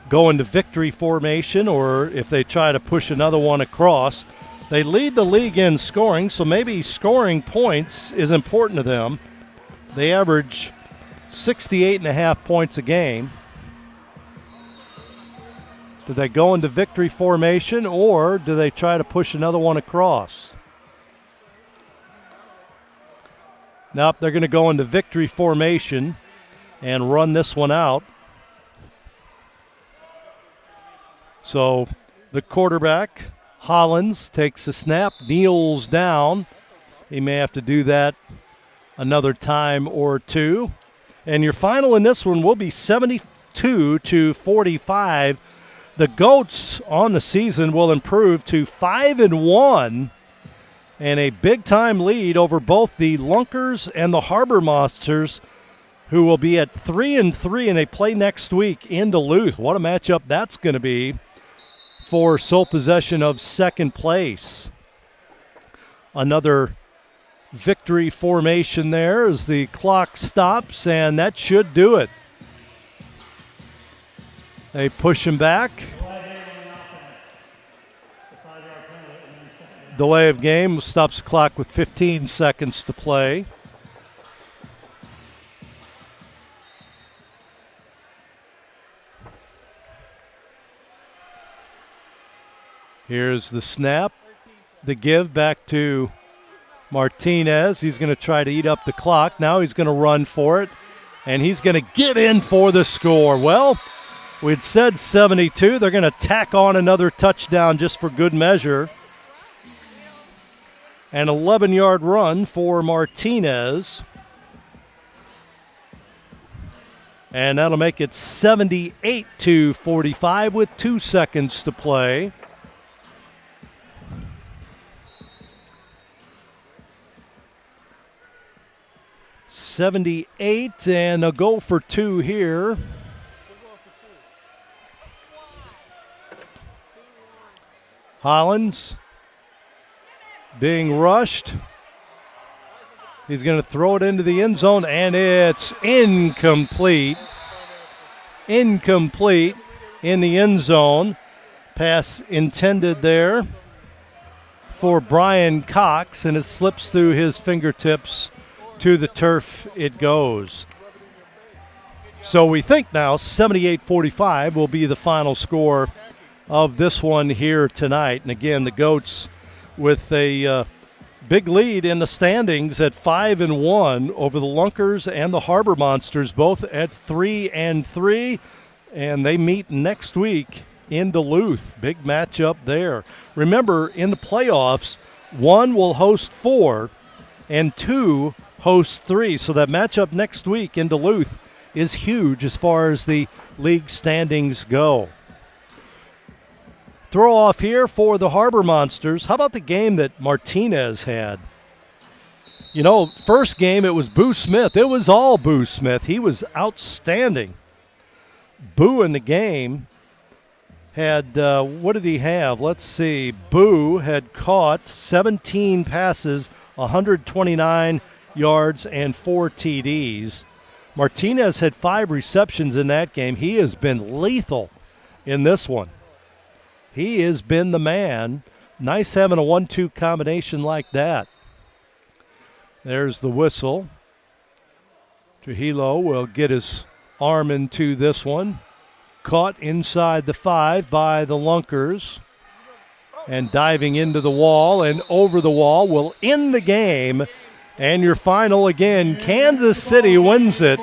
go into victory formation or if they try to push another one across. They lead the league in scoring, so maybe scoring points is important to them. They average 68.5 points a game. Do they go into victory formation, or do they try to push another one across? Nope, they're going to go into victory formation and run this one out. So the quarterback, Hollins, takes a snap, kneels down. He may have to do that another time or two. And your final in this one will be 72-45. The Goats on the season will improve to 5-1 and a big-time lead over both the Lunkers and the Harbor Monsters, who will be at 3-3, and they play next week in Duluth. What a matchup that's going to be for sole possession of second place. Another victory formation there as the clock stops, and that should do it. They push him back. Delay of game stops the clock with 15 seconds to play. Here's the snap. The give back to Martinez. He's going to try to eat up the clock. Now he's going to run for it, and he's going to get in for the score. Well, we'd said 72. They're going to tack on another touchdown just for good measure. An 11-yard run for Martinez. And that'll make it 78-45 with 2 seconds to play. .78, and a goal for 2 here. Hollins being rushed. He's going to throw it into the end zone, and it's incomplete. Incomplete in the end zone. Pass intended there for Brian Cox, and it slips through his fingertips. To the turf it goes. So we think now 78-45 will be the final score of this one here tonight. And again, the Goats with a big lead in the standings at 5-1 over the Lunkers and the Harbor Monsters, both at 3-3. And they meet next week in Duluth. Big matchup there. Remember, in the playoffs, 1 will host 4 and 2 host 3. So that matchup next week in Duluth is huge as far as the league standings go. Throw off here for the Harbor Monsters. How about the game that Martinez had? You know, first game it was Boo Smith. It was all Boo Smith. He was outstanding. Boo in the game had, what did he have? Let's see. Boo had caught 17 passes, 129 yards, and 4 TDs. Martinez had 5 receptions in that game. He has been lethal in this one. He has been the man. Nice having a 1-2 combination like that. There's the whistle. Trujillo will get his arm into this one. Caught inside the 5 by the Lunkers. And diving into the wall and over the wall will end the game. And your final again, Kansas City wins it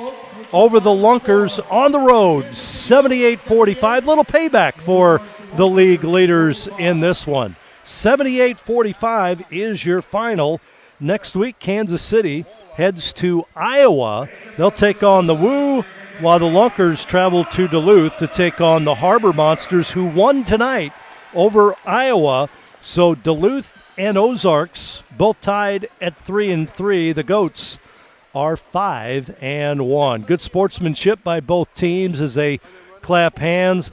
over the Lunkers on the road, 78-45. Little payback for the league leaders in this one. 78-45 is your final. Next week, Kansas City heads to Iowa. They'll take on the Woo, while the Lunkers travel to Duluth to take on the Harbor Monsters, who won tonight over Iowa. So Duluth and Ozarks both tied at 3-3. The Goats are 5-1. Good sportsmanship by both teams as they clap hands.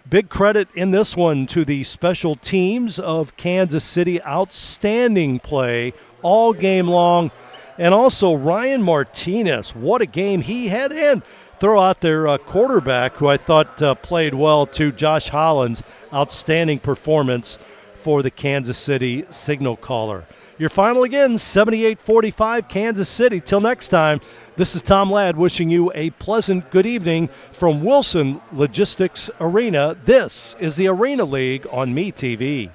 Big credit in this one to the special teams of Kansas City. Outstanding play all game long. And also Ryan Martinez. What a game he had in. Throw out their quarterback, who I thought played well too, Josh Hollins. Outstanding performance for the Kansas City signal caller. Your final again, 78-45 Kansas City. Till next time, this is Tom Ladd wishing you a pleasant good evening from Wilson Logistics Arena. This is the Arena League on MeTV.